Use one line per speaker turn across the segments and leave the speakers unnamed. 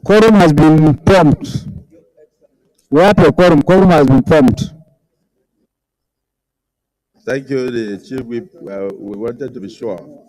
Quorum has been formed. We have a quorum. Quorum has been formed.
Thank you, the Chief Whip. We wanted to be sure.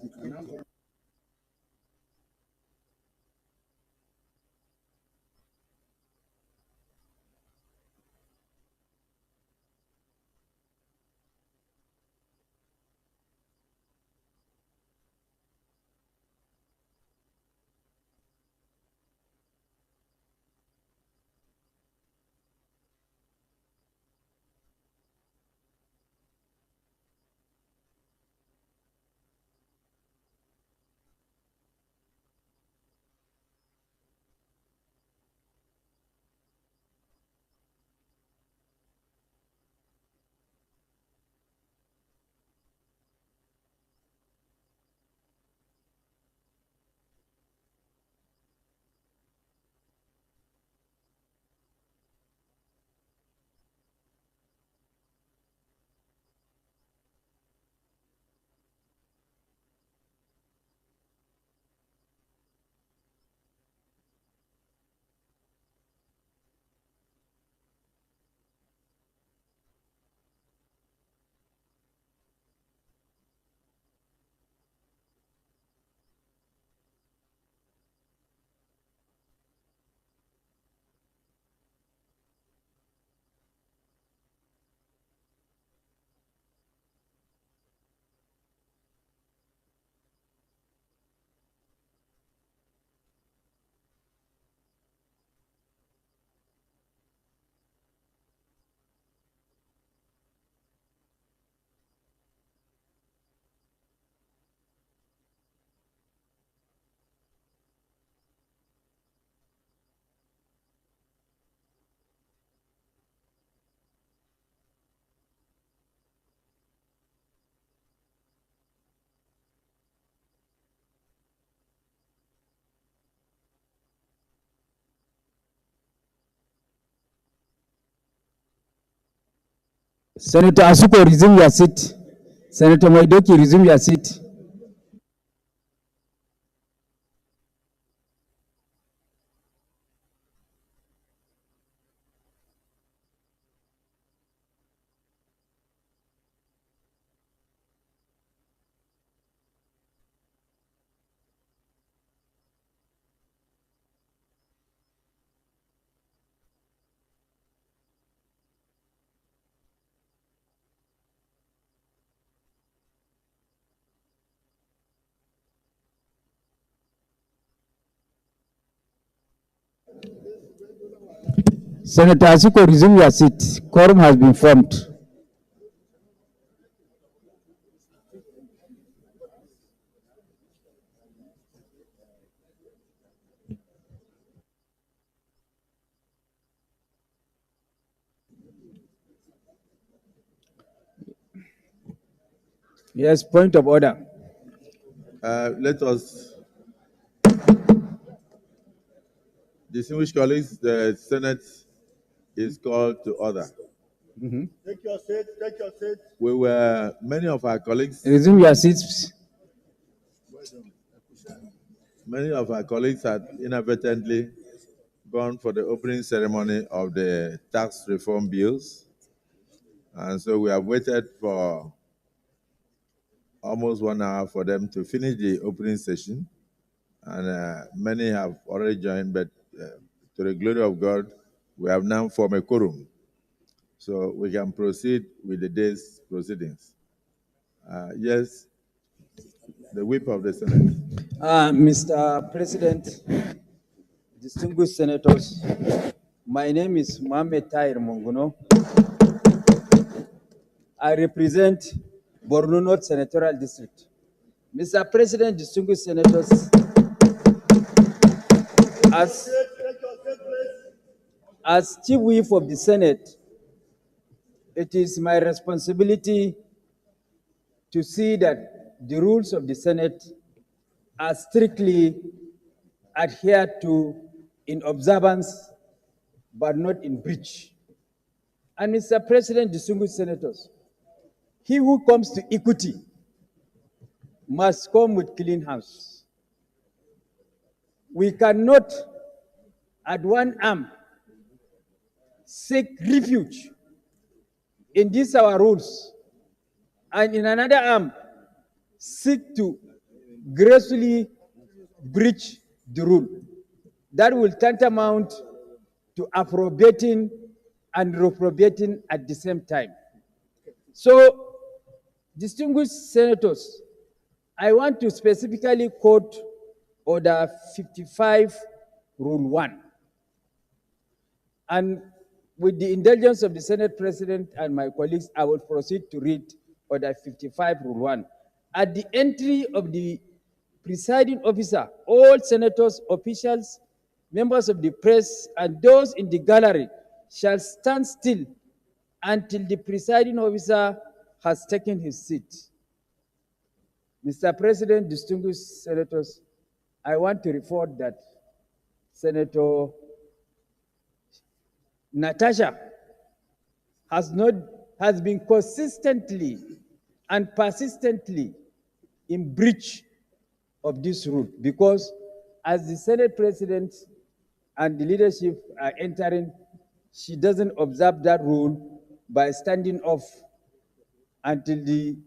Senator Asuko, resume your seat. Senator Maidoki, resume your seat. Senator Asuko, resume your seat. Quorum has been formed. Yes, point of order.
Let us, distinguished colleagues, the Senate is called to order.
Take your seat, take your seat.
Many of our colleagues
Resume your seats.
had inadvertently gone for the opening ceremony of the tax reform bills. And so we have waited for almost 1 hour for them to finish the opening session. And many have already joined, but to the glory of God, we have now formed a quorum, so we can proceed with the day's proceedings. Yes, the whip of the Senate.
Mr. President, distinguished senators, my name is Mohamed Tahir Monguno. I represent Borno North Senatorial District. Mr. President, distinguished senators, as Chief Whip of the Senate, it is my responsibility to see that the rules of the Senate are strictly adhered to in observance, but not in breach. And Mr. President, distinguished senators, he who comes to equity must come with clean hands. We cannot, at one arm, seek refuge in these our rules, and in another arm, seek to gracefully breach the rule. That will tantamount to approbating and reprobating at the same time. So, distinguished senators, I want to specifically quote Order 55, Rule 1. And with the indulgence of the Senate President and my colleagues, I will proceed to read Order 55, Rule 1. At the entry of the presiding officer, all senators, officials, members of the press, and those in the gallery shall stand still until the presiding officer has taken his seat. Mr. President, distinguished senators, I want to report that Senator Natasha has been consistently and persistently in breach of this rule, because as the Senate President and the leadership are entering, she doesn't observe that rule by standing off until the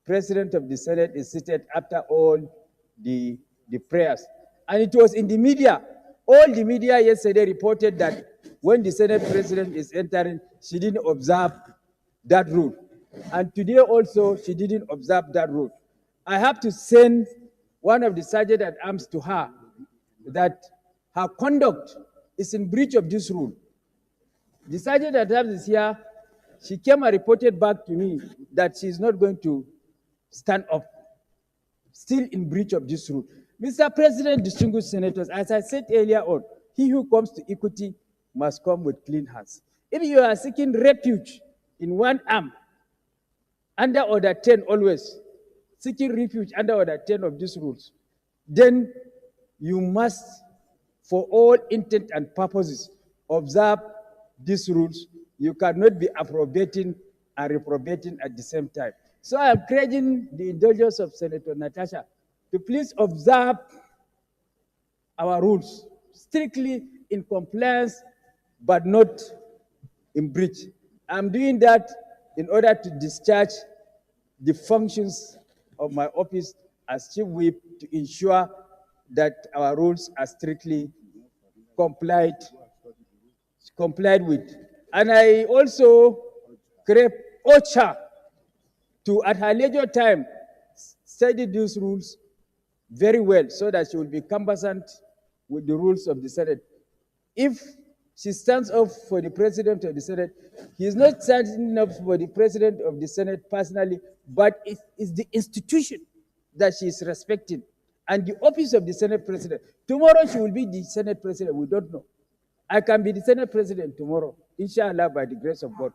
President of the Senate is seated after all the prayers. And it was in the media. All the media yesterday reported that when the Senate President is entering, she didn't observe that rule. And today also, she didn't observe that rule. I have to send one of the Sergeant at Arms to her that her conduct is in breach of this rule. The Sergeant at Arms is here. She came and reported back to me that she is not going to stand up, still in breach of this rule. Mr. President, distinguished senators, as I said earlier on, he who comes to equity must come with clean hands. If you are seeking refuge in one arm, under Order 10 always, seeking refuge under Order 10 of these rules, then you must, for all intent and purposes, observe these rules. You cannot be approbating and reprobating at the same time. So I am urging the indulgence of Senator Natasha to please observe our rules strictly in compliance, but not in breach. I'm doing that in order to discharge the functions of my office as Chief Whip to ensure that our rules are strictly complied with. And I also crave OCHA to, at her leisure time, study these rules very well so that she will be conversant with the rules of the Senate. If she stands up for the President of the Senate, he is not standing up for the President of the Senate personally, but it is the institution that she is respecting and the office of the Senate President. Tomorrow she will be the Senate President, we don't know. I can be the Senate President tomorrow, inshallah, by the grace of God.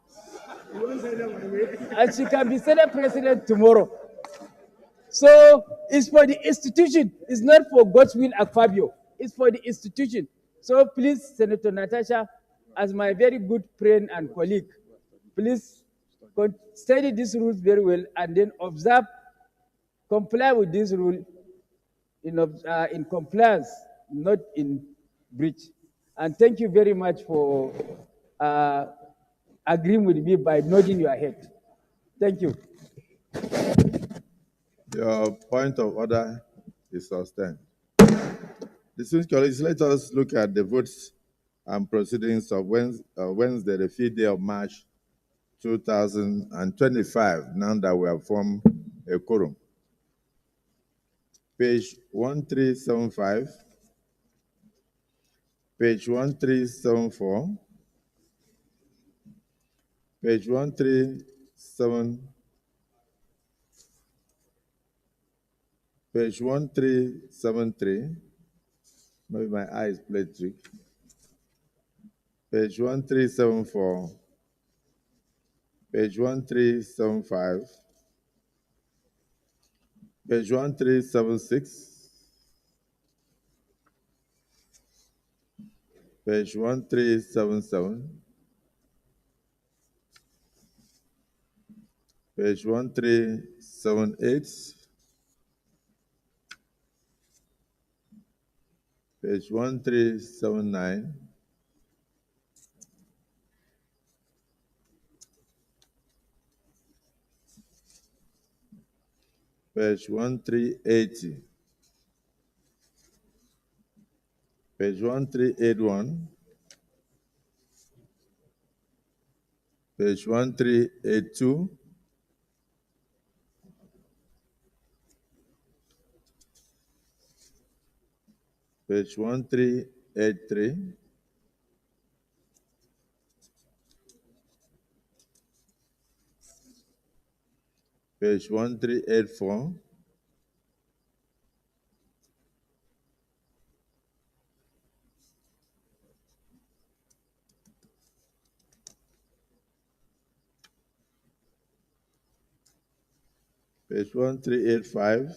And she can be Senate President tomorrow. So it's for the institution. It's not for God's will and Fabio. It's for the institution. So please, Senator Natasha, as my very good friend and colleague, please study these rules very well and then observe, comply with this rule in compliance, not in breach. And thank you very much for agreeing with me by nodding your head. Thank you.
Your point of order is sustained. Distinguished colleagues, let us look at the votes and proceedings of Wednesday, the 5th day of March, 2025, now that we have formed a quorum. Page 1375, page 1374, page 137, page 1373, maybe my eyes play trick, page 1374, page 1375, page 1376, page 1377, page 1378, page 1379, page 1380, page 1381, page 1382, page 1383, page 1384, page 1385,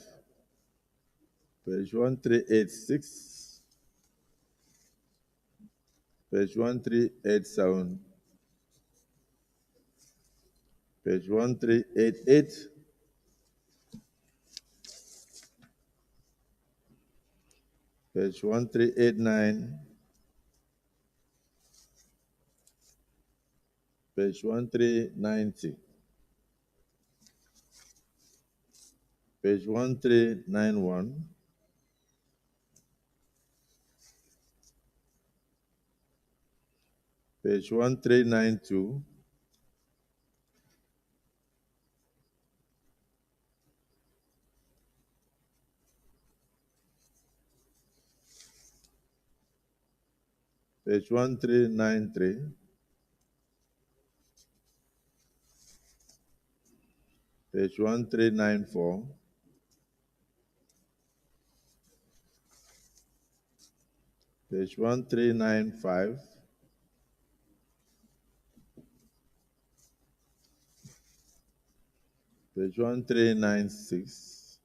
page 1386, page 1387, page 1388, page 1389, page 1390, page 1391, page 1392, page 1393, page 1394, page 1395, page 1396,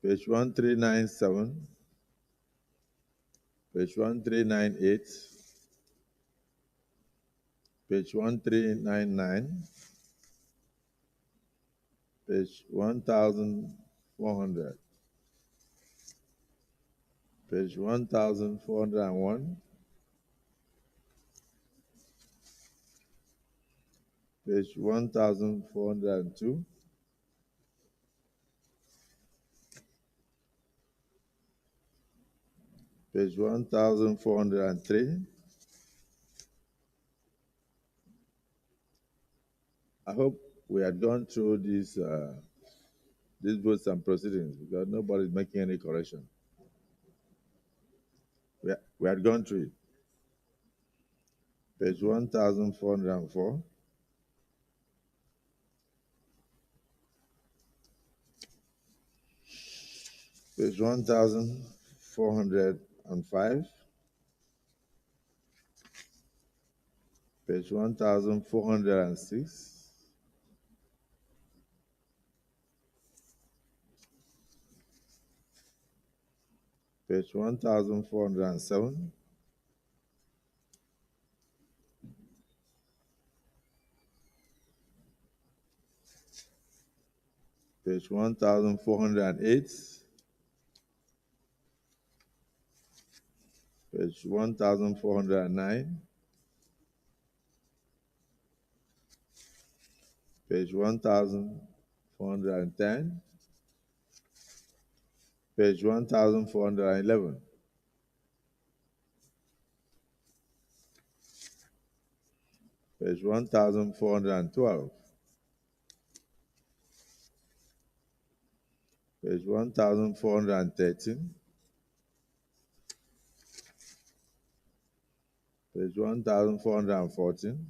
page 1397, page 1398, page 1399, page 1400, page 1401, page 1402, page 1403. I hope we had gone through these votes and proceedings because nobody's making any correction. We had gone through it. Page 1404, page 1405, page 1406, page 1407, page 1408, page 1409, page 1410, page 1411, page 1412, page 1413, page 1414,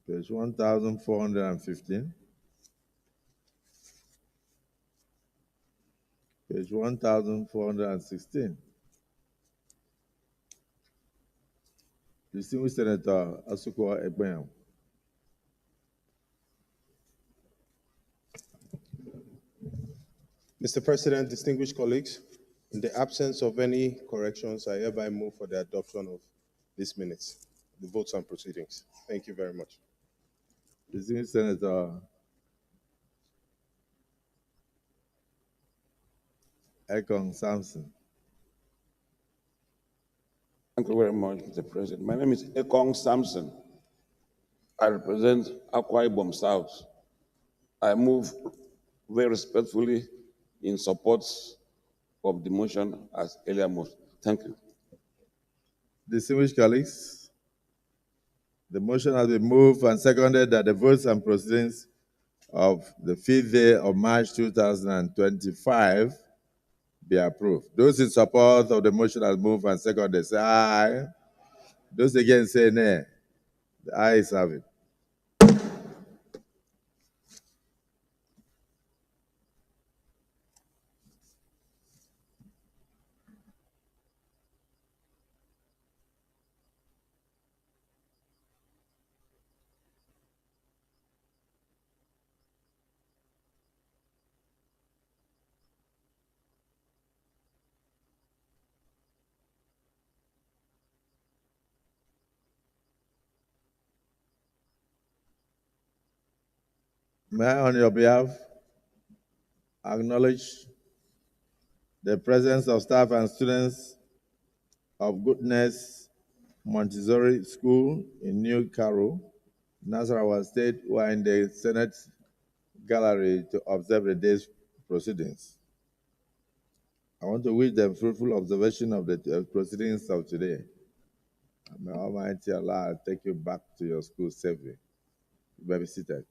page 1415, page 1416. Distinguished Senator Asuko Ekpenyam.
Mr. President, distinguished colleagues, in the absence of any corrections, I hereby move for the adoption of these minutes, the votes and proceedings. Thank you very much.
Distinguished Senator Ekong Samson.
Thank you very much, Mr. President. My name is Ekong Samson. I represent Akwa Ibom South. I move very respectfully in support of the motion as earlier moved. Thank you.
Distinguished colleagues, the motion has been moved and seconded that the votes and proceedings of the 5th day of March 2025 be approved. Those in support of the motion as moved and seconded say aye. Those against say nay. The ayes have it. May I, on your behalf, acknowledge the presence of staff and students of Goodness Montessori School in New Cairo, Nasarawa State, who are in the Senate gallery to observe the day's proceedings. I want to wish them fruitful observation of the proceedings of today. May Almighty Allah take you back to your school safely. You may be seated.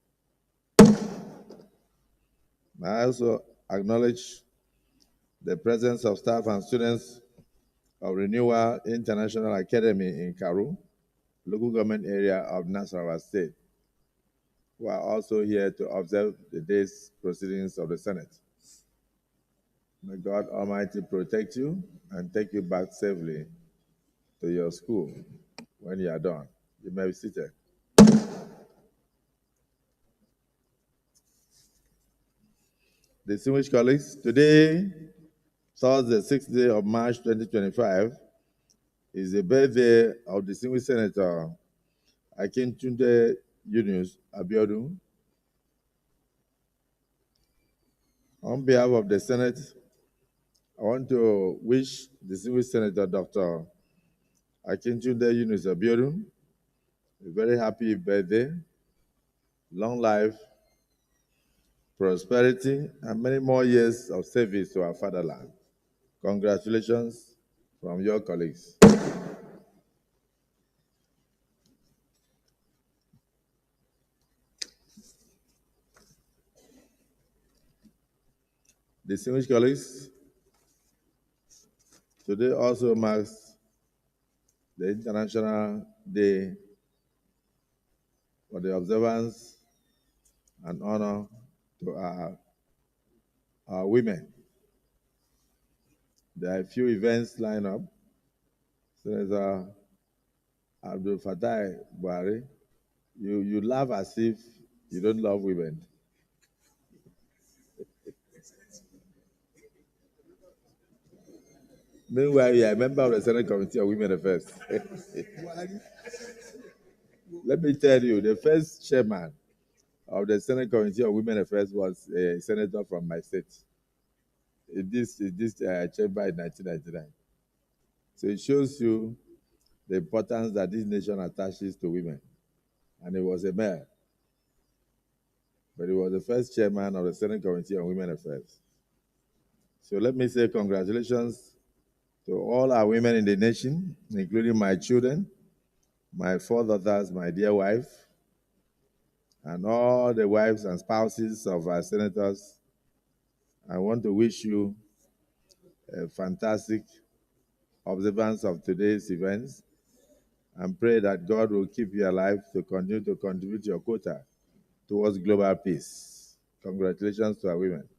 May I also acknowledge the presence of staff and students of Renewal International Academy in Karu, local government area of Nasarawa State, who are also here to observe the day's proceedings of the Senate. May God Almighty protect you and take you back safely to your school when you are done. You may be seated. Distinguished colleagues, today, Thursday, 6th day of March 2025, is the birthday of distinguished Senator Akintunde Yunus Abiodun. On behalf of the Senate, I want to wish distinguished Senator Dr. Akintunde Yunus Abiodun a very happy birthday, long life, prosperity, and many more years of service to our fatherland. Congratulations from your colleagues. Distinguished colleagues, today also marks the International Day for the observance and honor to our women. There are a few events lined up. Senator Abdul Fattah Buhari, you laugh as if you don't love women. Meanwhile, you are a member of the Senate Committee of Women Affairs. Let me tell you, the first chairman of the Senate Committee of Women Affairs was a senator from my state. In this chamber in 1999. So it shows you the importance that this nation attaches to women. And he was a mayor, but he was the first chairman of the Senate Committee on Women Affairs. So let me say congratulations to all our women in the nation, including my children, my 4 daughters, my dear wife, and all the wives and spouses of our senators. I want to wish you a fantastic observance of today's events and pray that God will keep you alive to continue to contribute your quota towards global peace. Congratulations to our women.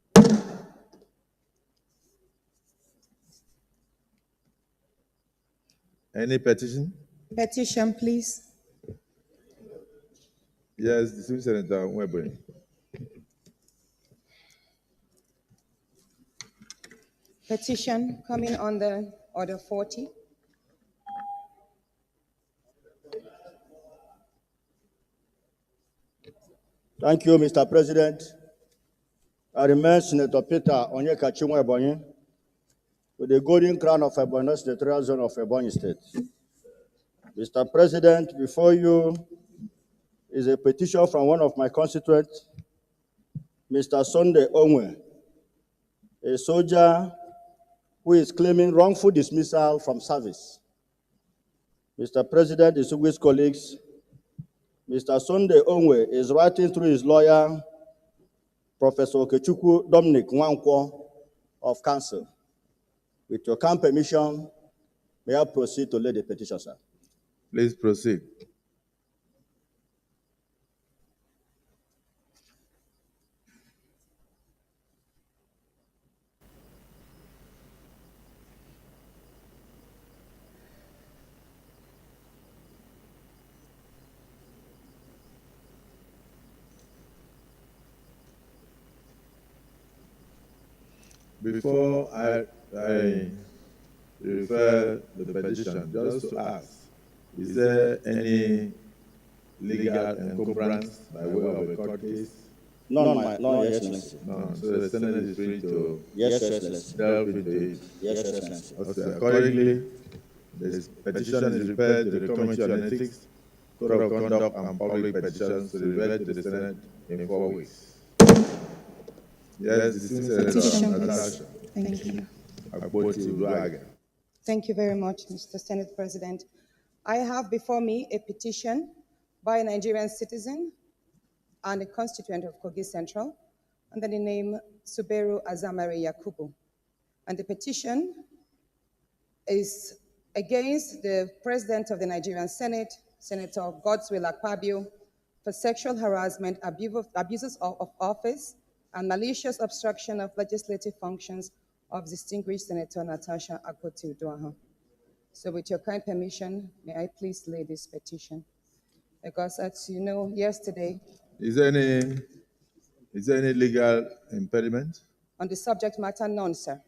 Any petition?
Petition, please.
Yes, distinguished Senator Nwebwe.
Petition coming under Order 40.
Thank you, Mr. President. I remain Senator Peter Onyekachi Nwebonyi with the Golden Crown of Ebonyi Senatorial Zone of Ebonyi State. Mr. President, before you is a petition from one of my constituents, Mr. Sunday Onwe, a soldier who is claiming wrongful dismissal from service. Mr. President, distinguished colleagues, Mr. Sunday Onwe is writing through his lawyer, Professor Okechukwu Dominic Nwankwo of Council. With your kind permission, may I proceed to lay the petition, sir?
Please proceed. Before I refer the petition, just to ask, is there any legal encumbrance by way of a court case?
None, Your Excellency.
No, so the Senate is free to
Yes, Your Excellency.
delve into it.
Yes, Your Excellency.
Okay, accordingly, this petition is referred to the Committee on Ethics, Code of Conduct, and Public Petitions to revert to the Senate in 4 weeks. Yes,
Petition, please. Thank you.
Petition.
Thank you very much, Mr. Senate President. I have before me a petition by a Nigerian citizen and a constituent of Kogi Central under the name Suberu Azamare Yakubu. And the petition is against the President of the Nigerian Senate, Senator Godswill Akpabio, for sexual harassment, abuses of office, and malicious obstruction of legislative functions of distinguished Senator Natasha Akpoti-Uduaghan. So with your kind permission, may I please lay this petition? Because as you know, yesterday,
Is there any legal impediment?
on the subject matter, none, sir.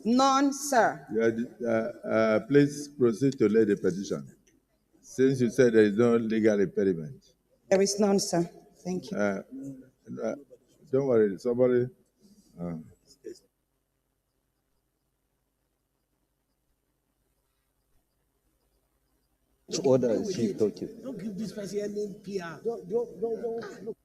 None, sir.
Yeah, please proceed to lay the petition. Since you said there is no legal impediment.
There is none, sir. Thank you.
Don't worry, somebody.
Order is she talking.
Don't give this person any PR. Don't.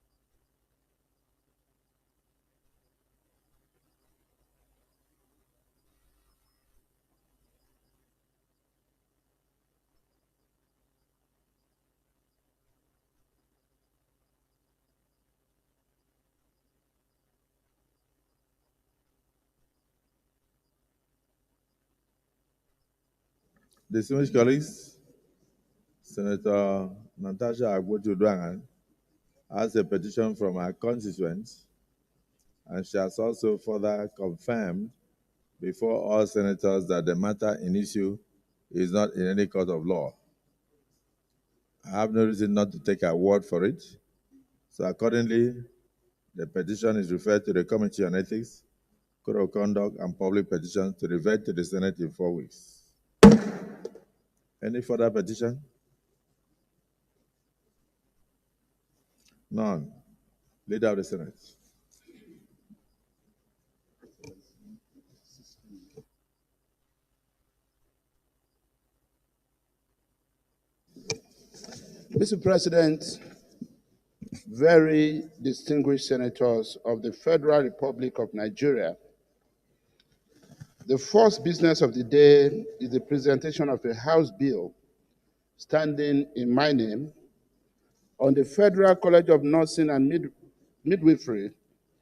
Distinguished colleagues, Senator Natasha Akpoti-Uduaghan has a petition from her constituents, and she has also further confirmed before all senators that the matter in issue is not in any court of law. I have no reason not to take her word for it. So accordingly, the petition is referred to the Committee on Ethics, Code of Conduct, and Public Petitions to revert to the Senate in 4 weeks. Any further petition? None. Leader of the Senate.
Mr. President, very distinguished senators of the Federal Republic of Nigeria, the first business of the day is the presentation of a House bill standing in my name on the Federal College of Nursing and Midwifery,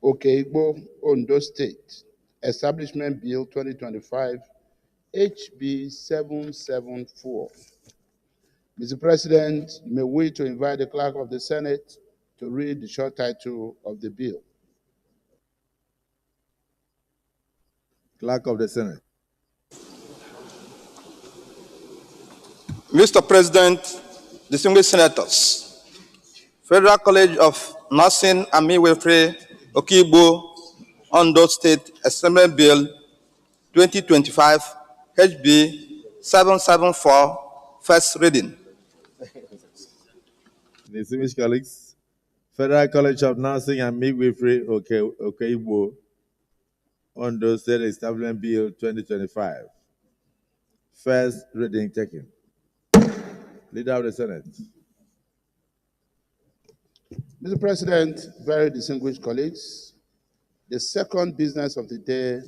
Okeigbo, Ondo State, Establishment Bill 2025, HB 774. Mr. President, you may wish to invite the Clerk of the Senate to read the short title of the bill.
Clerk of the Senate.
Mr. President, distinguished senators, Federal College of Nursing and Midwifery, Okigbo, Ondo State Assembly Bill 2025, HB 774, first reading.
Distinguished colleagues, Federal College of Nursing and Midwifery, Okeigbo, Ondo State Establishment Bill 2025. First reading taken. Leader of the Senate.
Mr. President, very distinguished colleagues, the second business of the day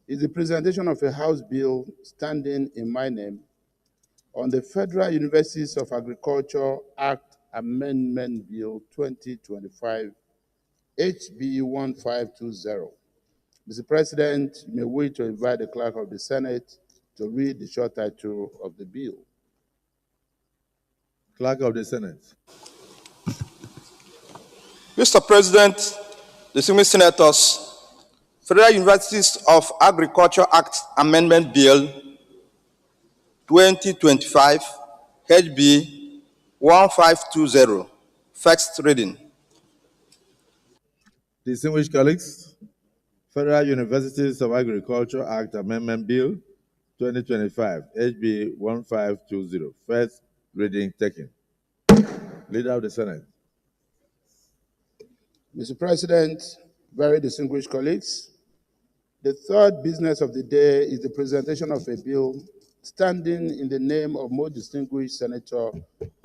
is the presentation of a House bill standing in my name on the Federal Universities of Agriculture Act Amendment Bill 2025, HB 1520. Mr. President, you may wish to invite the Clerk of the Senate to read the short title of the bill.
Clerk of the Senate.
Mr. President, distinguished senators, Federal Universities of Agriculture Act Amendment Bill 2025, HB 1520, first reading.
Distinguished colleagues, Federal Universities of Agriculture Act Amendment Bill 2025, HB 1520, first reading taken. Leader of the Senate.
Mr. President, very distinguished colleagues, the third business of the day is the presentation of a bill standing in the name of most distinguished Senator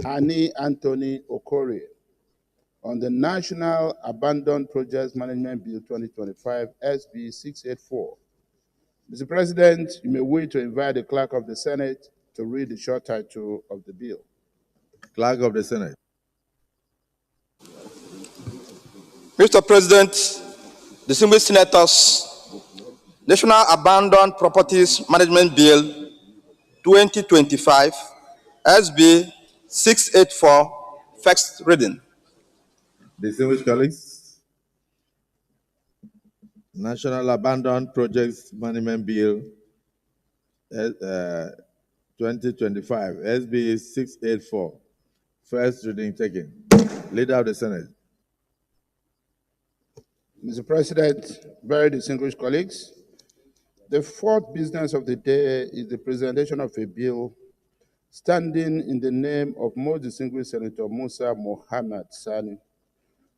Annie Anthony Okorie on the National Abandoned Projects Management Bill 2025, SB 684. Mr. President, you may wish to invite the Clerk of the Senate to read the short title of the bill.
Clerk of the Senate.
Mr. President, distinguished senators, National Abandoned Properties Management Bill 2025, SB 684, first reading.
Distinguished colleagues, National Abandoned Projects Management Bill 2025, SB 684, first reading taken. Leader of the Senate.
Mr. President, very distinguished colleagues, the fourth business of the day is the presentation of a bill standing in the name of most distinguished Senator Musa Mohammed Sani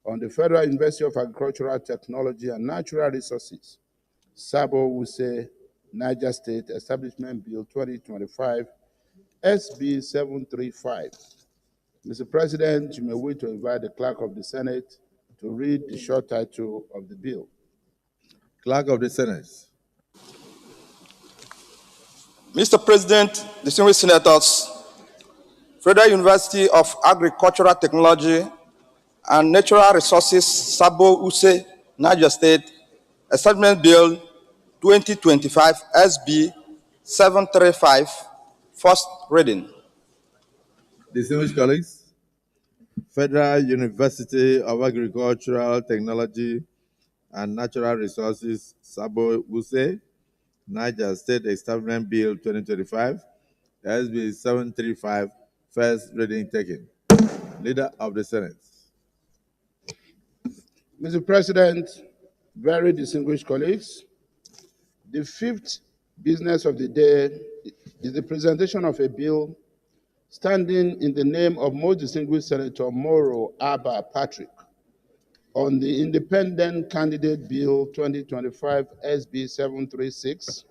on the Federal University of Agricultural Technology and Natural Resources, Sabo Wuse, Niger State Establishment Bill 2025, SB 735. Mr. President, you may wish to invite the Clerk of the Senate to read the short title of the bill.
Clerk of the Senate.
Mr. President, distinguished senators, Federal University of Agricultural Technology and Natural Resources, Sabo Wuse, Niger State, Establishment Bill 2025, SB 735, first reading.
Distinguished colleagues, Federal University of Agricultural Technology and Natural Resources, Sabo Wuse, Niger State Establishment Bill 2025, SB 735, first reading taken. Leader of the Senate.
Mr. President, very distinguished colleagues, the fifth business of the day is the presentation of a bill standing in the name of most distinguished Senator Moro Abba Patrick on the Independent Candidate Bill 2025, SB 736.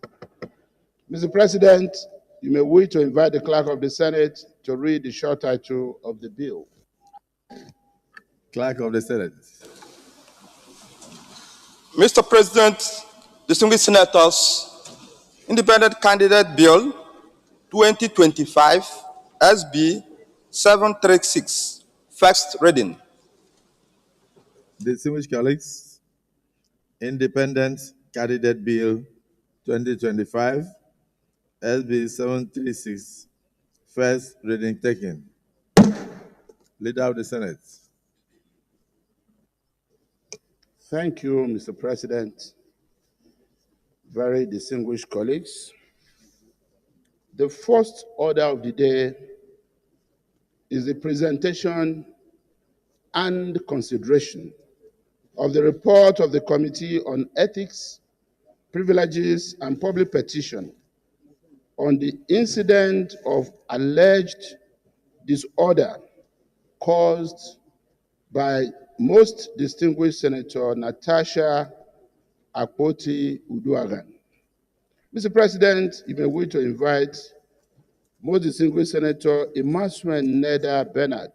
Mr. President, you may wish to invite the clerk of the Senate to read the short title of the bill.
Clerk of the Senate.
Mr. President, distinguished senators, Independent Candidate Bill 2025 SB 736, first reading.
Distinguished colleagues, Independent Candidate Bill 2025 SB 736, first reading taken. Leader of the Senate.
Thank you, Mr. President. Very distinguished colleagues. The first order of the day is the presentation and consideration of the report of the Committee on Ethics, Privileges, and Public Petition on the incident of alleged disorder caused by most distinguished Senator Natasha Akpoti-Uduaghan. Mr. President, you may wish to invite most distinguished Senator Emmanuel Neda Bernard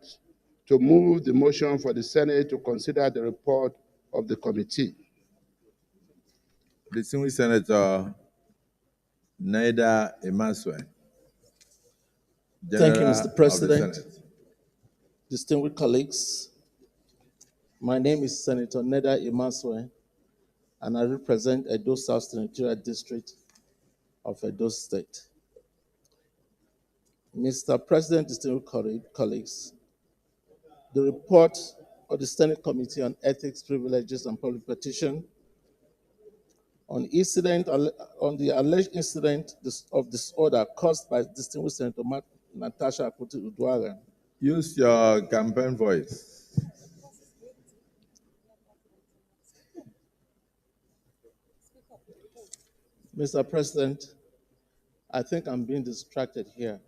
to move the motion for the Senate to consider the report of the committee.
Distinguished Senator Neda Emmanuel.
Thank you, Mr. President. Distinguished colleagues, my name is Senator Neda Emmanuel, and I represent Edo South Senatorial District of Edo State. Mr. President, distinguished colleagues, the report of the Senate Committee on Ethics, Privileges, and Public Petition on the alleged incident of disorder caused by distinguished Senator Natasha Akpoti-Uduaghan.
Use your campaign voice.
Mr. President, I think I'm being distracted here,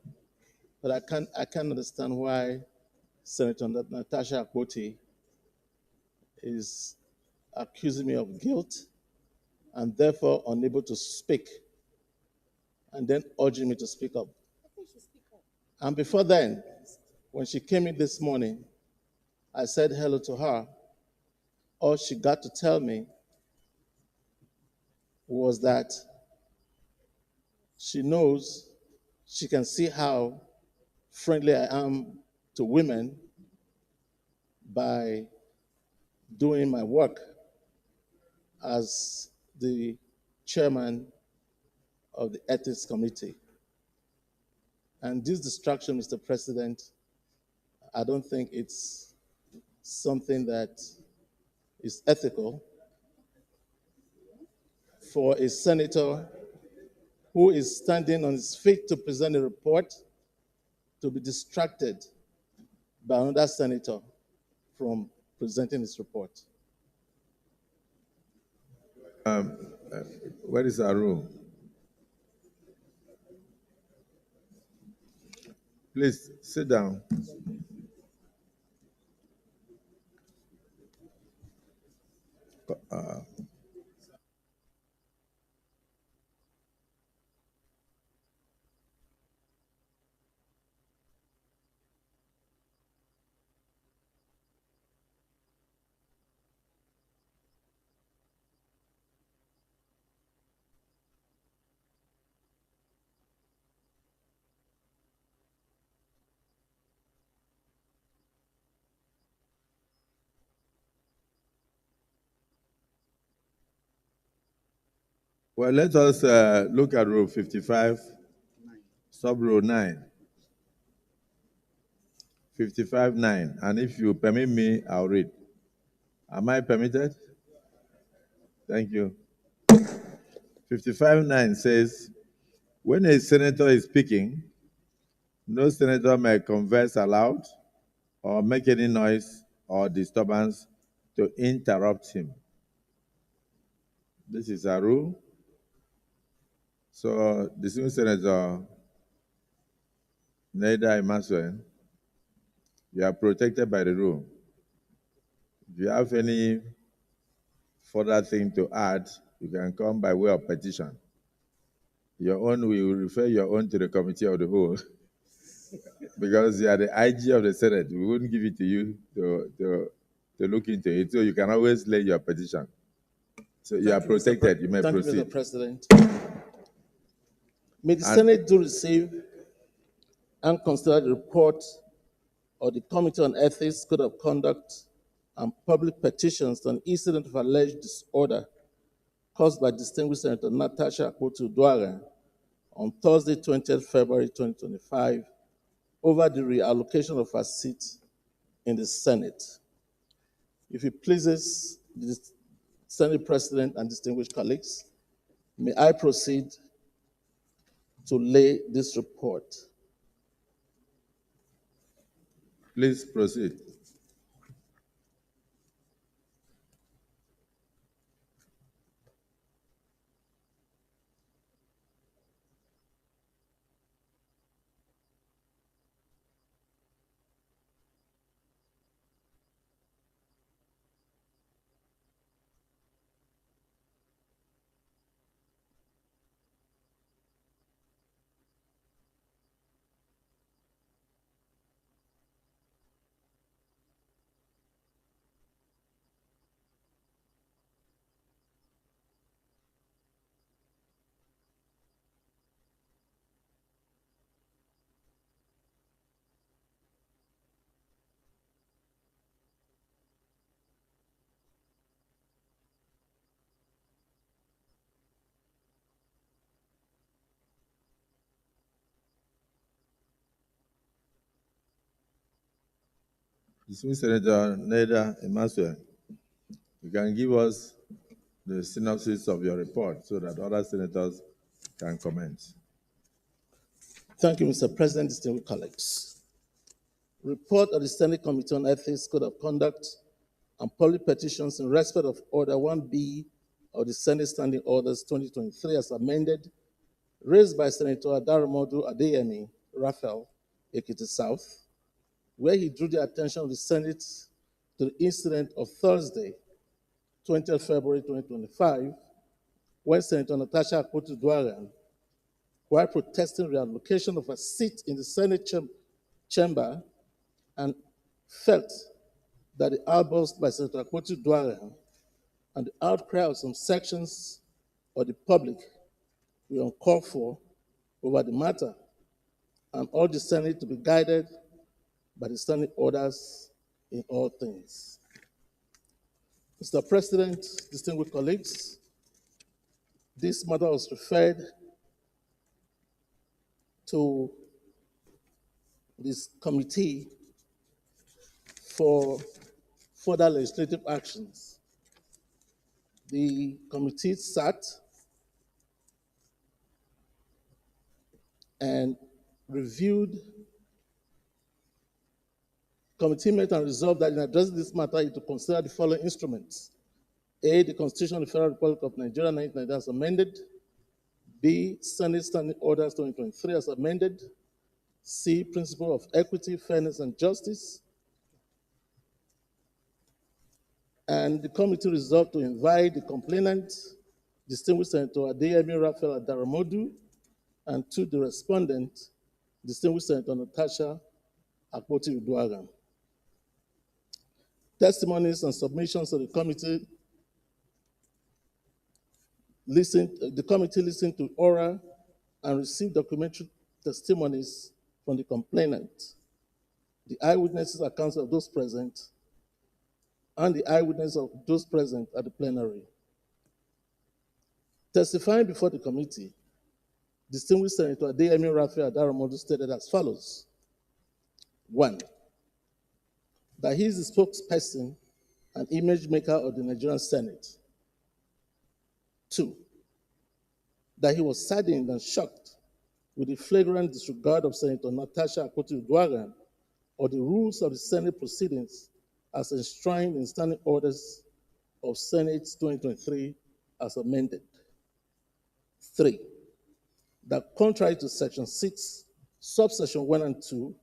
but I can't understand why Senator Natasha Akpoti is accusing me of guilt and therefore unable to speak, and then urging me to speak up. And before then, when she came in this morning, I said hello to her. All she got to tell me was that she knows, she can see how friendly I am to women by doing my work as the chairman of the Ethics Committee. And this distraction, Mr. President, I don't think it's something that is ethical for a senator who is standing on his feet to present a report to be distracted by another senator from presenting his report.
Where is our room? Please sit down. Well, let us look at Rule 55, sub-Rule 9. 55.9, and if you permit me, I'll read. Am I permitted? Thank you. 55.9 says, when a senator is speaking, no senator may converse aloud or make any noise or disturbance to interrupt him. This is a rule. So, distinguished Senator Neda Emmanuel, you are protected by the rule. If you have any further thing to add, you can come by way of petition. Your own, we will refer your own to the committee of the whole. Because you are the IG of the Senate. We wouldn't give it to you to look into it. So you can always lay your petition. So you are protected. You may
Thank
proceed.
you, Mr. President. May the Senate do receive and consider the report of the Committee on Ethics, Code of Conduct, and Public Petitions on incident of alleged disorder caused by distinguished Senator Natasha Akpotu-Uduaghan on Thursday, 20th February 2025, over the reallocation of her seat in the Senate. If it pleases the Senate President and distinguished colleagues, may I proceed to lay this report.
Please proceed. Dismissed Senator Neda Emmanuel, you can give us the synopsis of your report so that other senators can comment.
Thank you, Mr. President, distinguished colleagues. Report of the Senate Committee on Ethics, Code of Conduct, and Public Petitions in respect of Order 1B of the Senate Standing Orders 2023 as amended, raised by Senator Adaramodu Adeyemi Raphael, Ekiti South, where he drew the attention of the Senate to the incident of Thursday, 20th February 2025, when Senator Natasha Akpotu-Uduaghan, while protesting reallocation of a seat in the Senate chamber, and felt that the outburst by Senator Akpotu-Uduaghan and the outcry of some sections of the public were uncalled for over the matter, and urged the Senate to be guided by the standing orders in all things. Mr. President, distinguished colleagues, this matter was referred to this committee for further legislative actions. The committee sat and reviewed, committee met and resolved that in addressing this matter, it to consider the following instruments: A, the Constitution of the Federal Republic of Nigeria 1990 as amended; B, Senate Standing Orders 2023 as amended; C, principle of equity, fairness, and justice. And the committee resolved to invite the complainant, distinguished Senator Adeyemi Raphael Adaramodu, and to the respondent, distinguished Senator Natasha Akpotu-Uduaghan. Testimonies and submissions of the committee listened to oral and received documentary testimonies from the complainant, the eyewitnesses' accounts of those present, and the eyewitness of those present at the plenary. Testifying before the committee, distinguished Senator Adeyemi Raphael Adaramodu stated as follows: 1, that he is the spokesperson and image maker of the Nigerian Senate. 2, that he was saddened and shocked with the flagrant disregard of Senator Natasha Akpotu-Uduaghan of the rules of the Senate proceedings as enshrined in Standing Orders of Senate 2023 as amended. 3, that contrary to Section 6, subsection 1 and 2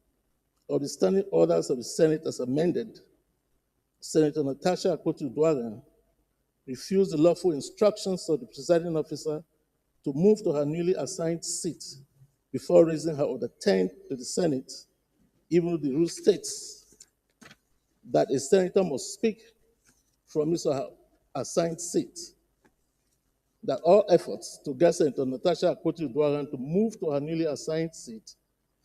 of the Standing Orders of the Senate as amended, Senator Natasha Akpotu-Uduaghan refused the lawful instructions of the presiding officer to move to her newly assigned seat before raising her order 10 to the Senate, even though the rule states that a senator must speak from his or her assigned seat, that all efforts to get Senator Natasha Akpoti-Uduaghan to move to her newly assigned seat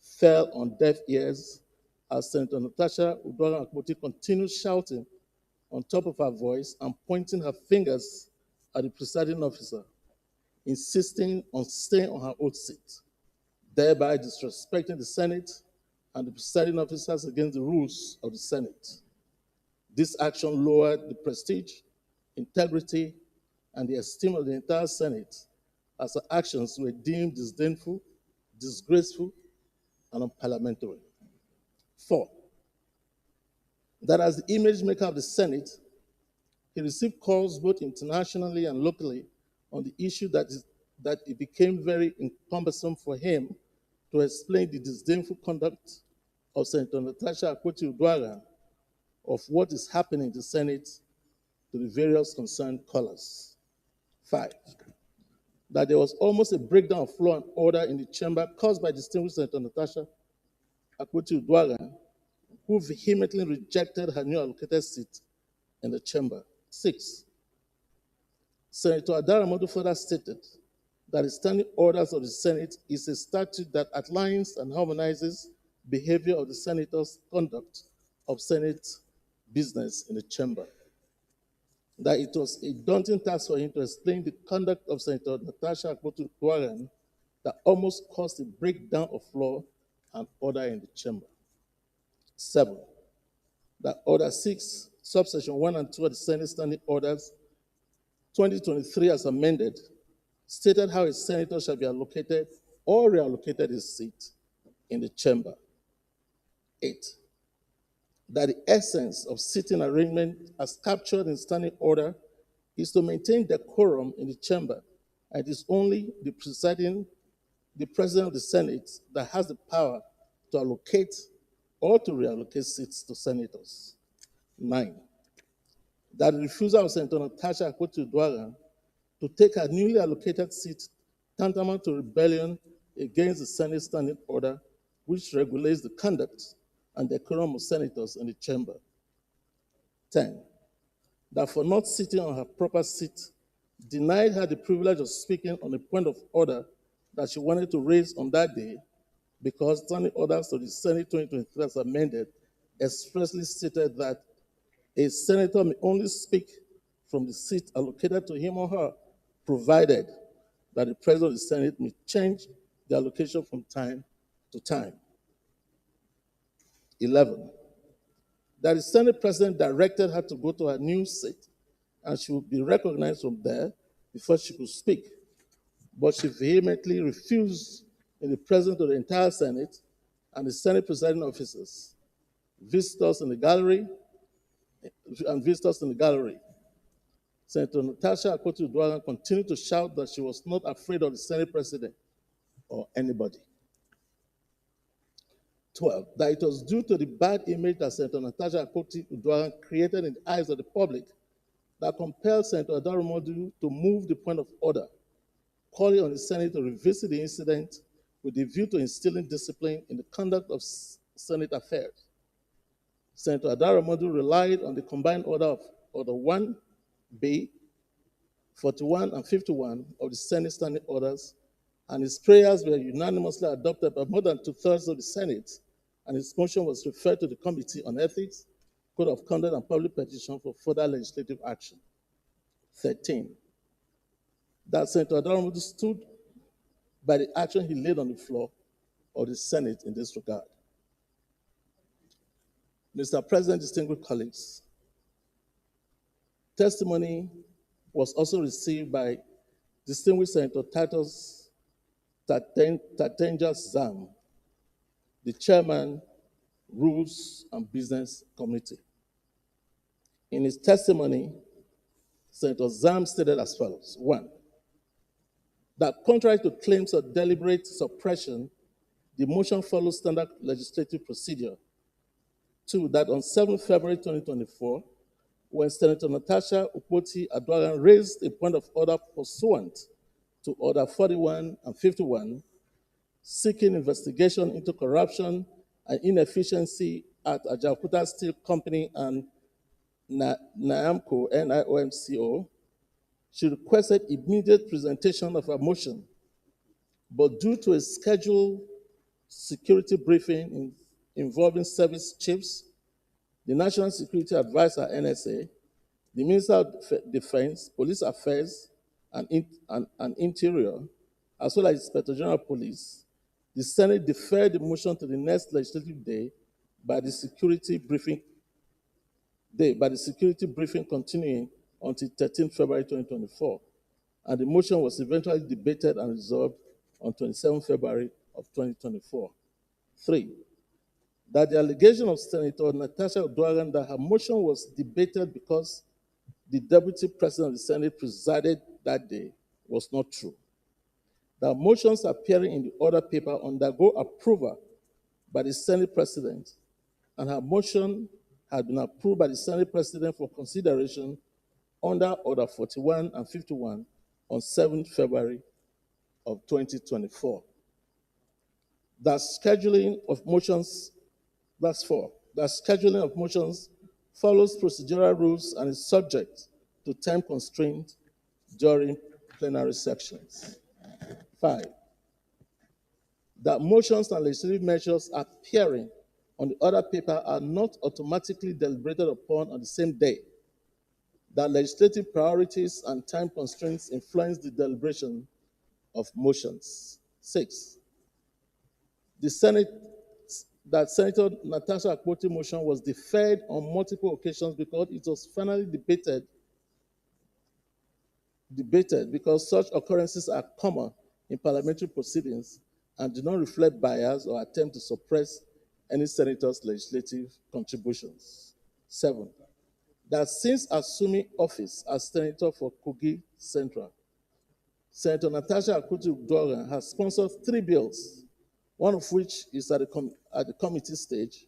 fell on deaf ears as Senator Natasha Uduaghan Akpoti continued shouting on top of her voice and pointing her fingers at the presiding officer, insisting on staying on her old seat, thereby disrespecting the Senate and the presiding officers against the rules of the Senate. This action lowered the prestige, integrity, and the esteem of the entire Senate as her actions were deemed disdainful, disgraceful, and unparliamentary. 4, that as the image maker of the Senate, he received calls both internationally and locally on the issue that it became very cumbersome for him to explain the disdainful conduct of Senator Natasha Akpoti-Uduaghan of what is happening in the Senate to the various concerned callers. 5, that there was almost a breakdown of law and order in the chamber caused by distinguished Senator Natasha Akpoti-Uduaghan, who vehemently rejected her new allocated seat in the chamber. 6, Senator Adaramodu further stated that the standing orders of the Senate is a statute that outlines and harmonizes behavior of the senators' conduct of Senate business in the chamber. That it was a daunting task for him to explain the conduct of Senator Natasha Akpoti-Uduaghan that almost caused a breakdown of law and order in the chamber. 7, that Order 6, subsection 1 and 2 of the Senate Standing Orders 2023 as amended, stated how a senator shall be allocated or reallocated his seat in the chamber. 8, that the essence of sitting arrangement as captured in standing order is to maintain decorum in the chamber, and it is only the president of the Senate that has the power to allocate or to reallocate seats to senators. 9, that the refusal of Senator Natasha Akpoti-Uduaghan to take her newly allocated seat tantamount to rebellion against the Senate Standing Order, which regulates the conduct and decorum of senators in the chamber. 10, that for not sitting on her proper seat, denied her the privilege of speaking on a point of order that she wanted to raise on that day, because Standing Orders to the Senate 2023 as amended expressly stated that a senator may only speak from the seat allocated to him or her, provided that the President of the Senate may change the allocation from time to time. 11, that the Senate President directed her to go to her new seat and she would be recognized from there before she could speak. But she vehemently refused in the presence of the entire Senate and the Senate presiding officers, visitors in the gallery, Senator Natasha Akpoti-Uduaghan continued to shout that she was not afraid of the Senate President or anybody. 12, that it was due to the bad image that Senator Natasha Akpoti-Uduaghan created in the eyes of the public that compelled Senator Adaramodu to move the point of order, calling on the Senate to revisit the incident with the view to instilling discipline in the conduct of Senate affairs. Senator Adaramodu relied on the combined order of Order 1B, 41 and 51 of the Senate Standing Orders, and his prayers were unanimously adopted by more than 2/3 of the Senate, and his motion was referred to the Committee on Ethics, Code of Conduct, and Public Petition for further legislative action. 13, that Senator Adaramodu stood by the action he laid on the floor of the Senate in this regard. Mr. President, distinguished colleagues, testimony was also received by distinguished Senator Titus Tatenja Zam, the chairman, Rules and Business Committee. In his testimony, Senator Zam stated as follows: 1, that contrary to claims of deliberate suppression, the motion follows standard legislative procedure. 2, that on 7 February 2024, when Senator Natasha Akpoti-Uduaghan raised a point of order pursuant to Order 41 and 51, seeking investigation into corruption and inefficiency at Ajaokuta Steel Company and NIAMCO, NIOMCO. She requested immediate presentation of her motion, but due to a scheduled security briefing involving service chiefs, the National Security Advisor, NSA, the Minister of Defense, Police Affairs, and Interior, as well as Inspector General of Police, the Senate deferred the motion to the next legislative day by the security briefing continuing until 13 February 2024. And the motion was eventually debated and resolved on 27 February of 2024. 3, that the allegation of Senator Natasha Uduaghan that her motion was debated because the Deputy President of the Senate presided that day was not true. That motions appearing in the order paper undergo approval by the Senate President, and her motion had been approved by the Senate President for consideration under Order 41 and 51 on 7 February of 2024. That scheduling of motions, that's 4, that scheduling of motions follows procedural rules and is subject to time constraint during plenary sections. 5, that motions and legislative measures appearing on the order paper are not automatically deliberated upon on the same day. That legislative priorities and time constraints influence the deliberation of motions. 6, that Senator Natasha Akpoti's motion was deferred on multiple occasions because it was finally debated because such occurrences are common in parliamentary proceedings and do not reflect bias or attempt to suppress any senator's legislative contributions. 7, that since assuming office as senator for Kogi Central, Senator Natasha Akpotiuduaghan has sponsored 3 bills, one of which is at the committee stage,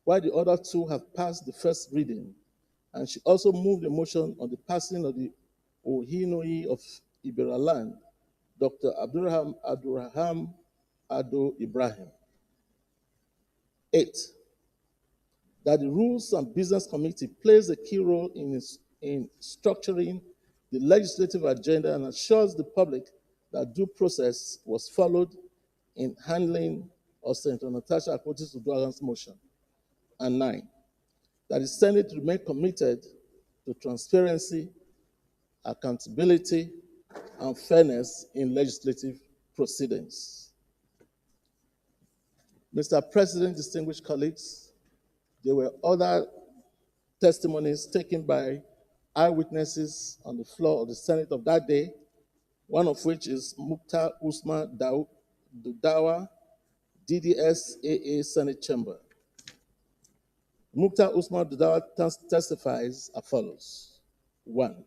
while the other 2 have passed the first reading. And she also moved a motion on the passing of the Ohinoi of Ibera land, Dr. Abdurraham Ado Ibrahim. 8, that the Rules and Business Committee plays a key role in structuring the legislative agenda and assures the public that due process was followed in handling of Senator Natasha Akpotiuduaghan's motion. And 9, that the Senate remain committed to transparency, accountability, and fairness in legislative proceedings. Mr. President, distinguished colleagues, there were other testimonies taken by eyewitnesses on the floor of the Senate of that day, one of which is Mukhtar Usman Dudawa, DDS-AA Senate Chamber. Mukhtar Usman Dudawa testifies as follows. 1,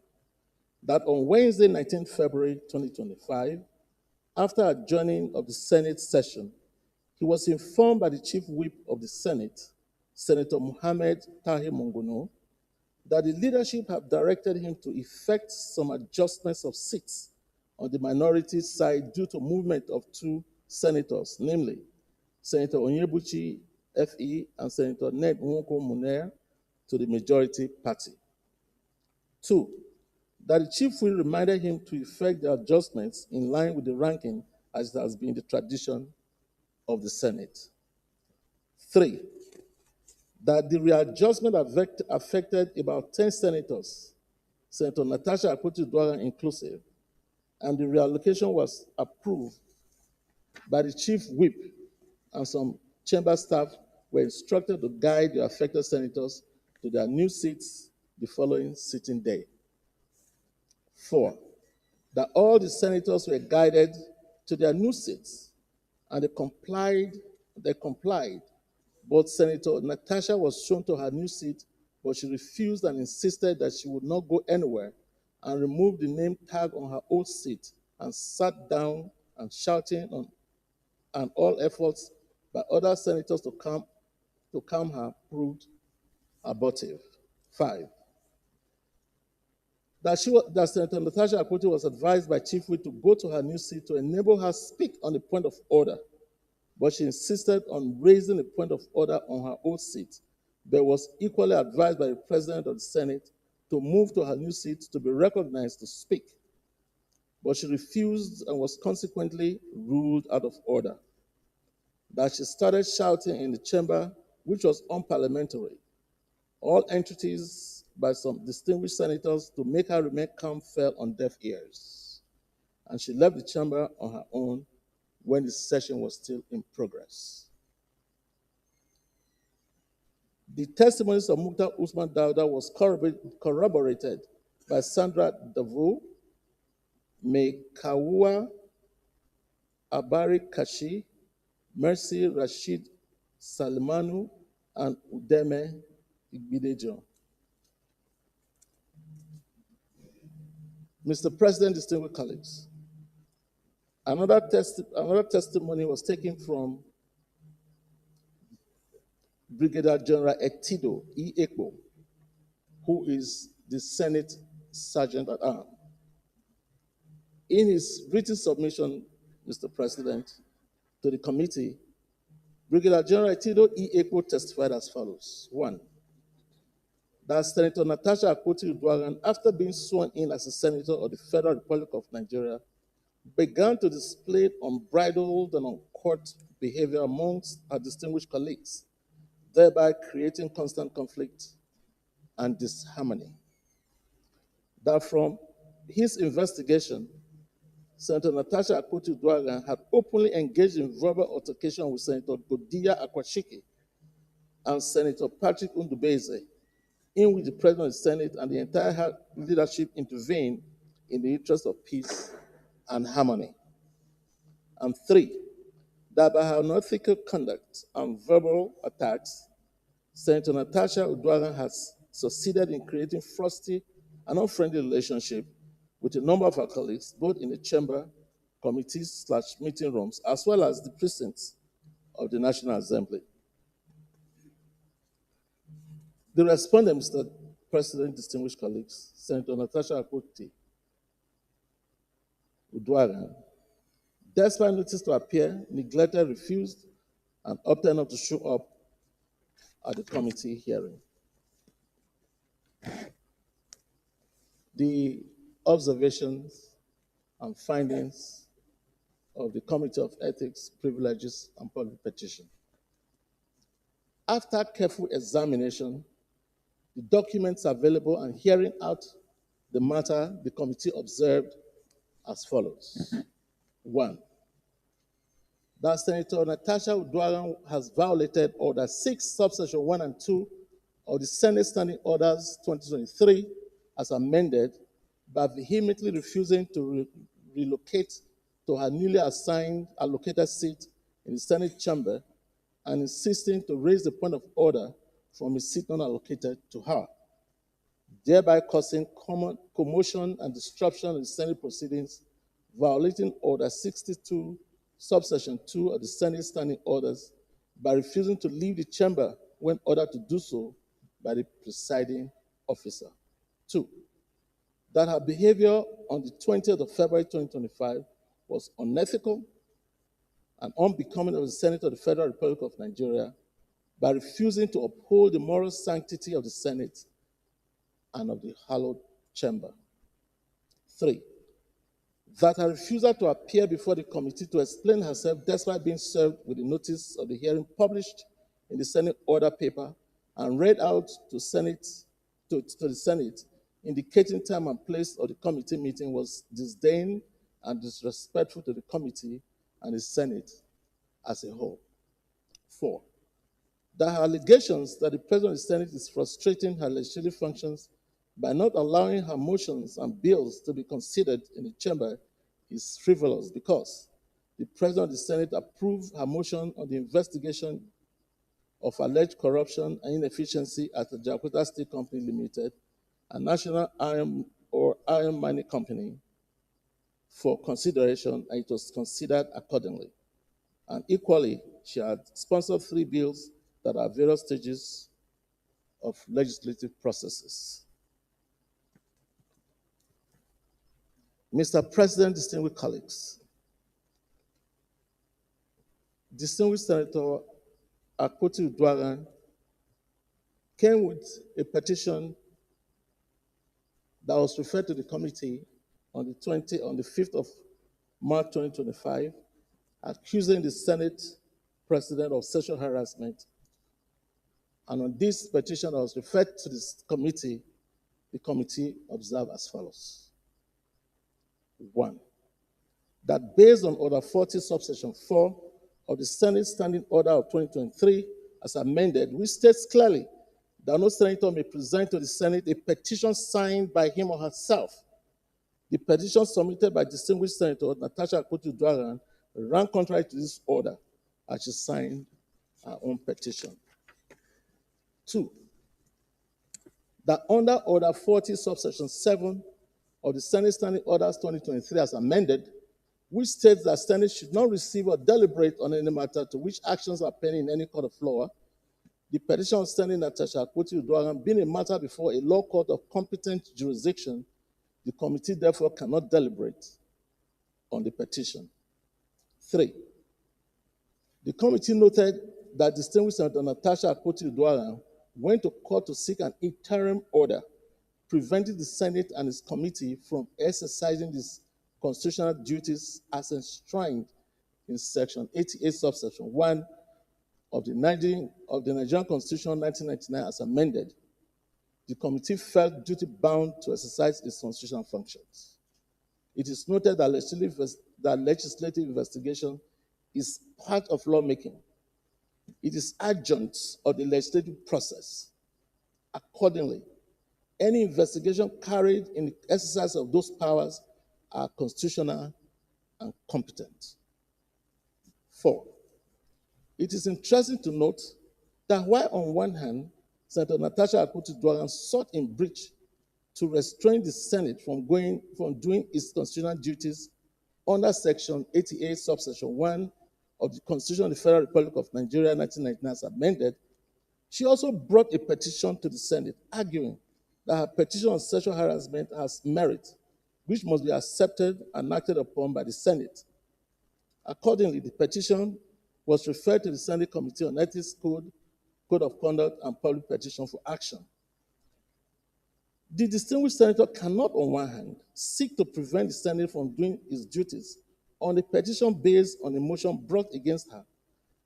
that on Wednesday, 19 February 2025, after adjourning of the Senate session, he was informed by the Chief Whip of the Senate, Senator Mohammed Tahir Mongono, that the leadership have directed him to effect some adjustments of seats on the minority side due to movement of 2 senators, namely Senator Onyebuchi FE and Senator Ned Nwoko Muner to the majority party. 2, that the Chief Whip reminded him to effect the adjustments in line with the ranking as it has been the tradition of the Senate. 3, that the readjustment affected about 10 senators, Senator Natasha Akpotiuduaghan inclusive, and the reallocation was approved by the Chief Whip, and some chamber staff were instructed to guide the affected senators to their new seats the following sitting day. 4, that all the senators were guided to their new seats, and they complied, but Senator Natasha was shown to her new seat, but she refused and insisted that she would not go anywhere, and removed the name tag on her old seat and sat down and shouting and all efforts by other senators to calm her proved abortive. 5, that Senator Natasha Akpoti was advised by Chief Whip to go to her new seat to enable her speak on the point of order, but she insisted on raising the point of order on her old seat, but was equally advised by the President of the Senate to move to her new seat to be recognized to speak, but she refused and was consequently ruled out of order. That she started shouting in the chamber, which was unparliamentary. All entreaties by some distinguished senators to make her remain calm fell on deaf ears, and she left the chamber on her own when the session was still in progress. The testimonies of Mukhtar Usman Dauda was corroborated by Sandra Davo, Mekawua Abari Kashi, Mercy Rashid Salmanu, and Udeme Igbidejo. Mr. President, distinguished colleagues, another testimony was taken from Brigadier General Etido E. Ekpo, who is the Senate Sergeant at Arms. In his written submission, Mr. President, to the committee, Brigadier General Etido E. Ekpo testified as follows. 1. That Senator Natasha Akpoti-Uduaghan, after being sworn in as a senator of the Federal Republic of Nigeria, began to display unbridled and uncourt behavior amongst her distinguished colleagues, thereby creating constant conflict and disharmony. That from his investigation, Senator Natasha Akpoti-Uduaghan had openly engaged in verbal altercation with Senator Godiya Akwashiki and Senator Patrick Ndubeze, in which the President of the Senate and the entire leadership intervened in the interest of peace and harmony. And 3, that by her unethical conduct and verbal attacks, Senator Natasha Uduaghan has succeeded in creating frosty and unfriendly relationship with a number of her colleagues, both in the chamber, committees/meeting rooms, as well as the precincts of the National Assembly. The respondent, Mr. President, distinguished colleagues, Senator Natasha Akpoti-Uduaghan, despite notice to appear, neglected, refused, and opted not to show up at the committee hearing. The observations and findings of the Committee of Ethics, Privileges, and Public Petition. After careful examination, the documents available and hearing out the matter, the committee observed as follows. 1, that Senator Natasha Uduaghan has violated Order 6, subsection 1 and 2 of the Senate Standing Orders 2023 as amended by vehemently refusing to relocate to her newly assigned allocated seat in the Senate chamber and insisting to raise the point of order from a seat not allocated to her, thereby causing commotion and disruption in the Senate proceedings, violating Order 62, subsection 2 of the Senate Standing Orders by refusing to leave the chamber when ordered to do so by the presiding officer. 2, that her behavior on the 20th of February 2025 was unethical and unbecoming of the Senator of the Federal Republic of Nigeria by refusing to uphold the moral sanctity of the Senate and of the hallowed chamber. 3, that her refusal to appear before the committee to explain herself despite being served with the notice of the hearing published in the Senate order paper and read out to the Senate, indicating time and place of the committee meeting was disdain and disrespectful to the committee and the Senate as a whole. 4, that her allegations that the President of the Senate is frustrating her legislative functions by not allowing her motions and bills to be considered in the chamber is frivolous because the President of the Senate approved her motion on the investigation of alleged corruption and inefficiency at the Jakarta Steel Company Limited, a national iron mining company, for consideration, and it was considered accordingly. And equally, she had sponsored 3 bills that are various stages of legislative processes. Mr. President, distinguished colleagues, distinguished Senator Akpoti Uduaghan came with a petition that was referred to the committee on the 5th of March 2025, accusing the Senate President of sexual harassment. And on this petition that was referred to this committee, the committee observed as follows. 1, that based on Order 40, subsection 4 of the Senate Standing Order of 2023, as amended, which states clearly that no senator may present to the Senate a petition signed by him or herself. The petition submitted by distinguished Senator Natasha Akpoti Uduaghan ran contrary to this order, as she signed her own petition. 2, that under Order 40, subsection 7 of the Senate Standing Orders 2023 as amended, which states that Senate should not receive or deliberate on any matter to which actions are pending in any court of law, the petition of Senator Natasha Akpoti Uduaghan being a matter before a law court of competent jurisdiction, the committee therefore cannot deliberate on the petition. 3, the committee noted that distinguished Senator Natasha Akpoti Uduaghan went to court to seek an interim order preventing the Senate and its committee from exercising its constitutional duties as enshrined in Section 88, subsection 1 of the Nigerian Constitution 1999 as amended. The committee felt duty-bound to exercise its constitutional functions. It is noted that legislative investigation is part of lawmaking. It is adjunct of the legislative process. Accordingly, any investigation carried in the exercise of those powers are constitutional and competent. 4, it is interesting to note that while on one hand, Senator Natasha Akpoti Uduaghan sought in breach to restrain the Senate from doing its constitutional duties under Section 88, subsection 1 of the Constitution of the Federal Republic of Nigeria, 1999, as amended, she also brought a petition to the Senate, arguing that her petition on sexual harassment has merit, which must be accepted and acted upon by the Senate. Accordingly, the petition was referred to the Senate Committee on Ethics, Code of Conduct, and Public Petition for action. The distinguished senator cannot, on one hand, seek to prevent the Senate from doing its duties on a petition based on a motion brought against her,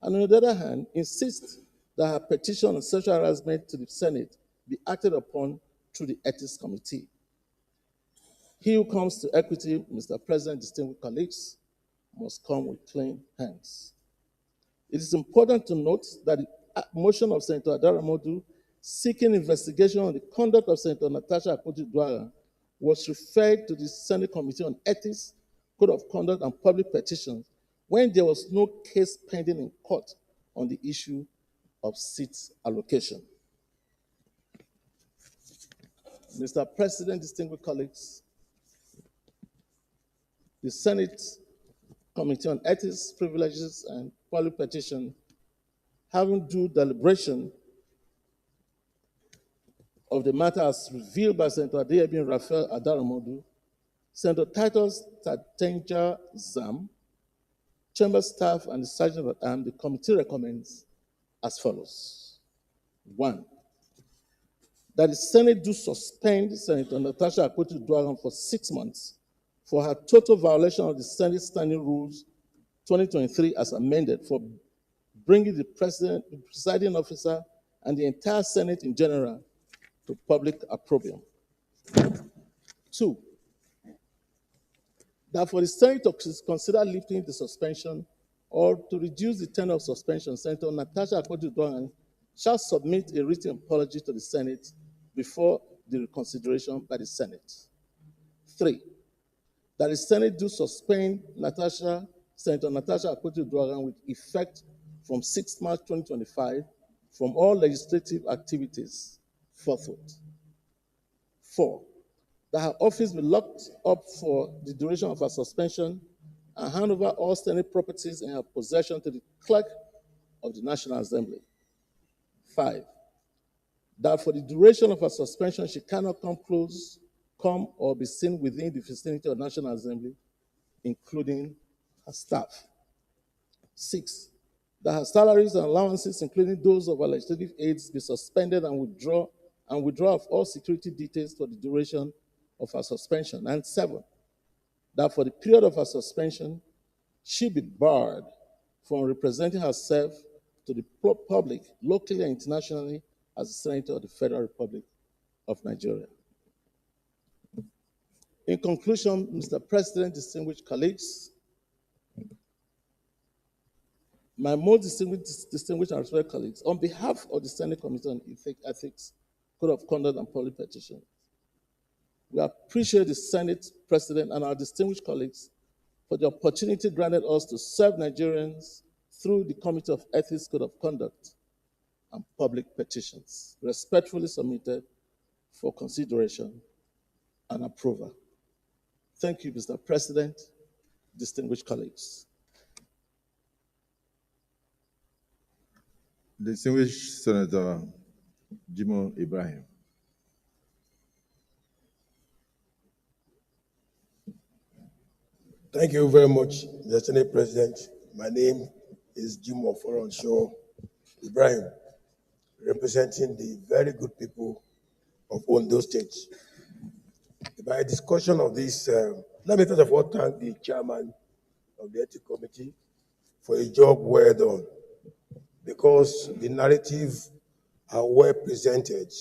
and on the other hand, insist that her petition on sexual harassment to the Senate be acted upon through the Ethics Committee. He who comes to equity, Mr. President, distinguished colleagues, must come with clean hands. It is important to note that the motion of Senator Adara Modu seeking investigation on the conduct of Senator Natasha Akpoti Uduaghan was referred to the Senate Committee on Ethics, Code of Conduct, and Public Petitions when there was no case pending in court on the issue of seat allocation. Mr. President, distinguished colleagues, the Senate Committee on Ethics, Privileges, and Public Petition, having due deliberation of the matter as revealed by Senator Adeyemi Raphael Adara Modu, Senator Titus Tatenja Zam, Chamber staff, and the Sergeant at Arms, the committee recommends as follows. 1, that the Senate do suspend Senator Natasha Akpoti Uduaghan for 6 months for her total violation of the Senate Standing Rules 2023 as amended for bringing the presiding officer, and the entire Senate in general to public opprobrium. 2, that for the Senate to consider lifting the suspension or to reduce the tenure of suspension, Senator Natasha Akpoti Uduaghan shall submit a written apology to the Senate before the reconsideration by the Senate. 3, that the Senate do suspend Senator Natasha Akpoti Uduaghan with effect from 6 March 2025 from all legislative activities forthwith. 4, that her office be locked up for the duration of her suspension and hand over all Senate properties in her possession to the clerk of the National Assembly. 5, that for the duration of her suspension, she cannot come close come or be seen within the vicinity of National Assembly, including her staff. 6, that her salaries and allowances, including those of her legislative aides, be suspended and withdraw of all security details for the duration of her suspension. And 7, that for the period of her suspension, she be barred from representing herself to the public, locally and internationally, as a senator of the Federal Republic of Nigeria. In conclusion, Mr. President, distinguished colleagues, my most distinguished and respected colleagues, on behalf of the Senate Committee on Ethics, Code of Conduct, and Public Petitions, we appreciate the Senate President and our distinguished colleagues for the opportunity granted us to serve Nigerians through the Committee of Ethics, Code of Conduct, and Public Petitions, respectfully submitted for consideration and approval. Thank you, Mr. President, distinguished colleagues.
Distinguished Senator Jimo Ibrahim.
Thank you very much, Mr. Senate President. My name is Jimo Foronsho Ibrahim, representing the very good people of Ondo State. By discussion of this, let me first of all thank the chairman of the Ethics Committee for a job well done, because the narrative are well presented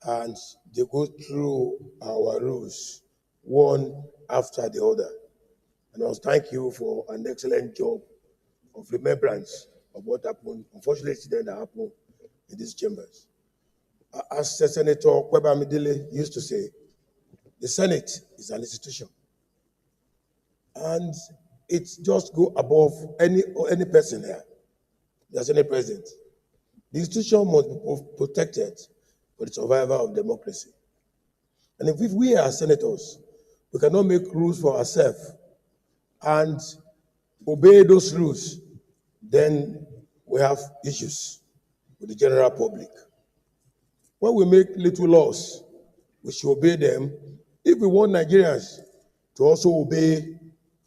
and they go through our rules one after the other. And I must thank you for an excellent job of remembrance of what happened, unfortunately, incident that happened in these chambers. As Senator Kweba Midile used to say, the Senate is an institution, and it just go above any person here. The Senate President. The institution must be protected for the survival of democracy. And if we are senators, we cannot make rules for ourselves and obey those rules, then we have issues with the general public. When we make little laws, we should obey them if we want Nigerians to also obey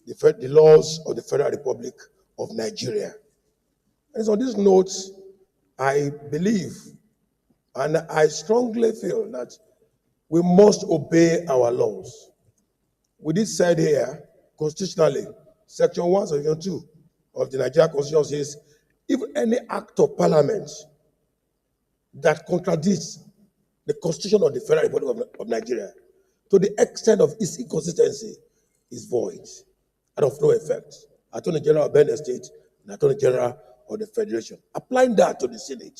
the laws of the Federal Republic of Nigeria. And so on this note, I believe and I strongly feel that we must obey our laws. We did said here, constitutionally, Section 1, Section 2 of the Nigerian Constitution says, if any act of parliament that contradicts the Constitution of the Federal Republic of Nigeria, to the extent of its inconsistency, is void and of no effect. Attorney General of Benin State and Attorney General of the Federation. Applying that to the Senate,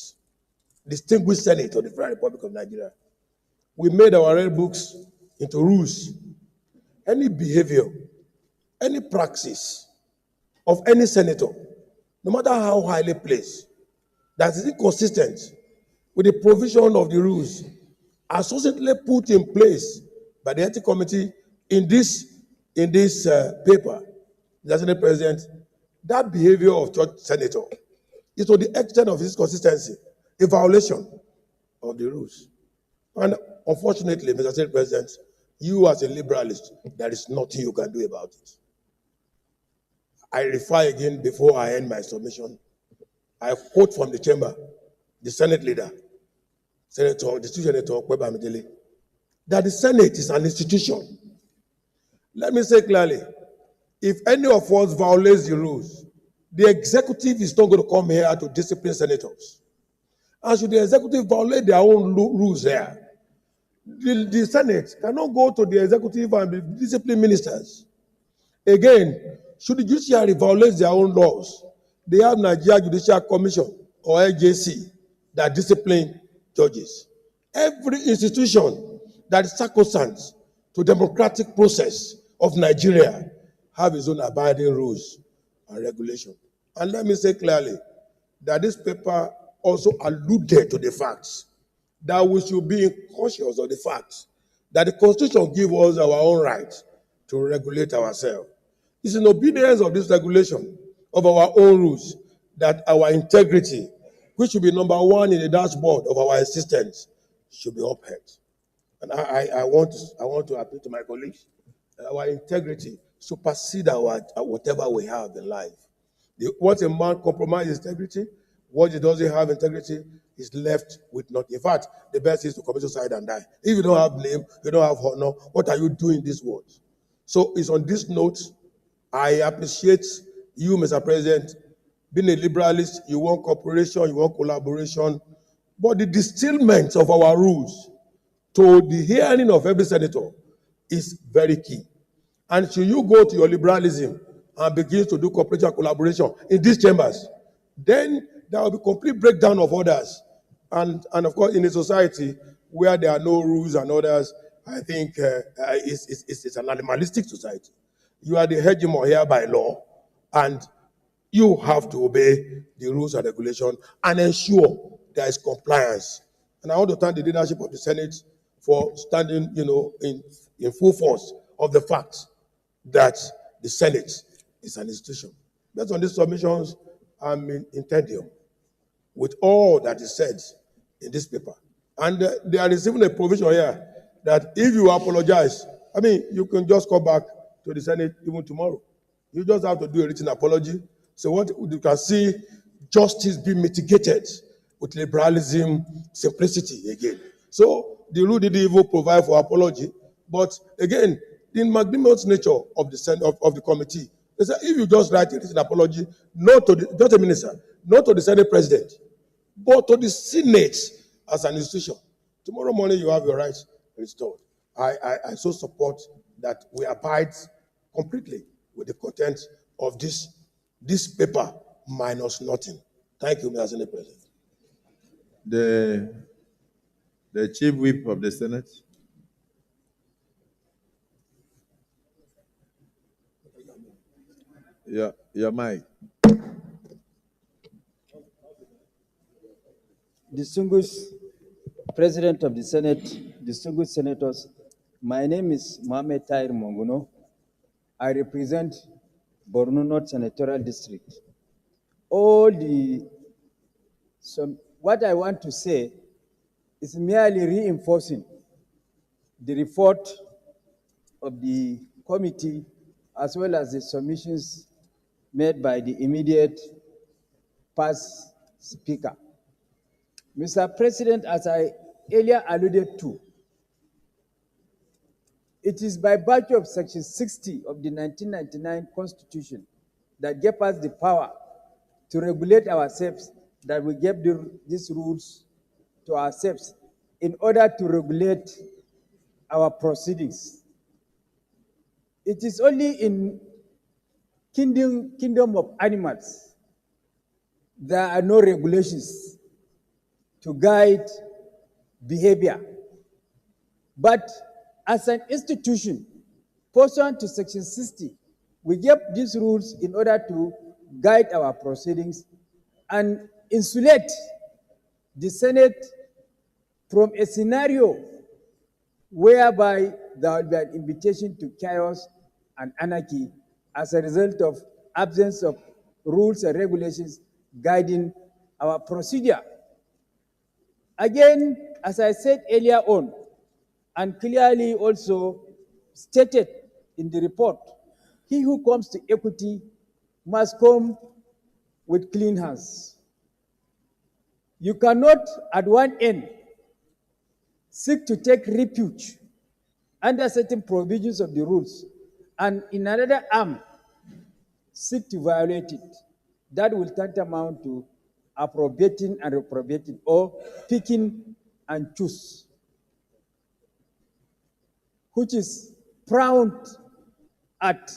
distinguished Senate of the Federal Republic of Nigeria, we made our red books into rules. Any behavior, any praxis of any senator, no matter how highly placed, that is inconsistent with the provision of the rules associately put in place by the Ethics Committee in this paper, the Senate President, that behavior of church senator is to the extent of its consistency, a violation of the rules. And unfortunately, Mr. Senate President, you as a liberalist, there is nothing you can do about it. I refer again before I end my submission. I quote from the chamber, the Senate leader, the Senator Kweba Midile, that the Senate is an institution. Let me say clearly, if any of us violates the rules, the executive is not going to come here to discipline senators. And should the executive violate their own rules here, the Senate cannot go to the executive and discipline ministers. Again, should the judiciary violate their own laws, they have Nigeria Judicial Commission or AJC that discipline judges. Every institution that is sacrosanct to democratic process of Nigeria have its own abiding rules and regulations. And let me say clearly that this paper also alluded to the facts that we should be cautious of the fact that the Constitution gives us our own right to regulate ourselves. It's in obedience of this regulation of our own rules that our integrity, which should be number one in the dashboard of our existence, should be upheld. And I want to appeal to my colleagues. Our integrity supersedes our whatever we have in life. Once a man compromises integrity, what he doesn't have integrity is left with nothing. In fact, the best is to commit suicide and die. If you don't have name, you don't have honor, what are you doing in this world? So it's on this note, I appreciate you, Mr. President, being a liberalist. You want cooperation, you want collaboration, but the distillment of our rules to the hearing of every senator is very key. And should you go to your liberalism and begin to do cooperation and collaboration in these chambers, then there will be complete breakdown of orders. And of course, in a society where there are no rules and orders, I think it's an animalistic society. You are the hegemon here by law, and you have to obey the rules and regulations and ensure there is compliance. And I want to thank the leadership of the Senate for standing, in full force of the fact that the Senate is an institution. Based on these submissions, I'm in intendium with all that is said in this paper. And there is even a provision here that if you apologize, you can just come back to the Senate even tomorrow. You just have to do a written apology. So what you can see, justice being mitigated with liberalism, simplicity again. So the rule didn't even provide for apology. But again, the magnanimous nature of the committee, they said if you just write a written apology, not to just a minister, not to the Senate president, but to the Senate as an institution, tomorrow morning you have your rights restored. I so support that we abide completely with the content of this paper minus nothing. Thank you, Mr. Senate President.
The Chief Whip of the Senate. Your mic.
Distinguished President of the Senate, distinguished senators, my name is Mohamed Tahir Monguno. I represent Borno North Senatorial District. What I want to say is merely reinforcing the report of the committee as well as the submissions made by the immediate past speaker. Mr. President, as I earlier alluded to, it is by virtue of Section 60 of the 1999 Constitution that gave us the power to regulate ourselves, that we gave these rules to ourselves in order to regulate our proceedings. It is only in kingdom of animals there are no regulations to guide behavior. But as an institution, pursuant to Section 60, we gave these rules in order to guide our proceedings and insulate the Senate from a scenario whereby there will be an invitation to chaos and anarchy as a result of absence of rules and regulations guiding our procedure. Again, as I said earlier on, and clearly also stated in the report, he who comes to equity must come with clean hands. You cannot, at one end, seek to take refuge under certain provisions of the rules, and in another arm, seek to violate it. That will tantamount to appropriating and reprobating, or picking and choose, which is frowned at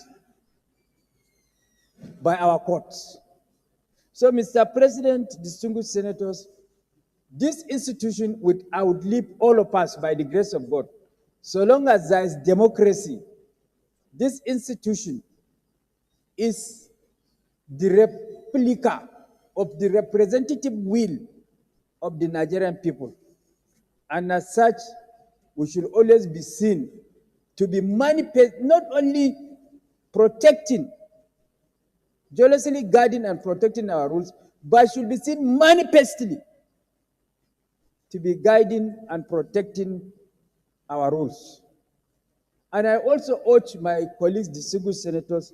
by our courts. So, Mr. President, distinguished senators, this institution would outlive all of us by the grace of God. So long as there is democracy, this institution is the replica of the representative will of the Nigerian people. And as such, we should always be seen to be not only protecting, jealously guarding and protecting our rules, but should be seen manifestly to be guiding and protecting our rules. And I also urge my colleagues, distinguished senators,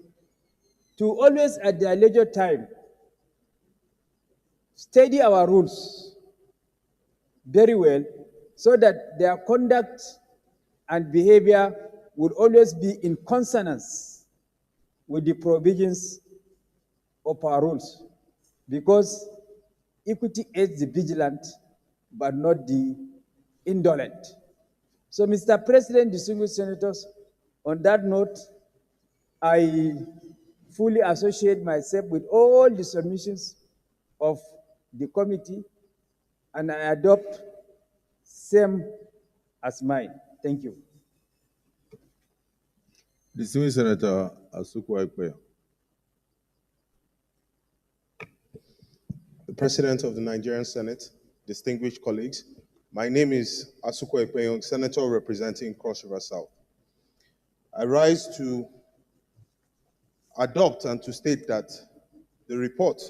to always at their leisure time study our rules very well so that their conduct and behavior will always be in consonance with the provisions of our rules. Because equity aids the vigilant, but not the indolent. So, Mr. President, distinguished senators, on that note, I fully associate myself with all the submissions of the committee, and I adopt same as mine. Thank you.
Distinguished Senator Asuku Ekpe.
The President of the Nigerian Senate, distinguished colleagues, my name is Asuku Ekpe, Senator representing Cross River South. I rise to adopt and to state that the report,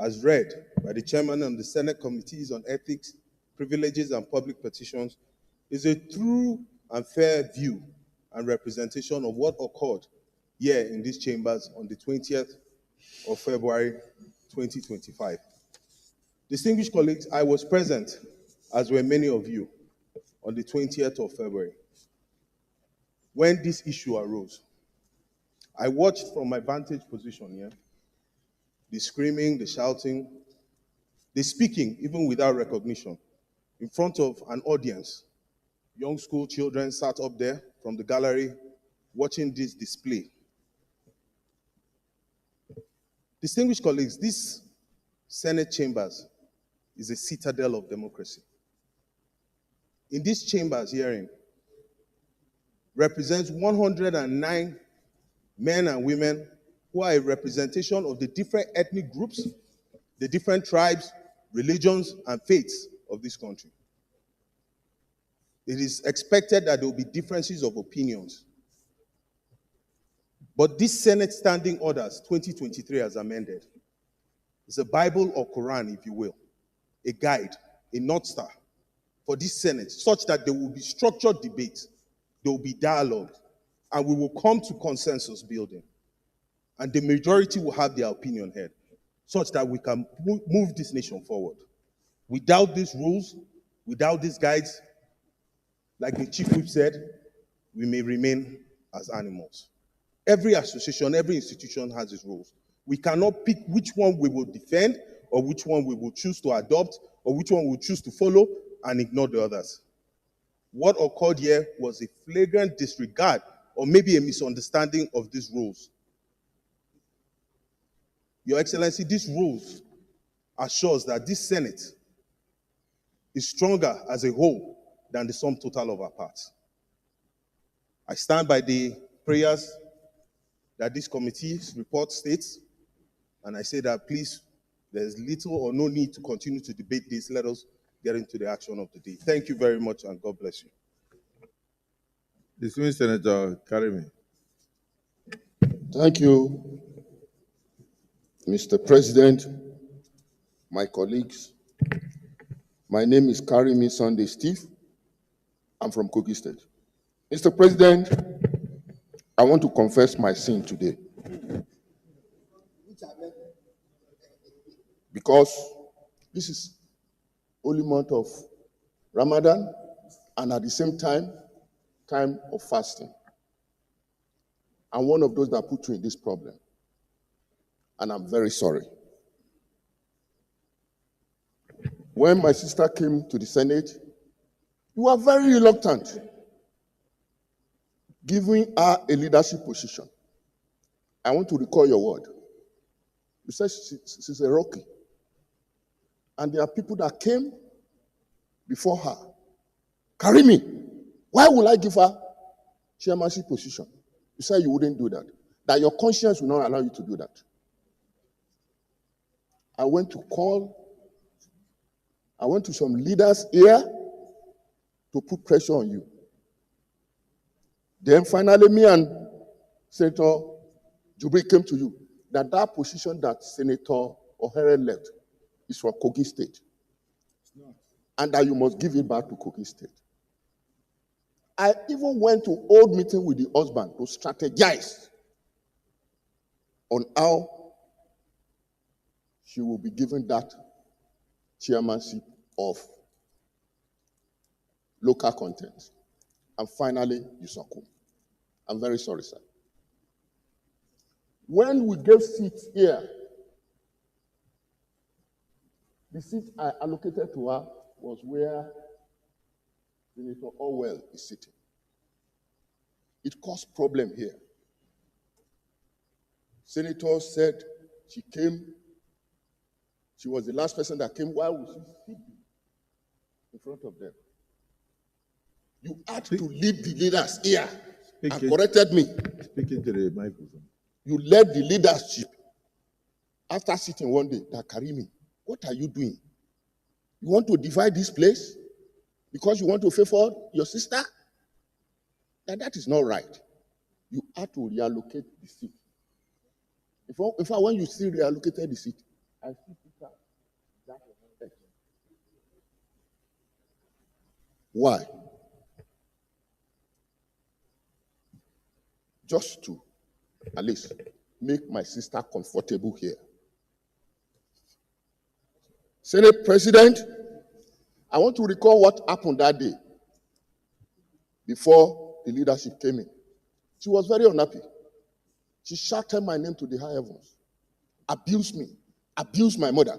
as read by the chairman of the Senate Committees on Ethics, Privileges, and Public Petitions, is a true and fair view and representation of what occurred here in these chambers on the 20th of February, 2025. Distinguished colleagues, I was present, as were many of you, on the 20th of February, when this issue arose. I watched from my vantage position here, the screaming, the shouting, the speaking, even without recognition, in front of an audience. Young school children sat up there from the gallery watching this display. Distinguished colleagues, this Senate chambers is a citadel of democracy. In these chambers hearing represents 109 men and women who are a representation of the different ethnic groups, the different tribes, religions, and faiths of this country. It is expected that there will be differences of opinions. But this Senate Standing Orders 2023 as amended is a Bible or Quran, if you will, a guide, a North Star for this Senate, such that there will be structured debate, there will be dialogue, and we will come to consensus building. And the majority will have their opinion heard, such that we can move this nation forward. Without these rules, without these guides, like the Chief Whip said, we may remain as animals. Every association, every institution has its rules. We cannot pick which one we will defend, or which one we will choose to adopt, or which one we will choose to follow and ignore the others. What occurred here was a flagrant disregard or maybe a misunderstanding of these rules. Your Excellency, these rules assures that this Senate is stronger as a whole than the sum total of our parts. I stand by the prayers that this committee's report states, and I say that please, there's little or no need to continue to debate this. Let us get into the action of the day. Thank you very much, and God bless you.
Distinguished Senator Karimi.
Thank you, Mr. President, my colleagues. My name is Karimi Sunday Steve. I'm from Kogi State. Mr. President, I want to confess my sin today. Because this is holy month of Ramadan, and at the same time of fasting. I'm one of those that put you in this problem, and I'm very sorry. When my sister came to the Senate, you were very reluctant, giving her a leadership position. I want to recall your word. You said she's a rookie. And there are people that came before her. Karimi, why would I give her chairmanship position? You said you wouldn't do that. That your conscience will not allow you to do that. I went to some leaders here to put pressure on you. Then finally, me and Senator Jubri came to you that position that Senator Ohere left is from Kogi State. And that you must give it back to Kogi State. I even went to old meeting with the husband to strategize on how she will be given that chairmanship of local content. And finally, you succumb. I'm very sorry, sir. When we gave seats here, the seat I allocated to her was where Senator Orwell is sitting. It caused problem here. Senator said she came, she was the last person that came. Why would she sit in front of them? You had to lead the leaders here and corrected me.
Speaking to the microphone.
You led the leadership after sitting one day that Karimi, what are you doing? You want to divide this place because you want to favor your sister? That is not right. You have to reallocate the seat. In fact, when you still reallocated the seat, I still pick up that effect. Why? Just to, at least, make my sister comfortable here. Senate President, I want to recall what happened that day before the leadership came in. She was very unhappy. She shouted my name to the high heavens, abused me, abused my mother.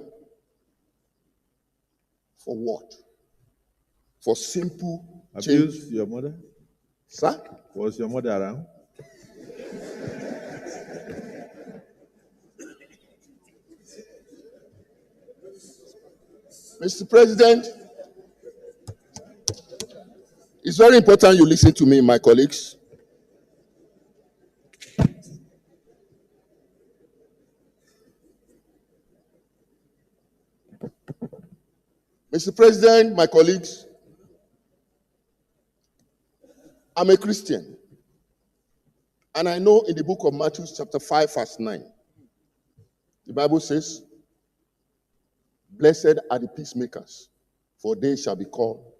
For what? For simple
Abused
change.
your mother?
Sir?
Was your mother around?
Mr. President, it's very important you listen to me, my colleagues. Mr. President, my colleagues, I'm a Christian. And I know in the book of Matthew chapter 5, verse 9, the Bible says, "Blessed are the peacemakers, for they shall be called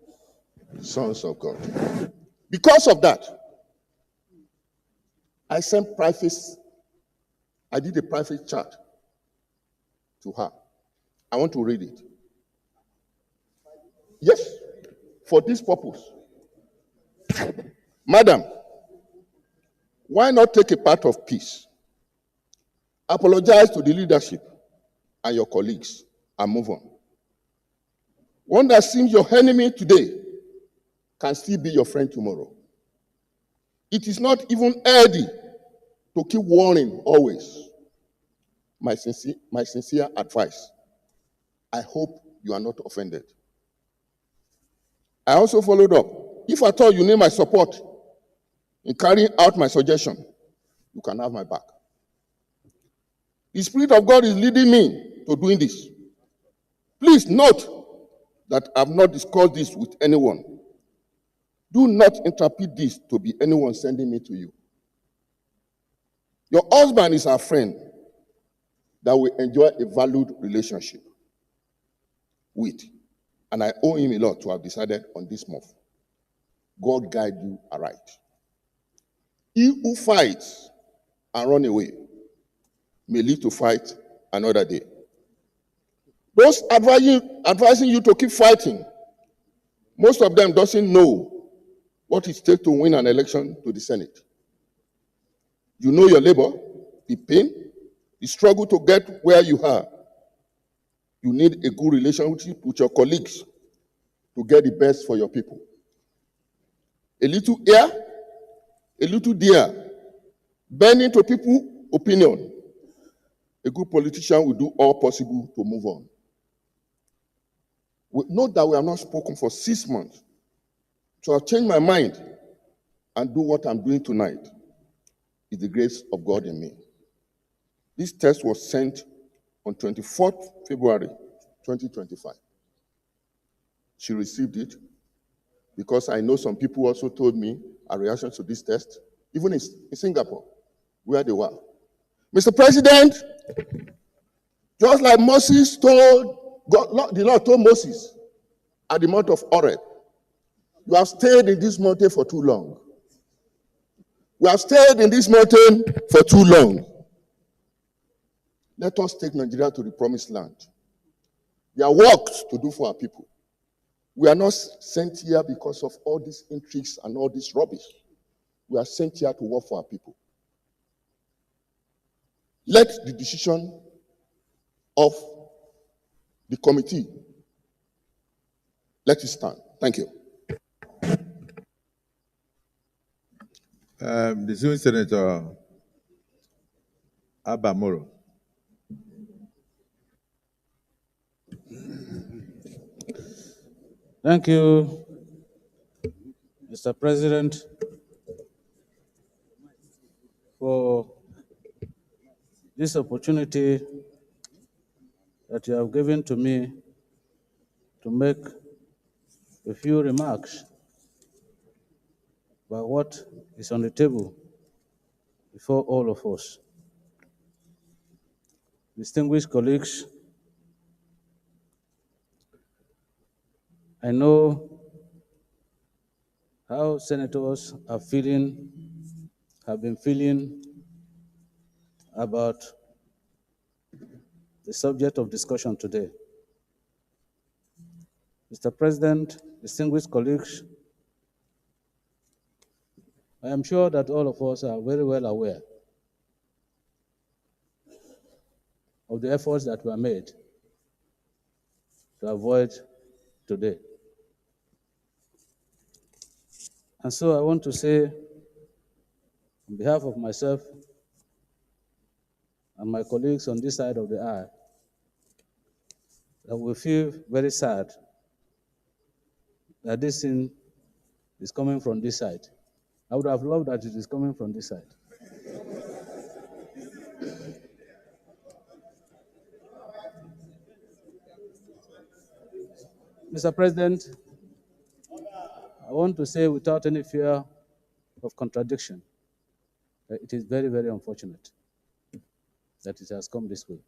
sons of God." Because of that, I did a private chat to her. I want to read it. Yes, for this purpose. Madam, why not take a part of peace? Apologize to the leadership and your colleagues and move on. One that seems your enemy today can still be your friend tomorrow. It is not even healthy to keep warning always. My sincere advice. I hope you are not offended. I also followed up. If at all you need my support in carrying out my suggestion, you can have my back. The Spirit of God is leading me to doing this. Please note that I have not discussed this with anyone. Do not interpret this to be anyone sending me to you. Your husband is our friend that we enjoy a valued relationship with. And I owe him a lot to have decided on this move. God guide you aright. He who fights and run away may live to fight another day. Those advising you to keep fighting, most of them doesn't know what it takes to win an election to the Senate. You know your labor, the pain, the struggle to get where you are. You need a good relationship with your colleagues to get the best for your people. A little here, a little there, bending to people's opinion. A good politician will do all possible to move on. Note that we have not spoken for 6 months. So I've changed my mind and do what I'm doing tonight. Is the grace of God in me. This text was sent on 24th February 2025. She received it because I know some people also told me a reaction to this text, even in Singapore, where they were. Mr. President, just like Moses told God, the Lord told Moses at the Mount of Horeb, You have stayed in this mountain for too long. We have stayed in this mountain for too long. Let us take Nigeria to the promised land. There are works to do for our people. We are not sent here because of all these intrigues and all this rubbish. We are sent here to work for our people. Let the decision of the committee, let it stand. Thank you.
Distinguished Senator Abamoro.
Thank you, Mr. President, for this opportunity that you have given to me to make a few remarks about what is on the table before all of us. Distinguished colleagues, I know how senators have been feeling about the subject of discussion today. Mr. President, distinguished colleagues, I am sure that all of us are very well aware of the efforts that were made to avoid today. And so I want to say, on behalf of myself and my colleagues on this side of the aisle, that we feel very sad that this thing is coming from this side. I would have loved that it is coming from this side. Mr. President, I want to say without any fear of contradiction that it is very, very unfortunate that it has come this way.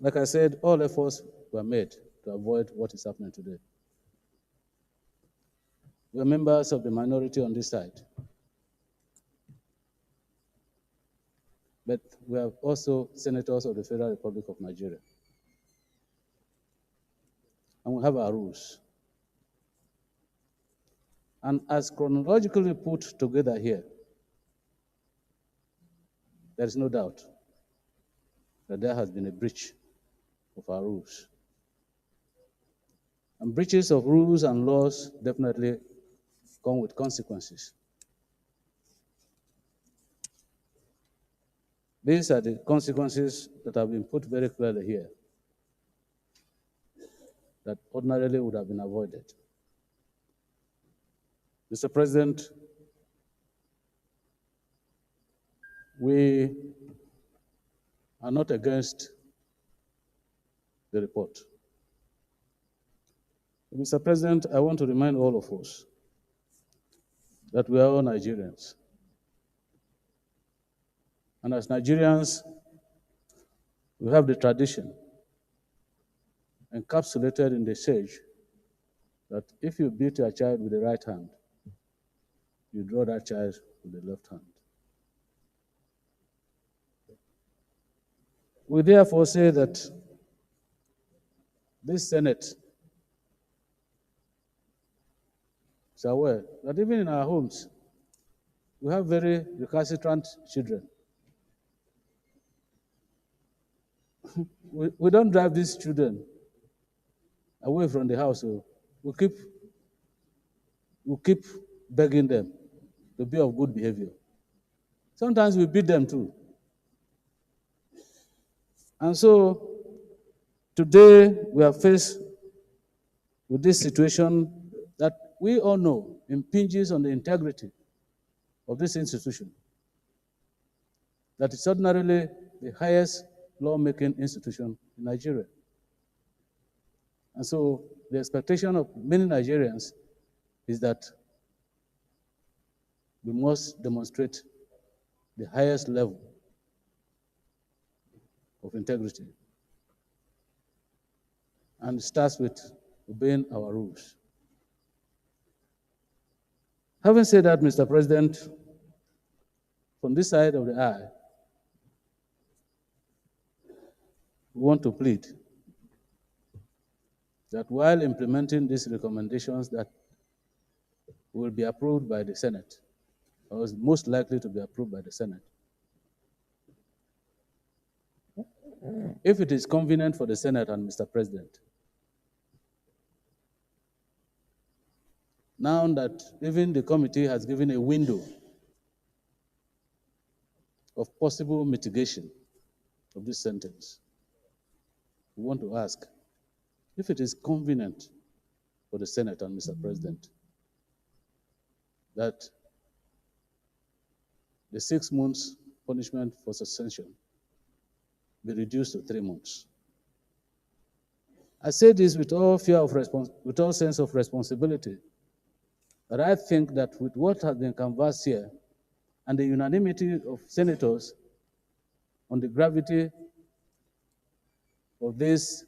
Like I said, all efforts were made to avoid what is happening today. We are members of the minority on this side, but we are also senators of the Federal Republic of Nigeria. And we have our rules. And as chronologically put together here, there is no doubt that there has been a breach of our rules. And breaches of rules and laws definitely come with consequences. These are the consequences that have been put very clearly here, that ordinarily would have been avoided. Mr. President, we are not against the report. Mr. President, I want to remind all of us that we are all Nigerians. And as Nigerians, we have the tradition encapsulated in the sage that if you beat your child with the right hand, you draw that child with the left hand. We therefore say that this Senate is aware that even in our homes, we have very recalcitrant children. We don't drive these children away from the house. So we keep begging them to be of good behavior. Sometimes we beat them too. And so today we are faced with this situation that we all know impinges on the integrity of this institution, that is ordinarily the highest lawmaking institution in Nigeria. And so the expectation of many Nigerians is that we must demonstrate the highest level of integrity. And it starts with obeying our rules. Having said that, Mr. President, from this side of the aisle, we want to plead that while implementing these recommendations that will be approved by the Senate, or is most likely to be approved by the Senate, if it is convenient for the Senate and Mr. President, now that even the committee has given a window of possible mitigation of this sentence, we want to ask if it is convenient for the Senate and Mr. President that the 6 months punishment for suspension be reduced to 3 months. I say this with all with all sense of responsibility, but I think that with what has been canvassed here and the unanimity of senators on the gravity of these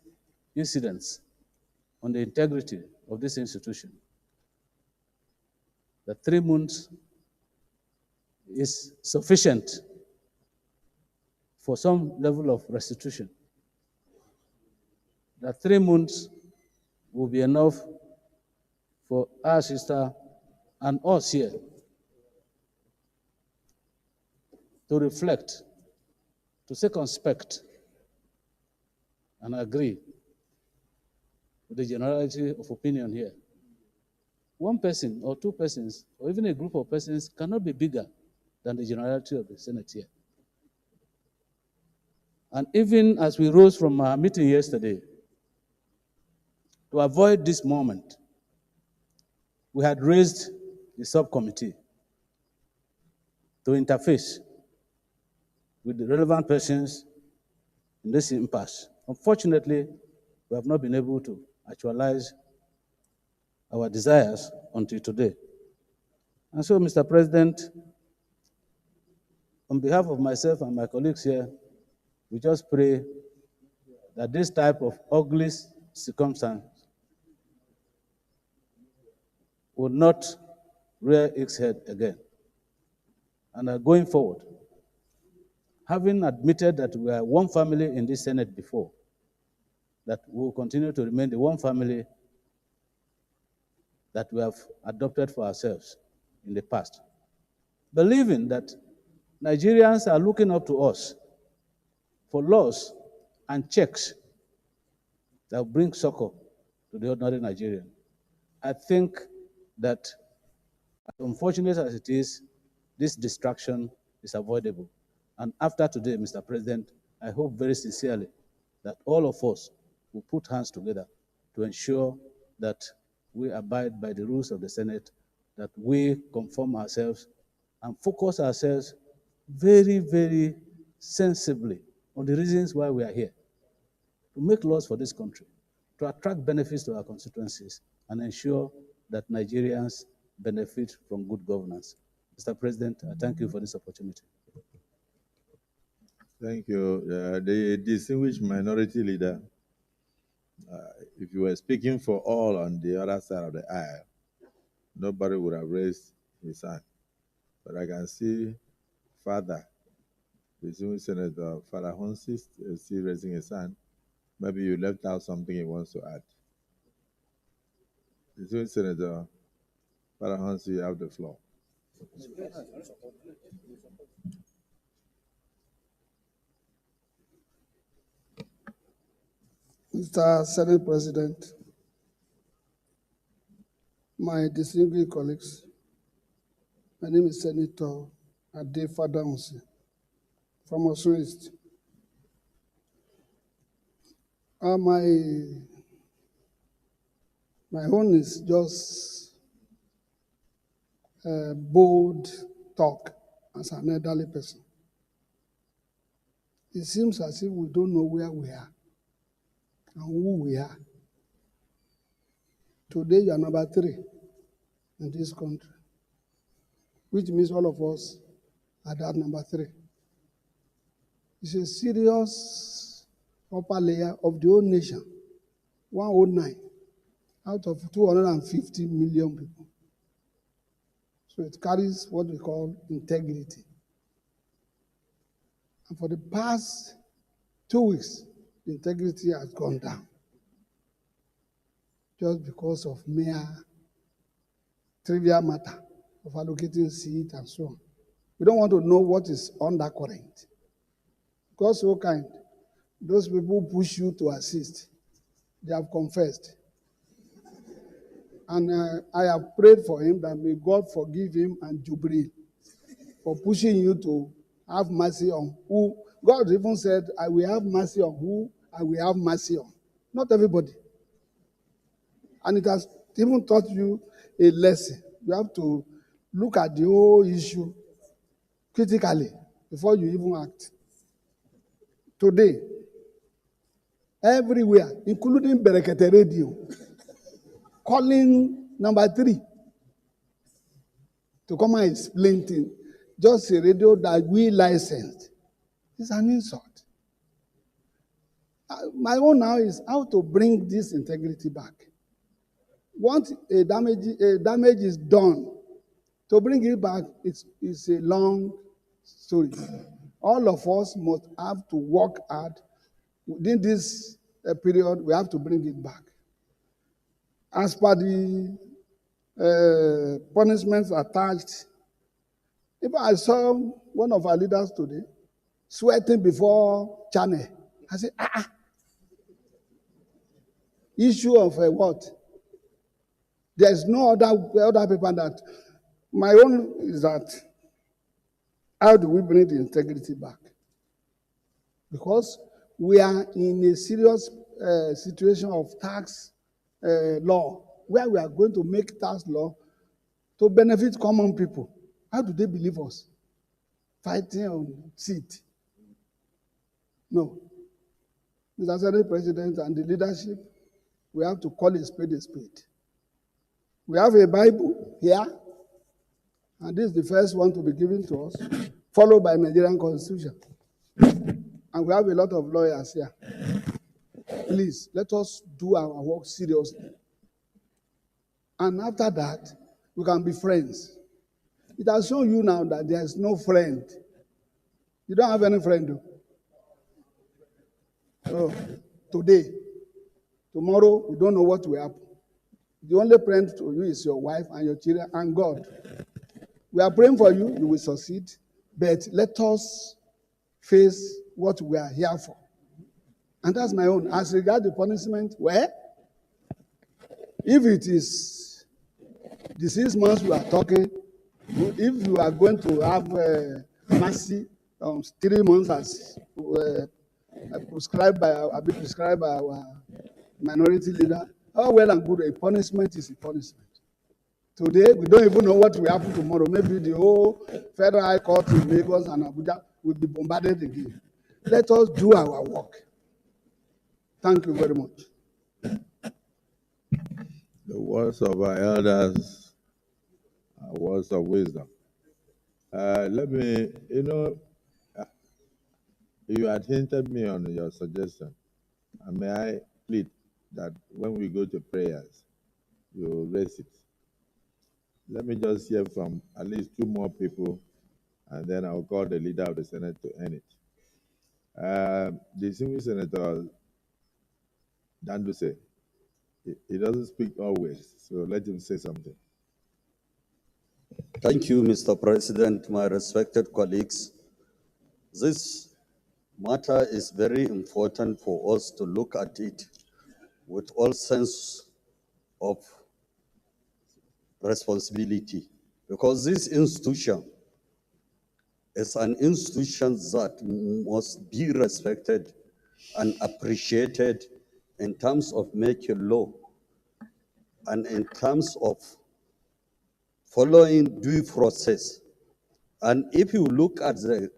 incidents, on the integrity of this institution, that 3 months is sufficient for some level of restitution. That 3 months will be enough for our sister and us here to reflect, to circumspect, and agree with the generality of opinion here. One person or 2 persons, or even a group of persons, cannot be bigger than the generality of the Senate here. And even as we rose from our meeting yesterday, to avoid this moment, we had raised the subcommittee to interface with the relevant persons in this impasse. Unfortunately, we have not been able to actualize our desires until today. And so, Mr. President, on behalf of myself and my colleagues here, we just pray that this type of ugly circumstance will not rear its head again. And going forward, having admitted that we are one family in this Senate before, that we will continue to remain the one family that we have adopted for ourselves in the past, believing that Nigerians are looking up to us for laws and checks that will bring succor to the ordinary Nigerian. I think that, as unfortunate as it is, this distraction is avoidable. And after today, Mr. President, I hope very sincerely that all of us will put hands together to ensure that we abide by the rules of the Senate, that we conform ourselves and focus ourselves very, very sensibly on the reasons why we are here, to make laws for this country, to attract benefits to our constituencies, and ensure that Nigerians benefit from good governance. Mr. President, I thank you for this opportunity.
Thank you. The distinguished minority leader, if you were speaking for all on the other side of the aisle, nobody would have raised his hand. But I can see Father, the distinguished Senator Father Honsi, is still raising his hand. Maybe you left out something he wants to add. The distinguished Senator Father Honsi, you have the floor.
Mr. Senate President, my distinguished colleagues, my name is Senator Ade Fadansi from Osun East. My own is just a bold talk as an elderly person. It seems as if we don't know where we are and who we are. Today, you are number 3 in this country, which means all of us are that number 3. It's a serious upper layer of the whole nation, 109 out of 250 million people. So it carries what we call integrity. And for the past 2 weeks, the integrity has gone down just because of mere trivial matter of allocating seat and so on. We don't want to know what is undercurrent. God's so kind. Those people who push you to assist, they have confessed. And I have prayed for him that may God forgive him and Jubril for pushing you to have mercy on who. God even said, I will have mercy on who I will have mercy on. Not everybody. And it has even taught you a lesson. You have to look at the whole issue critically before you even act. Today, everywhere, including Berekete Radio, calling number 3 to come and explain things. Just a radio that we licensed. It's an insult. My own now is how to bring this integrity back. Once a damage is done, to bring it back, it's a long story. All of us must have to work hard. Within this period, we have to bring it back. As per the punishments attached, if I saw one of our leaders today sweating before Channel, I said, issue of what? There's no other paper that. My own is that, how do we bring the integrity back? Because we are in a serious situation of tax law, where we are going to make tax law to benefit common people. How do they believe us? Fighting on seat. No. Mr. Senate President and the leadership, we have to call a spade a spade. We have a Bible here, and this is the first one to be given to us, followed by Nigerian Constitution. And we have a lot of lawyers here. Please, let us do our work seriously. And after that, we can be friends. It has shown you now that there is no friend. You don't have any friend, though. So, today, tomorrow, we don't know what will happen. The only friend to you is your wife and your children and God. We are praying for you, you will succeed, but let us face what we are here for. And that's my own. As regards the punishment, well, if it is the 6 months we are talking, if you are going to have mercy 3 months as prescribed by our minority leader, how well and good a punishment is a punishment. Today, we don't even know what will happen tomorrow. Maybe the whole Federal High Court in Lagos and Abuja will be bombarded again. Let us do our work. Thank you very much.
The words of our elders are words of wisdom. Let me, you had hinted me on your suggestion. And may I plead that when we go to prayers, you raise it. Let me just hear from at least 2 more people, and then I'll call the leader of the Senate to end it. The Distinguished Senator Danduse, he doesn't speak always, so let him say something.
Thank you, Mr. President, my respected colleagues. This matter is very important for us to look at it with all sense of responsibility, because this institution is an institution that must be respected and appreciated in terms of making law and in terms of following due process. And if you look at the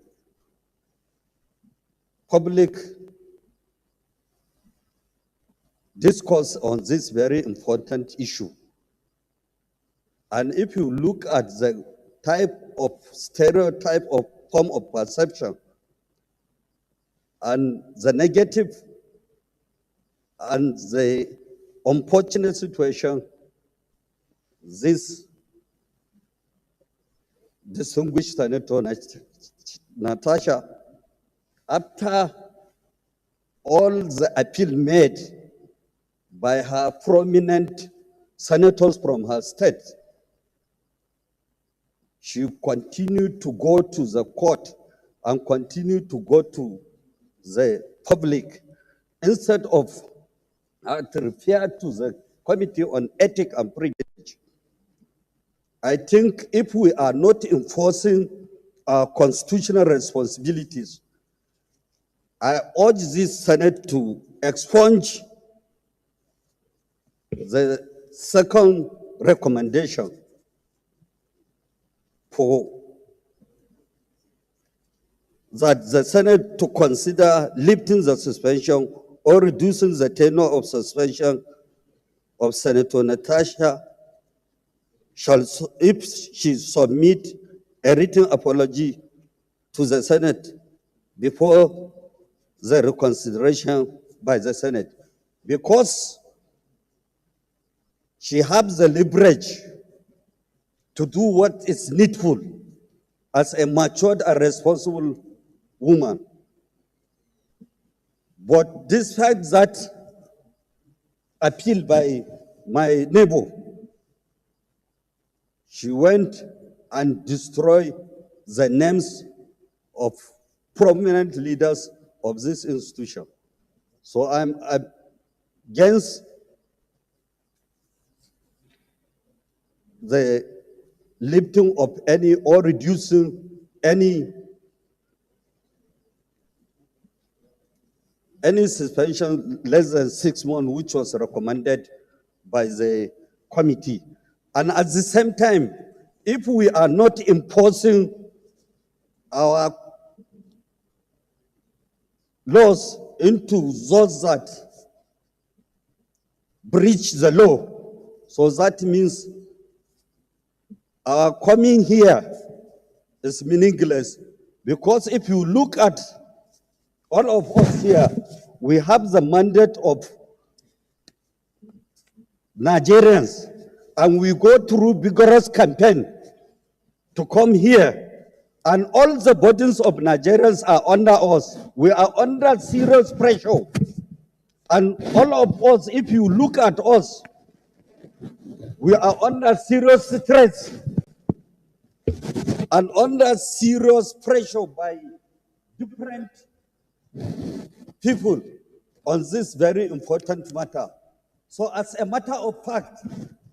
public discourse on this very important issue, and if you look at the type of stereotype of form of perception and the negative and the unfortunate situation this distinguished Senator Natasha, after all the appeal made by her prominent senators from her state, she continued to go to the court and continued to go to the public instead of to refer to the Committee on Ethics and Privilege. I think if we are not enforcing our constitutional responsibilities, I urge this Senate to expunge the second recommendation for that the Senate to consider lifting the suspension or reducing the tenure of suspension of Senator Natasha shall, if she submit a written apology to the Senate before the reconsideration by the Senate, because she has the leverage to do what is needful as a matured and responsible woman. But this fact that appeal by my neighbor, she went and destroyed the names of prominent leaders of this institution. So I'm against the lifting of any or reducing any suspension less than 6 months, which was recommended by the committee. And at the same time, if we are not imposing our laws into those that breach the law, so that means our coming here is meaningless. Because if you look at all of us here, we have the mandate of Nigerians, and we go through vigorous campaign to come here, and all the burdens of Nigerians are under us. We are under serious pressure, and all of us, if you look at us, we are under serious stress and under serious pressure by different people on this very important matter. So as a matter of fact,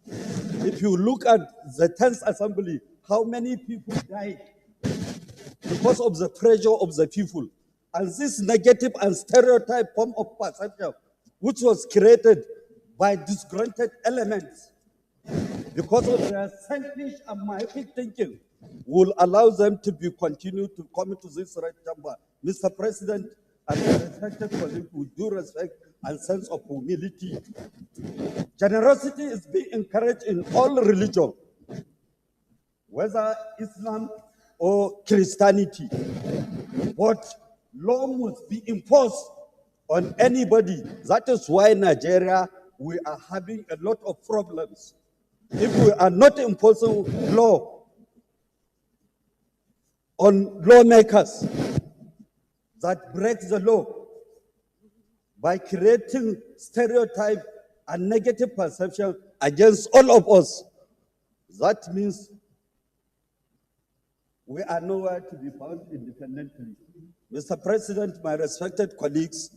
if you look at the 10th Assembly, how many people died because of the pressure of the people. And this negative and stereotype form of perception, which was created by disgruntled elements because of their selfish and myopic thinking, will allow them to be continued to come into this right chamber. Mr. President, and respected colleagues, with due respect and sense of humility, generosity is being encouraged in all religions, whether Islam or Christianity. But law must be imposed on anybody. That is why Nigeria, we are having a lot of problems. If we are not imposing law on lawmakers that break the law by creating stereotype and negative perception against all of us, that means we are nowhere to be found independently. Mr. President, my respected colleagues,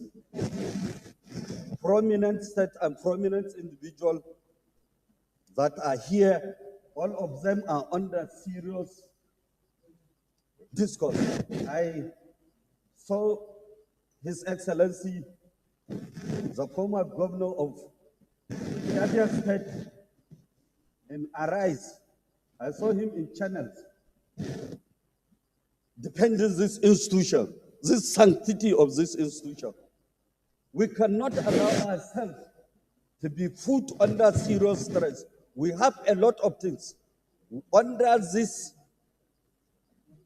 prominent state and prominent individuals that are here, all of them are under serious discourse. I saw His Excellency, the former governor of Abia State in Arise. I saw him in channels defending this institution, this sanctity of this institution. We cannot allow ourselves to be put under serious stress. We have a lot of things. Under this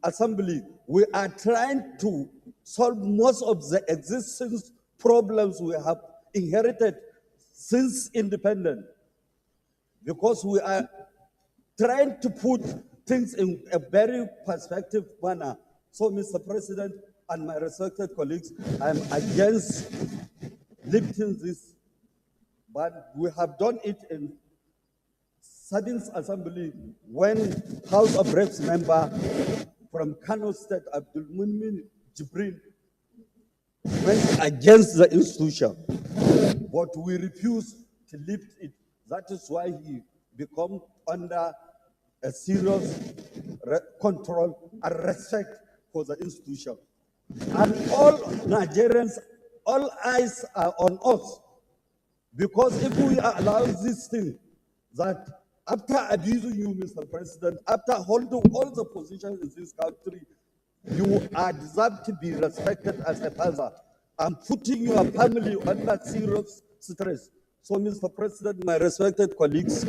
assembly, we are trying to solve most of the existing problems we have inherited since independence, because we are trying to put things in a very perspective manner. So, Mr. President and my respected colleagues, I'm against lifting this, but we have done it in 7th Assembly when House of Reps member from Kano State, Abdul Munmin Jibril, went against the institution, but we refuse to lift it. That is why he become under a serious control and respect for the institution. And all Nigerians, all eyes are on us, because if we allow this thing, that after abusing you, Mr. President, after holding all the positions in this country, you are deserved to be respected as a father and putting your family under serious stress. So, Mr. President, my respected colleagues,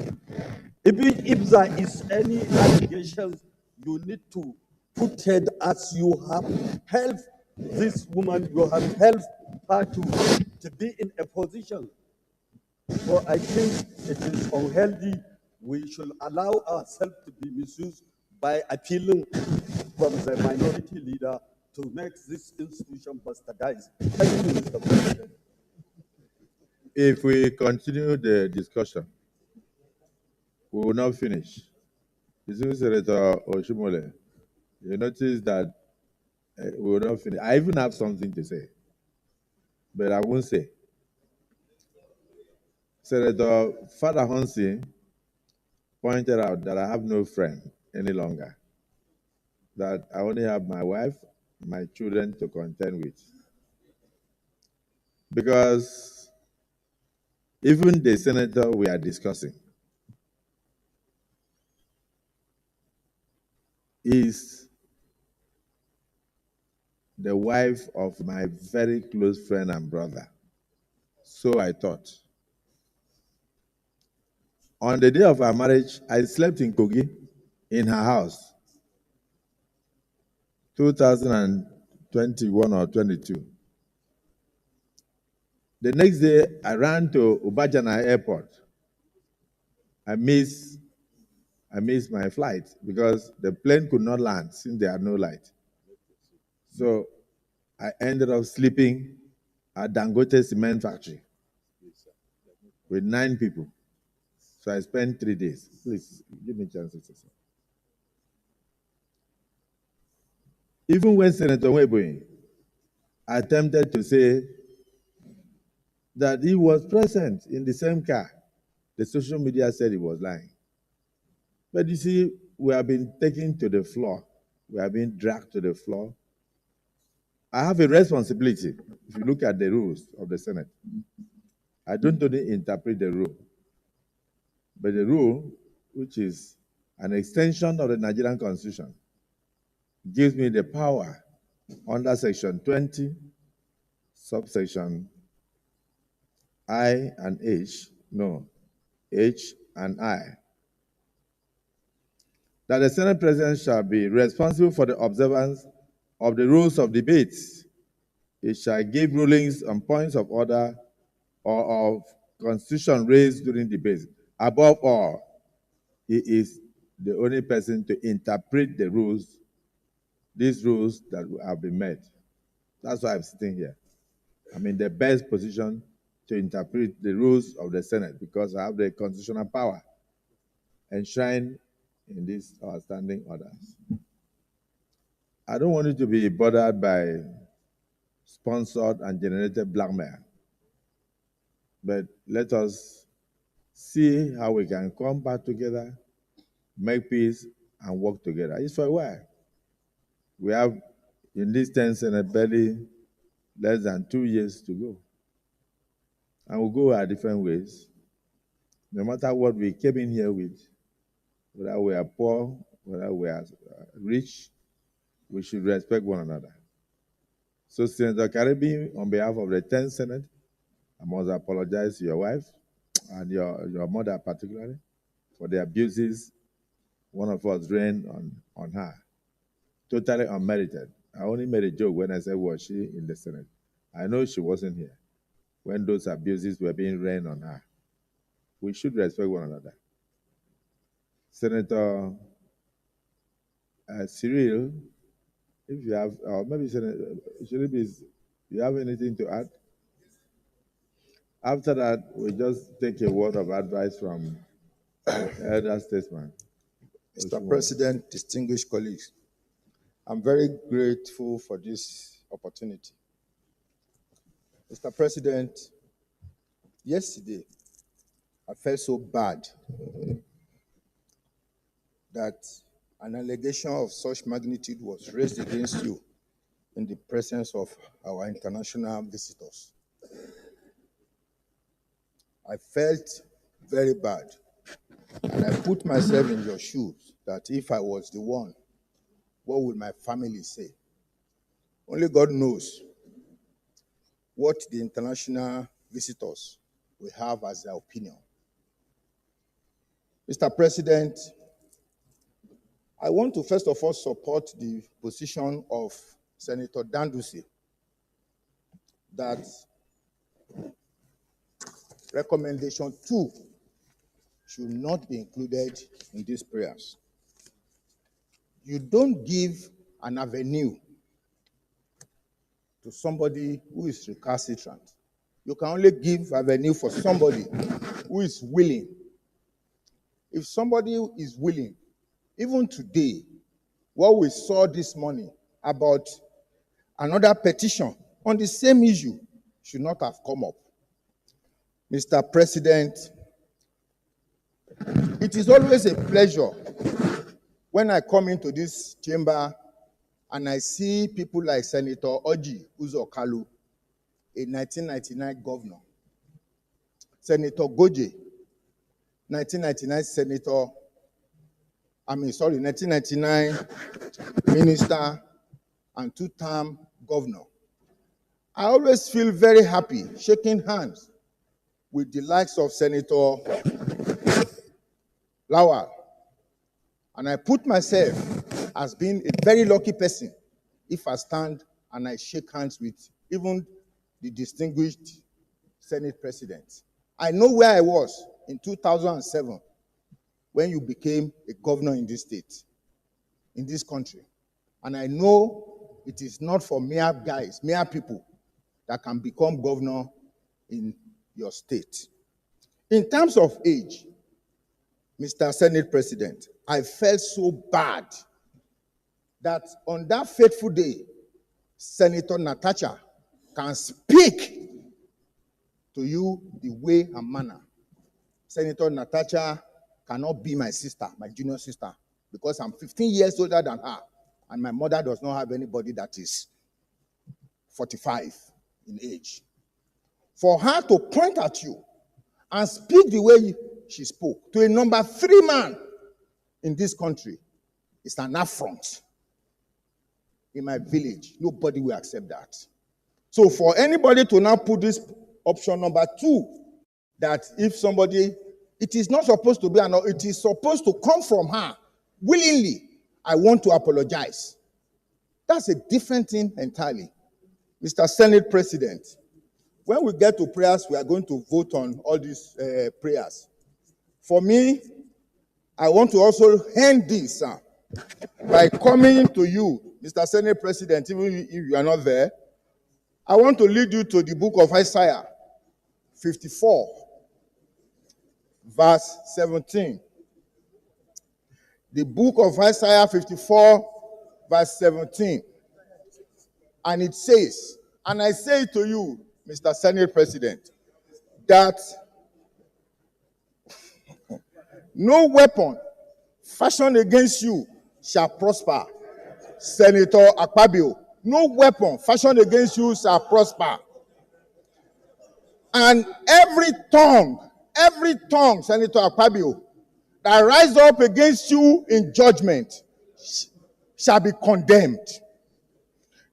if there is any allegations, you need to put it as you have helped this woman, you have helped her to be in a position. So I think it is unhealthy. We should allow ourselves to be misused by appealing from the minority leader to make this institution bastardized. Thank you, Mr. President.
If we continue the discussion, we will not finish. Senator Oshimole, you notice that we will not finish. I even have something to say, but I won't say. Senator Father Hansi pointed out that I have no friend any longer, that I only have my wife, my children to contend with. Because even the senator we are discussing is the wife of my very close friend and brother. So I thought. On the day of our marriage, I slept in Kogi, in her house, 2021 or 22. The next day, I ran to Ubajana Airport. I missed my flight because the plane could not land since there had no light. So I ended up sleeping at Dangote Cement Factory with 9 people. So I spent 3 days. Please, give me a chance to say something. Even when Senator Webwe attempted to say that he was present in the same car, the social media said he was lying. But you see, we have been taken to the floor. We have been dragged to the floor. I have a responsibility. If you look at the rules of the Senate, I don't only interpret the rule, but the rule, which is an extension of the Nigerian Constitution, gives me the power under Section 20, subsection I and H, no, H and I, that the Senate President shall be responsible for the observance of the rules of debates. It shall give rulings on points of order or of constitution raised during debates. Above all, he is the only person to interpret the rules, these rules that have been made. That's why I'm sitting here. I'm in the best position to interpret the rules of the Senate because I have the constitutional power enshrined in these outstanding orders. I don't want you to be bothered by sponsored and generated blackmail, but let us see how we can come back together, make peace, and work together. It's for a while. We have, in this 10th Senate, barely less than 2 years to go. And we'll go our different ways. No matter what we came in here with, whether we are poor, whether we are rich, we should respect one another. So, Senator Karibi, on behalf of the 10th Senate, I must apologize to your wife and your mother particularly for the abuses one of us rained on her. Totally unmerited. I only made a joke when I said, was she in the Senate? I know she wasn't here when those abuses were being rained on her. We should respect one another. Senator Cyril, if you have, or maybe you have anything to add? After that, we just take a word of advice from elder statesman.
Mr. President, distinguished colleagues, I'm very grateful for this opportunity. Mr. President, yesterday, I felt so bad that an allegation of such magnitude was raised against you in the presence of our international visitors. I felt very bad, and I put myself in your shoes that if I was the one, what would my family say? Only God knows what the international visitors will have as their opinion. Mr. President, I want to first of all support the position of Senator Dandusi that recommendation 2 should not be included in these prayers. You don't give an avenue to somebody who is recalcitrant. You can only give avenue for somebody who is willing. If somebody is willing, even today, what we saw this morning about another petition on the same issue should not have come up. Mr. President, it is always a pleasure when I come into this chamber and I see people like Senator Orji Uzor Kalu, a 1999 governor, Senator Goje, 1999 minister and 2-term governor. I always feel very happy shaking hands with the likes of Senator Lawal. And I put myself as being a very lucky person if I stand and I shake hands with even the distinguished Senate President. I know where I was in 2007 when you became a governor in this state, in this country. And I know it is not for mere guys, mere people that can become governor in your state. In terms of age, Mr. Senate President, I felt so bad that on that fateful day, Senator Natasha can speak to you the way and manner. Senator Natasha cannot be my sister, my junior sister, because I'm 15 years older than her, and my mother does not have anybody that is 45 in age. For her to point at you and speak the way she spoke to a number 3 man in this country is an affront. In my village, nobody will accept that. So for anybody to now put this option number 2, that if somebody, it is not supposed to be, it is supposed to come from her willingly, I want to apologize. That's a different thing entirely. Mr. Senate President, when we get to prayers, we are going to vote on all these prayers. For me, I want to also end this by coming to you, Mr. Senate President, even if you are not there. I want to lead you to the book of Isaiah 54, verse 17. The book of Isaiah 54, verse 17. And it says, and I say to you, Mr. Senate President, that no weapon fashioned against you shall prosper. Senator Akpabio, no weapon fashioned against you shall prosper. And every tongue, Senator Akpabio, that rise up against you in judgment shall be condemned.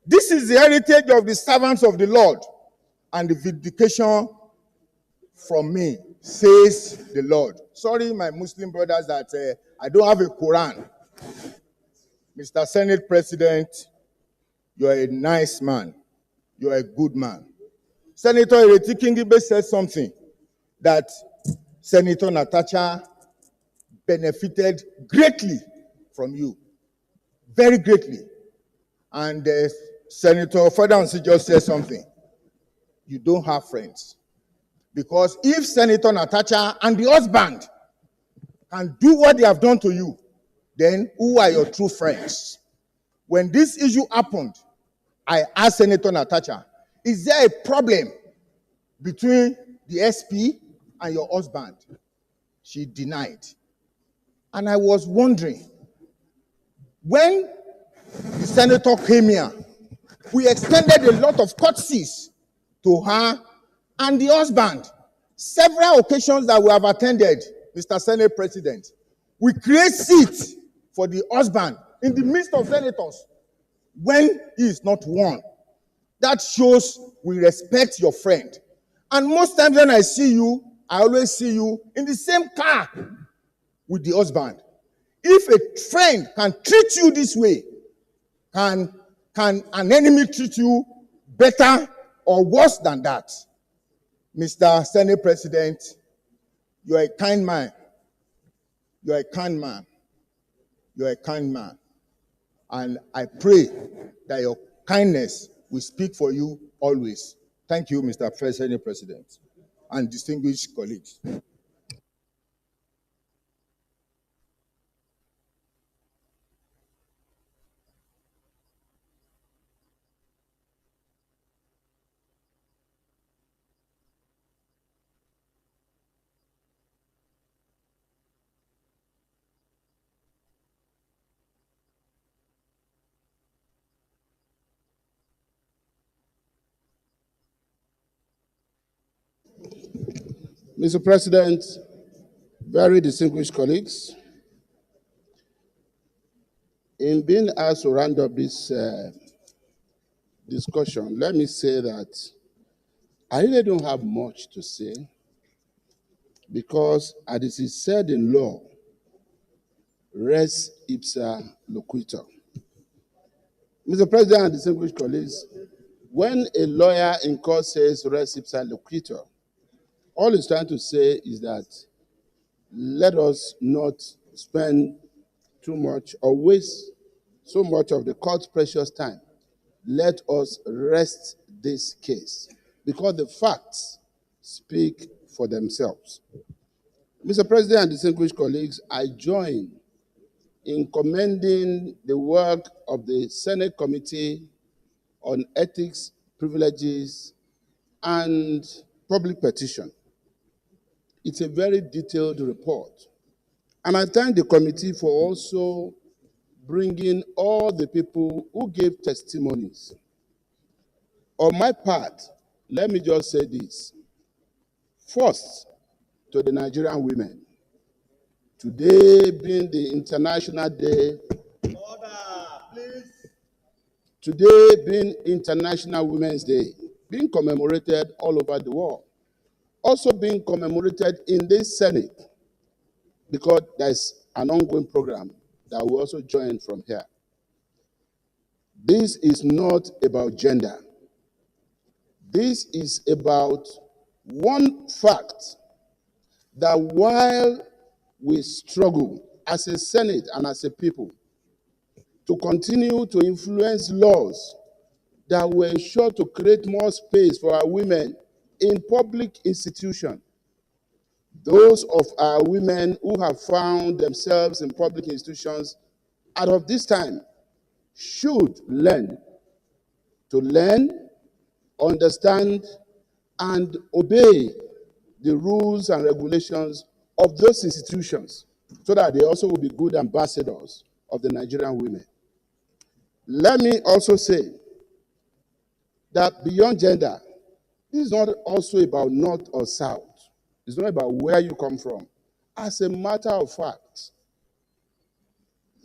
This is the heritage of the servants of the Lord, and the vindication from me, says the Lord. Sorry, my Muslim brothers, that I don't have a Quran. Mr. Senate President, you're a nice man. You're a good man. Senator Ireti Kingibe said something that Senator Natasha benefited greatly from you. very greatly. And Senator Ferdinand just said something. You don't have friends. Because if Senator Natasha and the husband can do what they have done to you, then who are your true friends? When this issue happened, I asked Senator Natasha, is there a problem between the SP and your husband? She denied. And I was wondering, when the senator came here, we extended a lot of courtesies to her and the husband. Several occasions that we have attended, Mr. Senate President, we create seats for the husband in the midst of senators when he is not one. That shows we respect your friend. And most times when I see you, I always see you in the same car with the husband. If a friend can treat you this way, can an enemy treat you better or worse than that? Mr. Senate President, you are a kind man. You are a kind man. You are a kind man. And I pray that your kindness will speak for you always. Thank you, Mr. Senate President, and distinguished colleagues.
Mr. President, very distinguished colleagues, in being asked to round up this discussion, let me say that I really don't have much to say because, as it is said in law, res ipsa loquitur. Mr. President and distinguished colleagues, when a lawyer in court says res ipsa loquitur, all he's trying to say is that let us not spend too much or waste so much of the court's precious time. Let us rest this case because the facts speak for themselves. Mr. President and distinguished colleagues, I join in commending the work of the Senate Committee on Ethics, Privileges, and Public Petition. It's a very detailed report. And I thank the committee for also bringing all the people who gave testimonies. On my part, let me just say this. First, to the Nigerian women, today being the International Day, today being International Women's Day, being commemorated all over the world, also being commemorated in this Senate, because there's an ongoing program that we also join from here. This is not about gender. This is about one fact, that while we struggle as a Senate and as a people to continue to influence laws that will ensure to create more space for our women in public institutions, those of our women who have found themselves in public institutions out of this time should learn, understand, and obey the rules and regulations of those institutions so that they also will be good ambassadors of the Nigerian women. Let me also say that beyond gender, this is not also about north or south. It's not about where you come from. As a matter of fact,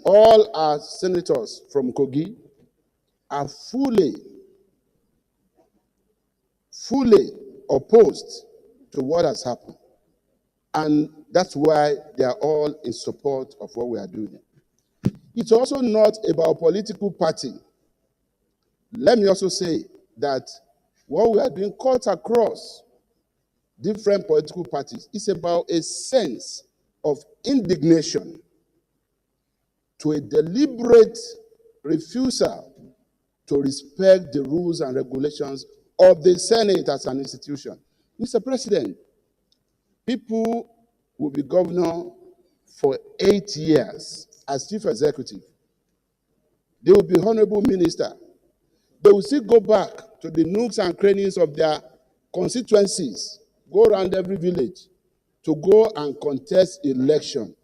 all our senators from Kogi are fully opposed to what has happened. And that's why they are all in support of what we are doing. It's also not about political party. Let me also say that what we are doing cuts across different political parties. It's about a sense of indignation to a deliberate refusal to respect the rules and regulations of the Senate as an institution. Mr. President, people will be governor for 8 years as chief executive. They will be honorable minister. They will still go back to the nooks and crannies of their constituencies, go around every village to go and contest election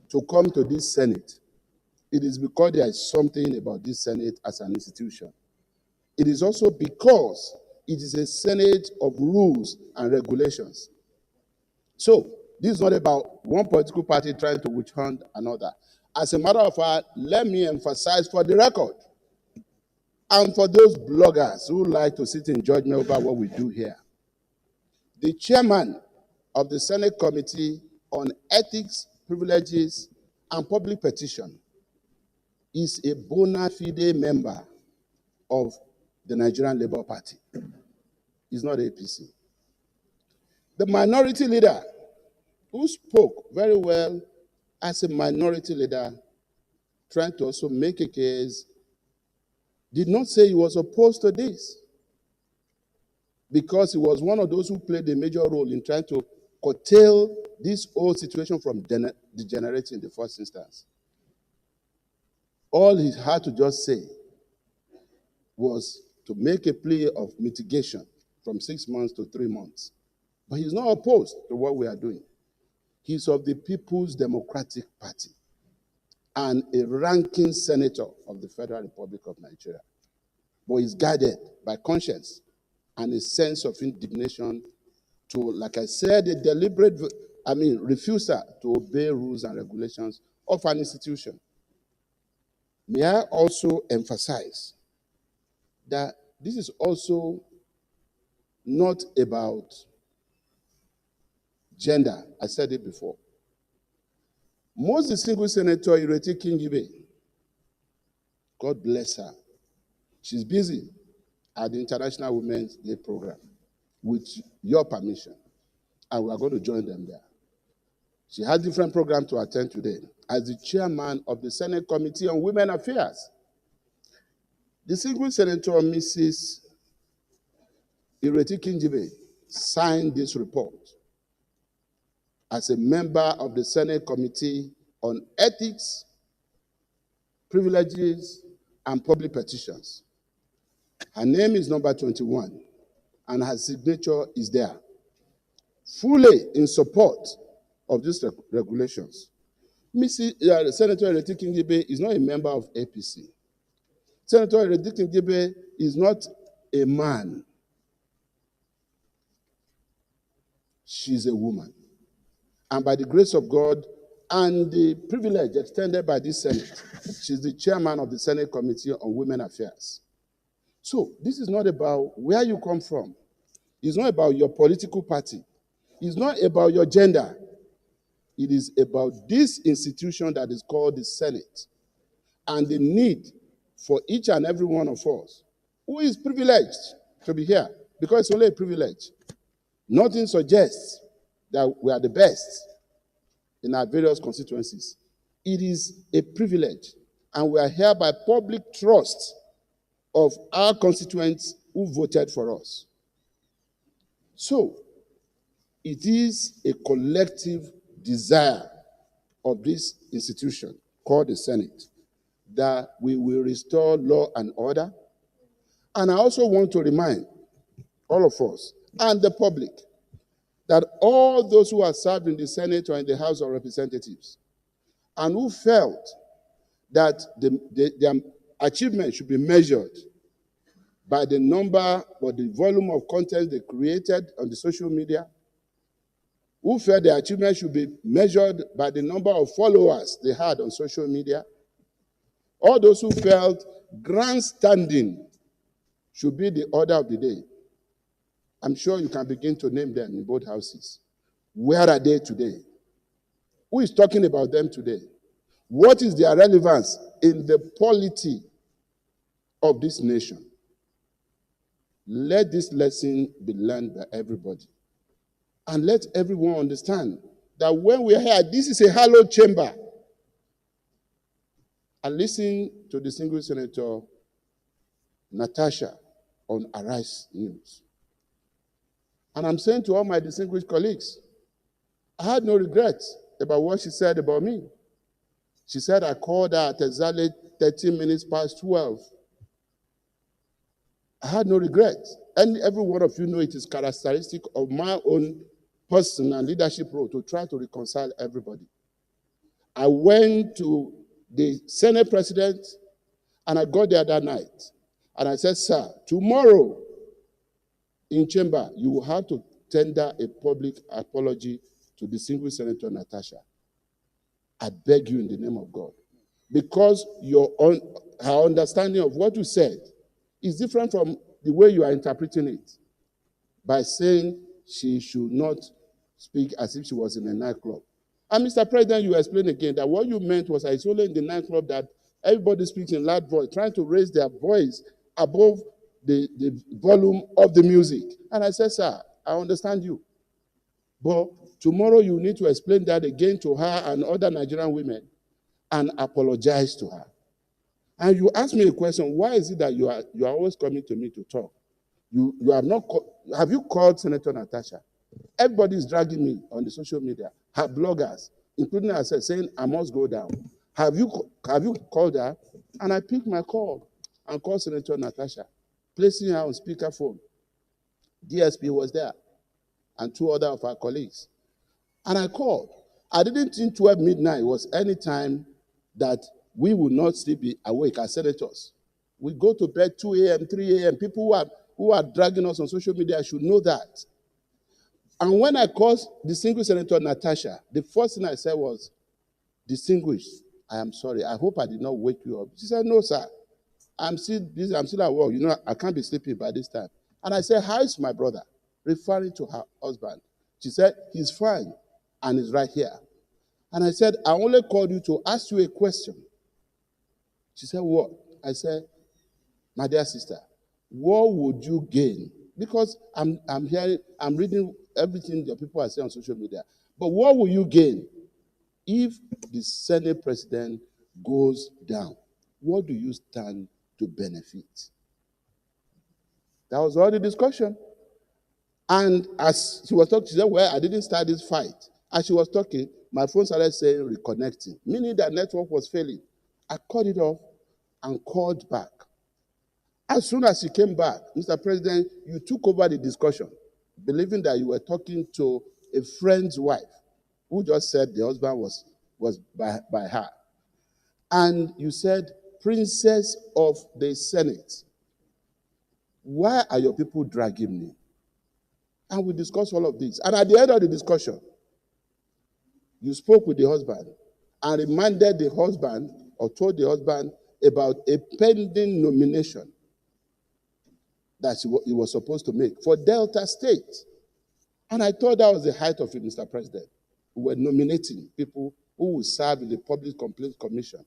to come to this Senate. It is because there is something about this Senate as an institution. It is also because it is a Senate of rules and regulations. So, this is not about one political party trying to witch hunt another. As a matter of fact, let me emphasize for the record, and for those bloggers who like to sit in judgment over what we do here, the chairman of the Senate Committee on Ethics, Privileges, and Public Petition is a bona fide member of the Nigerian Labour Party. He's not APC. The minority leader, who spoke very well as a minority leader, trying to also make a case, did not say he was opposed to this, because he was one of those who played a major role in trying to curtail this whole situation from degenerating in the first instance. All he had to just say was to make a plea of mitigation from 6 months to 3 months. But he's not opposed to what we are doing. He's of the People's Democratic Party and a ranking senator of the Federal Republic of Nigeria. But he's guided by conscience and a sense of indignation to, like I said, a deliberate, refusal to obey rules and regulations of an institution. May I also emphasize that this is also not about gender. I said it before. Most distinguished Senator Ireti Kingibe, God bless her, she's busy at the International Women's Day program with your permission, and we are going to join them there. She has different programs to attend today as the chairman of the Senate Committee on Women Affairs. Distinguished Senator Mrs. Ireti Kingibe signed this report as a member of the Senate Committee on Ethics, Privileges, and Public Petitions. Her name is number 21, and her signature is there, fully in support of these regulations. Senator Ireti Kingibe is not a member of APC. Senator Ireti Kingibe is not a man. She's a woman. And by the grace of God and the privilege extended by this Senate, she's the chairman of the Senate Committee on Women Affairs. So this is not about where you come from. It's not about your political party. It's not about your gender. It is about this institution that is called the Senate and the need for each and every one of us who is privileged to be here, because it's only a privilege. Nothing suggests that we are the best in our various constituencies. It is a privilege, and we are here by public trust of our constituents who voted for us. So, it is a collective desire of this institution called the Senate that we will restore law and order. And I also want to remind all of us and the public that all those who are served in the Senate or in the House of Representatives and who felt that their achievement should be measured by the number or the volume of content they created on the social media, who felt their achievement should be measured by the number of followers they had on social media, all those who felt grandstanding should be the order of the day. I'm sure you can begin to name them in both houses. Where are they today? Who is talking about them today? What is their relevance in the polity of this nation? Let this lesson be learned by everybody. And let everyone understand that when we are here, this is a hallowed chamber. I listened to distinguished Senator Natasha on Arise News. And I'm saying to all my distinguished colleagues, I had no regrets about what she said about me. She said I called her at exactly 13 minutes past 12. I had no regrets. And every one of you know it is characteristic of my own person and leadership role to try to reconcile everybody. I went to the Senate president and I got there that night. And I said, sir, tomorrow in chamber, you will have to tender a public apology to distinguished Senator Natasha. I beg you in the name of God. Because her understanding of what you said is different from the way you are interpreting it, by saying she should not speak as if she was in a nightclub. And Mr. President, you explained again that what you meant was that it's only in the nightclub that everybody speaks in loud voice, trying to raise their voice above the volume of the music. And I said, sir, I understand you. But tomorrow you need to explain that again to her and other Nigerian women and apologize to her. And you ask me a question, why is it that you are always coming to me to talk? You have not have you called Senator Natasha? Everybody is dragging me on the social media, her bloggers, including herself, saying I must go down. Have you called her? And I picked my call and called Senator Natasha, placing her on speakerphone. DSP was there and two other of our colleagues. And I called. I didn't think 12 midnight was any time that we would not still be awake as senators. We go to bed 2 a.m., 3 a.m. People who are dragging us on social media should know that. And when I called distinguished Senator Natasha, the first thing I said was, distinguished, I am sorry. I hope I did not wake you up. She said, no, sir. I'm still busy. I'm still at work. You know, I can't be sleeping by this time. And I said, how is my brother? Referring to her husband. She said, he's fine and he's right here. And I said, I only called you to ask you a question. She said, what? I said, my dear sister, what would you gain? Because I'm reading everything that people are saying on social media. But what will you gain if the Senate president goes down? What do you stand to benefit? That was all the discussion. And as she was talking, she said, well, I didn't start this fight. As she was talking, my phone started saying reconnecting, meaning that network was failing. I cut it off and called back. As soon as she came back, Mr. President, you took over the discussion, believing that you were talking to a friend's wife who just said the husband was by her. And you said, Princess of the Senate, why are your people dragging me? And we discussed all of this. And at the end of the discussion, you spoke with the husband and reminded the husband or told the husband about a pending nomination that he was supposed to make for Delta State. And I thought that was the height of it, Mr. President. We were nominating people who will serve in the Public Complaints Commission.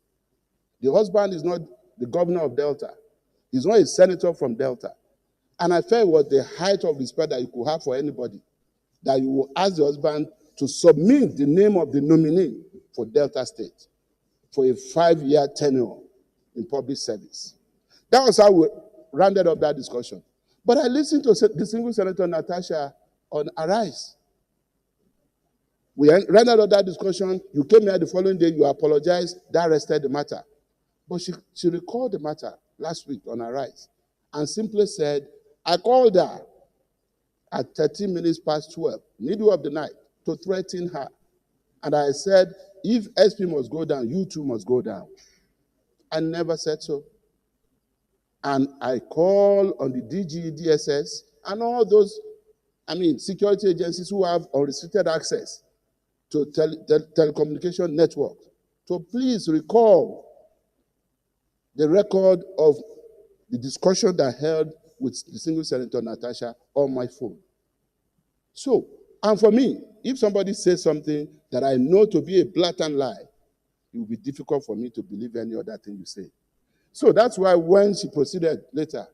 The husband is not the governor of Delta. He's not a senator from Delta. And I felt it was the height of respect that you could have for anybody, that you will ask the husband to submit the name of the nominee for Delta State for a 5-year tenure in public service. That was how we rounded up that discussion. But I listened to distinguished Senator Natasha on Arise. We rounded up that discussion. You came here the following day, you apologized, that rested the matter. But she recalled the matter last week on Arise and simply said, I called her at 13 minutes past 12, middle of the night, to threaten her. And I said, if SP must go down, you too must go down. I never said so. And I call on the DG, DSS, and all those, security agencies who have unrestricted access to telecommunication network to please recall the record of the discussion that I held with distinguished Senator Natasha on my phone. So, and for me, if somebody says something that I know to be a blatant lie, it will be difficult for me to believe any other thing you say. So that's why when she proceeded later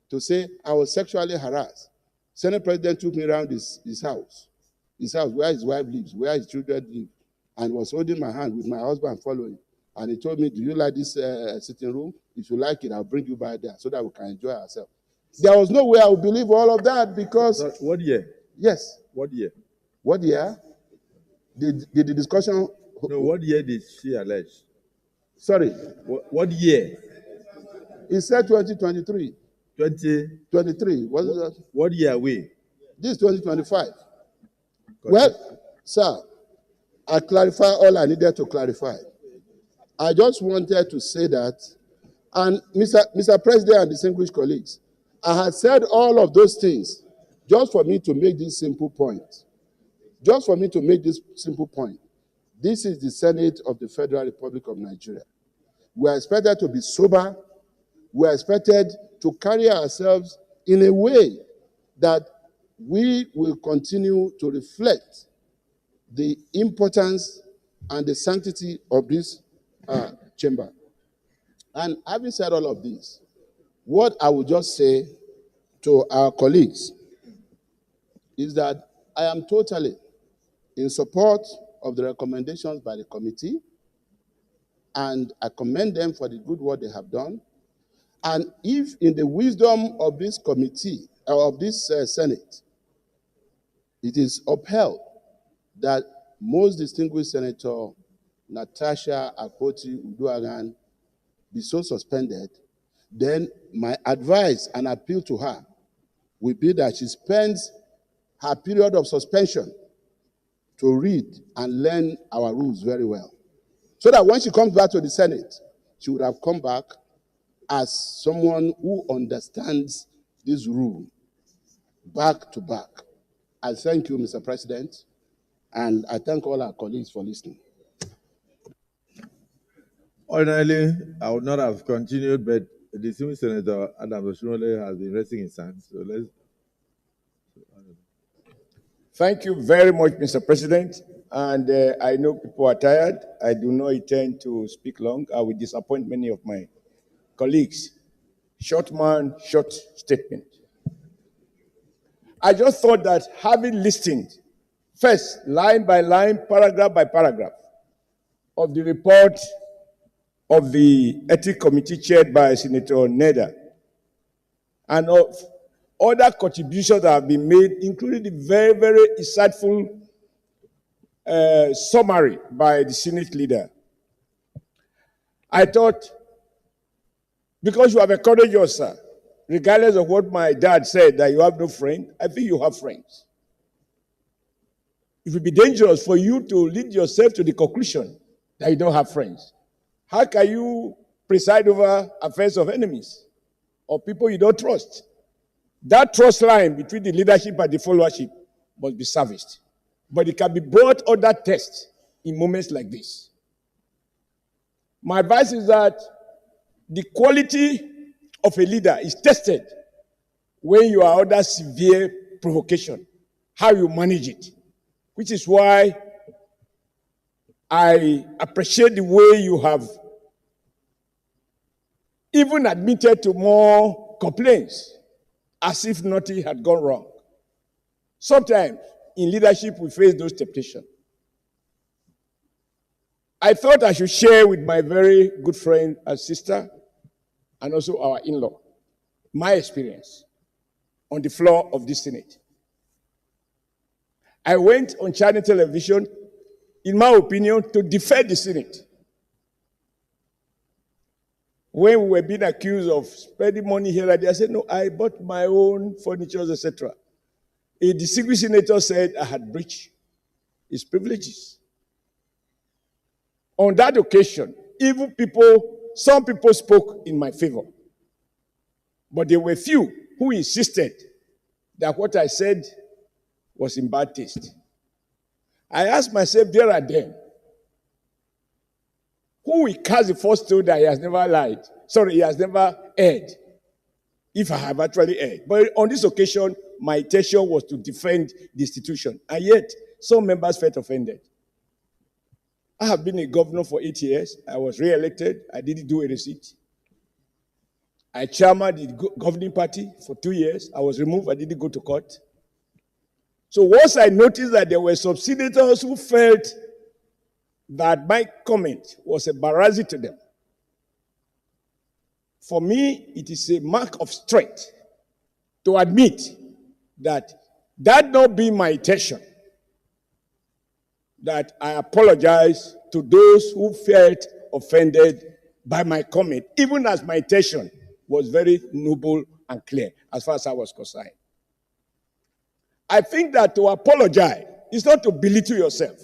to say I was sexually harassed, Senate President took me around his house where his wife lives, where his children live, and was holding my hand with my husband following. And he told me, do you like this sitting room? If you like it, I'll bring you by there so that we can enjoy ourselves. There was no way I would believe all of that because...
So what year?
Yes.
What year?
What year? Did the discussion...
No, what year did she allege?
Sorry?
What year?
He said 2023.
2023. What year are we?
This is 2025. Well, sir, I clarified all I needed to clarify. I just wanted to say that, and Mr. President and distinguished colleagues, I had said all of those things just for me to make this simple point. Just for me to make this simple point. This is the Senate of the Federal Republic of Nigeria. We are expected to be sober. We are expected to carry ourselves in a way that we will continue to reflect the importance and the sanctity of this chamber. And having said all of this, what I would just say to our colleagues is that I am totally in support of the recommendations by the committee, and I commend them for the good work they have done. And if in the wisdom of this committee, or of this Senate, it is upheld that most distinguished Senator Natasha Akpoti-Uduaghan be so suspended, then my advice and appeal to her will be that she spends her period of suspension to read and learn our rules very well. So that when she comes back to the Senate, she would have come back as someone who understands this rule back to back. I thank you, Mr. President, and I thank all our colleagues for listening.
Ordinarily, I would not have continued, but the distinguished Senator Adam Oshunole has been raising his hand. So let's.
Thank you very much, Mr. President. And I know people are tired. I do not intend to speak long. I will disappoint many of my colleagues. Short man, short statement. I just thought that having listened, first, line by line, paragraph by paragraph, of the report of the Ethics Committee chaired by Senator Neda, and of other contributions that have been made, including the very, very insightful summary by the Senate leader, I thought, because you have encouraged yours, sir, regardless of what my dad said, that you have no friend, I think you have friends. It would be dangerous for you to lead yourself to the conclusion that you don't have friends. How can you preside over affairs of enemies or people you don't trust? That trust line between the leadership and the followership must be serviced. But it can be brought under test in moments like this. My advice is that the quality of a leader is tested when you are under severe provocation, how you manage it, which is why I appreciate the way you have even admitted to more complaints as if nothing had gone wrong. Sometimes in leadership we face those temptations. I thought I should share with my very good friend and sister and also our in-law my experience on the floor of this Senate. I went on Channel Television, in my opinion, to defend the Senate. When we were being accused of spending money here and there, I said, no, I bought my own furniture, etc. A distinguished senator said I had breached his privileges. On that occasion, some people spoke in my favor. But there were few who insisted that what I said was in bad taste. I asked myself there and then, who will cast the first stone that he has never lied? Sorry, he has never erred, if I have actually erred. But on this occasion, my intention was to defend the institution. And yet, some members felt offended. I have been a governor for 8 years. I was re-elected. I didn't do a receipt. I chairman the governing party for 2 years. I was removed. I didn't go to court. So once I noticed that there were some senators who felt
that my comment was embarrassing to them. For me, it is a mark of strength to admit that that not being my intention, that I apologize to those who felt offended by my comment, even as my intention was very noble and clear as far as I was concerned. I think that to apologize is not to belittle yourself.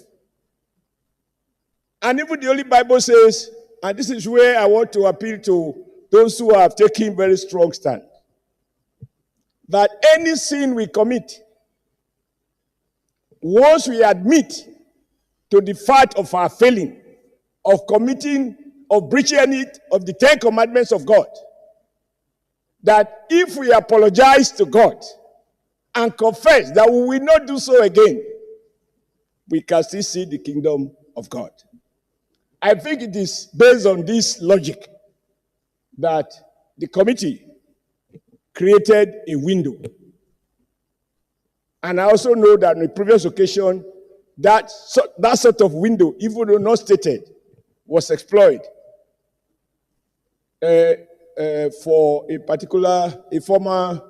And even the Holy Bible says, and this is where I want to appeal to those who have taken very strong stand, that any sin we commit, once we admit to the fact of our failing, of committing, of breaching any of the 10 commandments of God, that if we apologize to God and confess that we will not do so again, we can still see the kingdom of God. I think it is based on this logic that the committee created a window. And I also know that on the previous occasion, that sort of window, even though not stated, was exploited for a former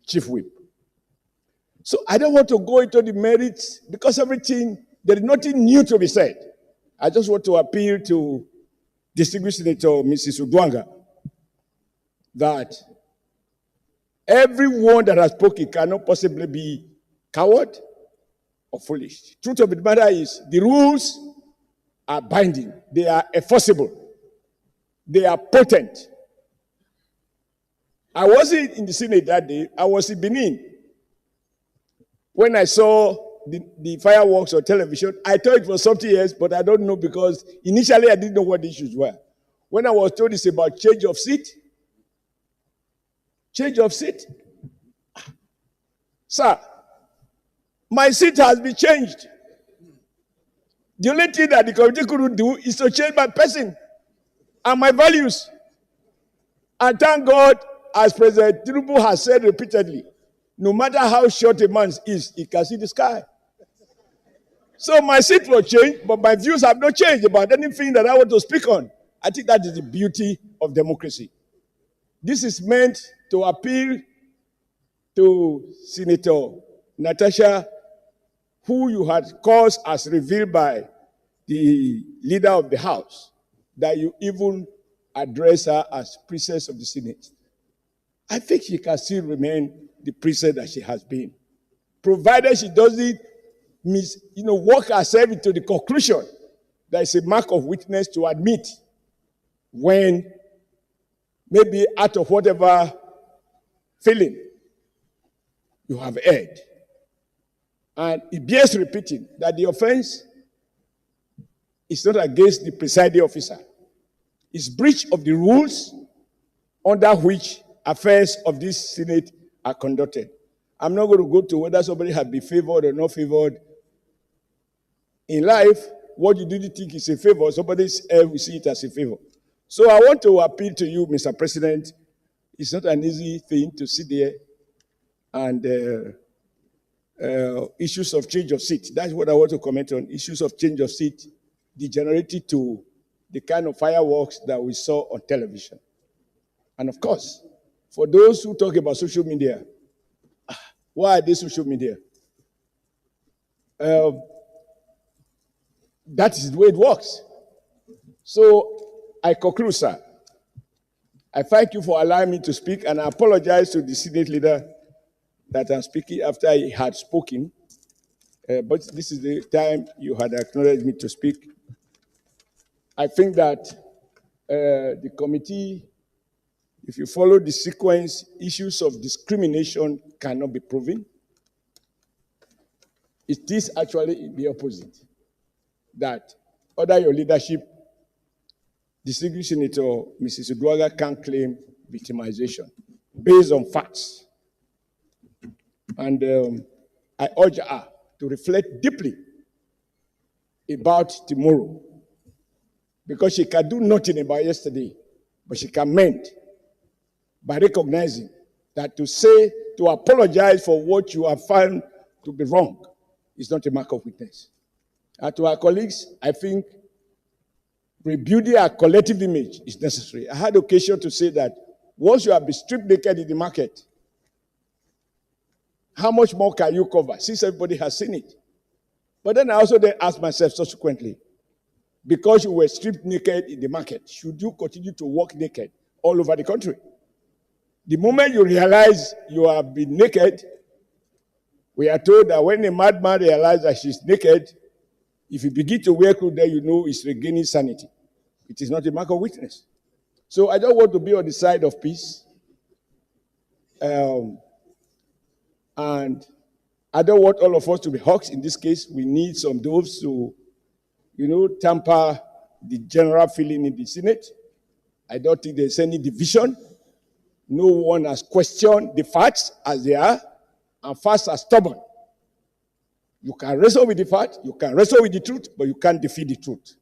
chief whip. So I don't want to go into the merits because there is nothing new to be said. I just want to appeal to distinguished Senator Mrs. Udwanga that everyone that has spoken cannot possibly be coward or foolish. Truth of the matter is, the rules are binding. They are enforceable. They are potent. I wasn't in the Senate that day. I was in Benin. When I saw the fireworks on television, I thought it was something else, but I don't know because initially I didn't know what the issues were. When I was told it's about change of seat, sir, my seat has been changed. The only thing that the committee couldn't do is to change my person and my values. And thank God, as President Tinubu has said repeatedly, no matter how short a man is, he can see the sky. So my seat will change, but my views have not changed about anything that I want to speak on. I think that is the beauty of democracy. This is meant to appeal to Senator Natasha, who you had caused as revealed by the leader of the House, that you even address her as princess of the Senate. I think she can still remain the princess that she has been, provided she doesn't work herself into the conclusion that it's a mark of weakness to admit when maybe out of whatever feeling you have erred. And it bears repeating that the offense is not against the presiding officer. It's breach of the rules under which affairs of this Senate are conducted. I'm not going to go to whether somebody has been favored or not favored. In life, what you didn't think is a favor, somebody else will see it as a favor. So I want to appeal to you, Mr. President. It's not an easy thing to sit there and issues of change of seat. That's what I want to comment on. Issues of change of seat degenerated to the kind of fireworks that we saw on television. And of course, for those who talk about social media, why are they social media? That is the way it works. So I conclude, sir. I thank you for allowing me to speak, and I apologize to the Senate leader that I'm speaking after he had spoken. But this is the time you had acknowledged me to speak. I think that the committee, if you follow the sequence, issues of discrimination cannot be proven. It is actually the opposite. That under your leadership, distinguished Senator Mrs. Udwaga can claim victimization based on facts. And I urge her to reflect deeply about tomorrow, because she can do nothing about yesterday, but she can mend by recognizing that to apologize for what you have found to be wrong is not a mark of weakness. And to our colleagues, I think rebuilding our collective image is necessary. I had occasion to say that once you have been stripped naked in the market, how much more can you cover since everybody has seen it? But then I also then asked myself subsequently, because you were stripped naked in the market, should you continue to walk naked all over the country? The moment you realize you have been naked, we are told that when a madman realizes that she's naked, if you begin to wear clothes, then you know it's regaining sanity. It is not a mark of weakness. So I don't want to be on the side of peace. And I don't want all of us to be hawks. In this case, we need some doves to, temper the general feeling in the Senate. I don't think there's any division. No one has questioned the facts as they are, and facts are stubborn. You can wrestle with the fact, you can wrestle with the truth, but you can't defeat the truth.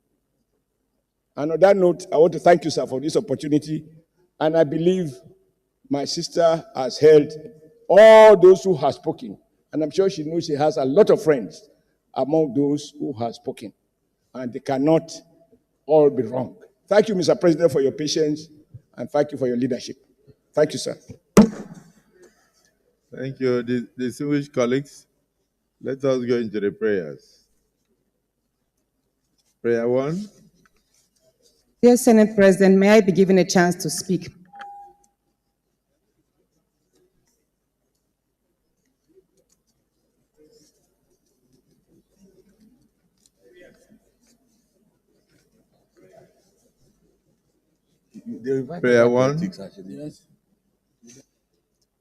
And on that note, I want to thank you, sir, for this opportunity. And I believe my sister has heard all those who have spoken. And I'm sure she knows she has a lot of friends among those who have spoken. And they cannot all be wrong. Thank you, Mr. President, for your patience, and thank you for your leadership. Thank you, sir.
Thank you, distinguished colleagues. Let us go into the prayers. Prayer 1.
Dear Senate President, may I be given a chance to speak?
Prayer 1.
Yes.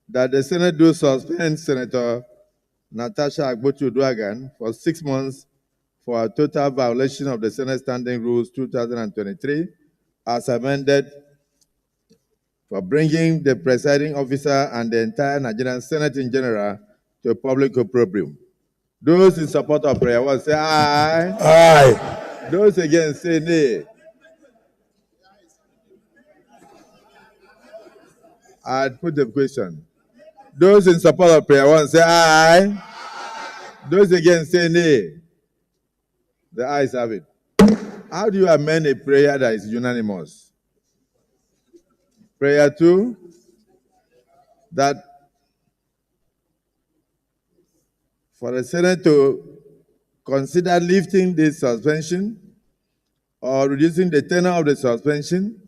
That the Senate do suspend Senator Natasha Akpotu-Uduaghan for 6 months for a total violation of the Senate Standing Rules 2023 as amended, for bringing the presiding officer and the entire Nigerian Senate in general to a public opprobrium. Those in support of prayer 1 say aye.
Aye.
Those against say nay. I'd put the question. Those in support of prayer 1 say aye. Those against say nay. The ayes have it. How do you amend a prayer that is unanimous? Prayer 2, that for the Senate to consider lifting this suspension or reducing the tenor of the suspension,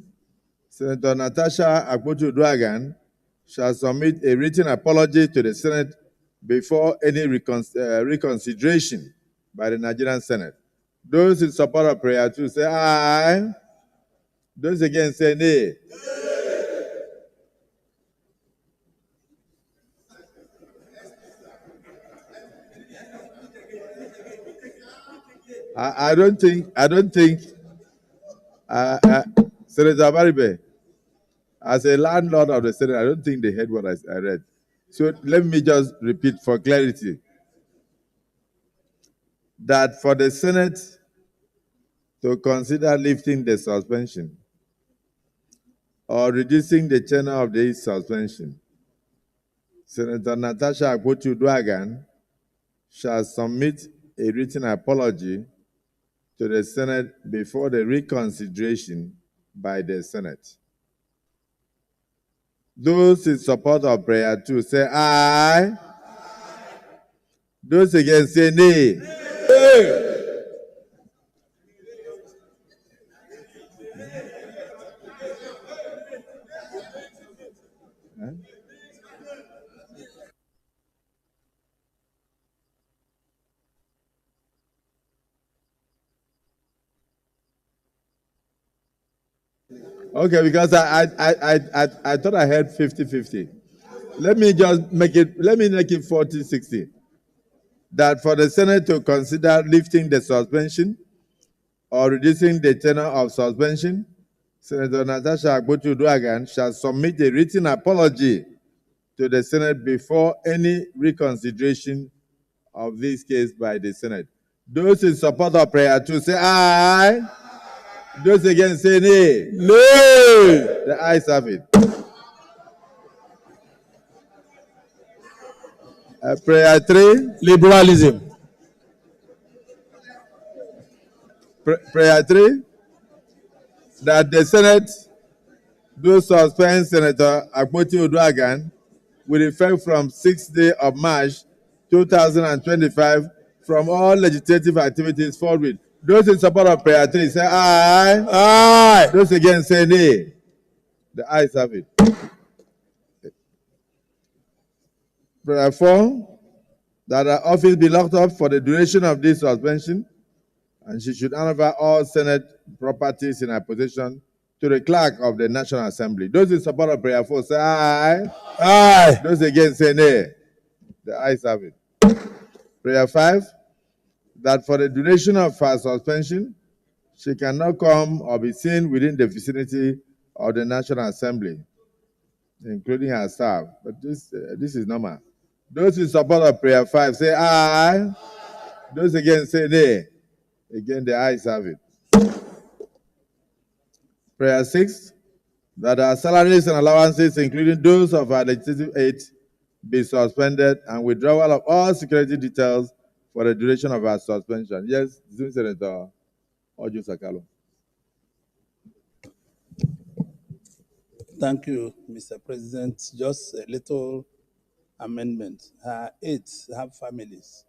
Senator Natasha Akpotu-Uduaghan shall submit a written apology to the Senate before any reconsideration by the Nigerian Senate. Those in support of prayer 2 say aye. Those against say nay. I don't think, Senator Baribe, as a landlord of the Senate, I don't think they heard what I read. So let me just repeat for clarity. That for the Senate to consider lifting the suspension or reducing the tenor of the suspension, Senator Natasha Akpotu-Uduaghan shall submit a written apology to the Senate before the reconsideration by the Senate. Those in support of prayer 2 say aye. Those against say nay. Okay, because I thought I heard 50-50. Let me make it 40-60. That for the Senate to consider lifting the suspension or reducing the tenor of suspension, Senator Natasha Akpotu-Uduaghan shall submit a written apology to the Senate before any reconsideration of this case by the Senate. Those in support of prayer 2 say aye. Those against say nay.
Nay.
The ayes have it. Prayer 3.
Liberalism.
Prayer 3, that the Senate do suspend Senator Akpoti Oduagan with effect from 6th day of March 2025 from all legislative activities forthwith. Those in support of prayer 3 say aye.
Aye.
Those against say nay. The ayes have it. Prayer 4, that her office be locked up for the duration of this suspension, and she should hand over all Senate properties in her possession to the clerk of the National Assembly. Those in support of prayer 4 say aye.
Aye.
Those against say nay. The ayes have it. Prayer 5, that for the duration of her suspension, she cannot come or be seen within the vicinity of the National Assembly, including her staff. But this is normal. Those in support of prayer 5 say aye. Those against say nay. Again, the ayes have it. Prayer 6, that our salaries and allowances, including those of our legislative aides, be suspended and withdrawal of all security details for the duration of our suspension. Yes, Senator Ojo Sakalo.
Thank you, Mr. President. Just a little amendment. Her aides have families.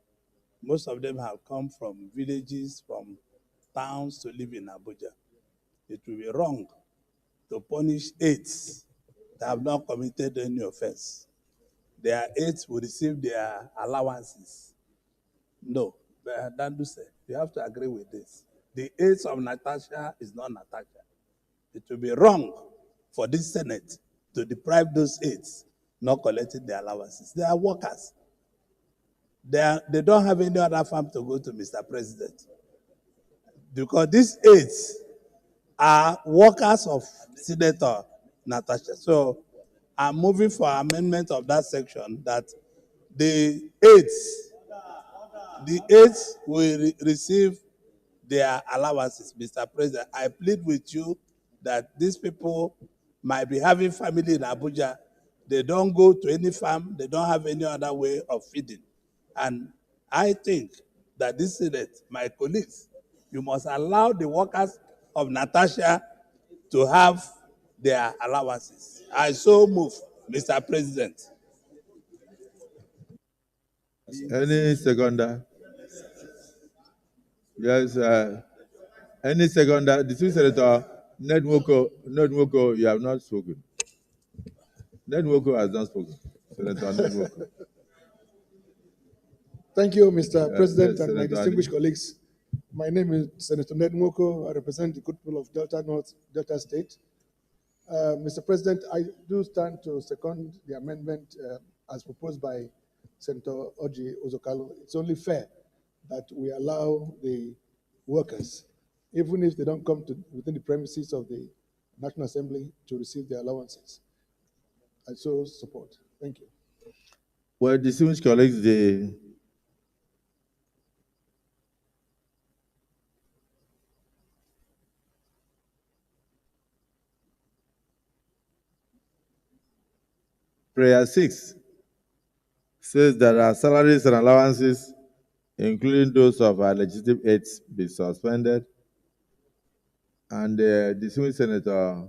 Most of them have come from villages, from towns to live in Abuja. It will be wrong to punish aides that have not committed any offense. Their aides will receive their allowances. No, Dandu said, you have to agree with this. The aides of Natasha is not Natasha. It will be wrong for this Senate to deprive those aides not collecting their allowances. They are workers. They don't have any other farm to go to, Mr. President. Because these aides are workers of Senator Natasha. So I'm moving for amendment of that section that the aides will receive their allowances. Mr. President, I plead with you that these people might be having family in Abuja. They don't go to any farm. They don't have any other way of feeding. And I think that this Senate, my colleagues, you must allow the workers of Natasha to have their allowances. I so move, Mr. President.
Any seconder? Yes, any seconder? The two Senator Ned Nwoko, you have not spoken. Ned Nwoko has not spoken. Senator Ned Nwoko.
Thank you, Mr. President,
yes,
and my
Senator
distinguished
Ali.
colleagues. My name is Senator Ned Nwoko. I represent the good people of Delta North, Delta State. Mr. President, I do stand to second the amendment as proposed by Senator Oji Ozokalo. It's only fair that we allow the workers, even if they don't come to within the premises of the National Assembly, to receive their allowances. I so support. Thank you.
Well, distinguished colleagues, the prayer 6 says that our salaries and allowances, including those of our legislative aides, be suspended. And the distinguished Senator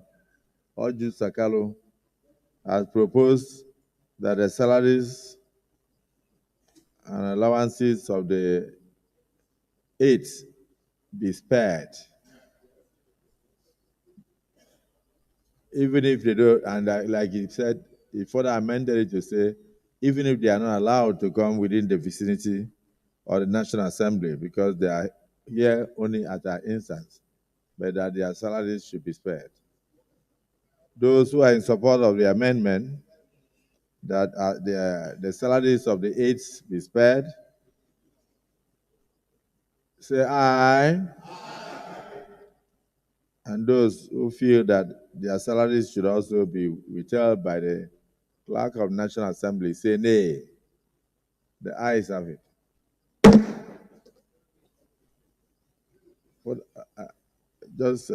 Oju Sakalo has proposed that the salaries and allowances of the aides be spared. Even if they don't, and like he said, he further amended it to say, even if they are not allowed to come within the vicinity of the National Assembly because they are here only at our instance, but that their salaries should be spared. Those who are in support of the amendment, that the salaries of the aides be spared, say aye. And those who feel that their salaries should also be withheld by the clerk of National Assembly, say nay. The ayes have it. What, just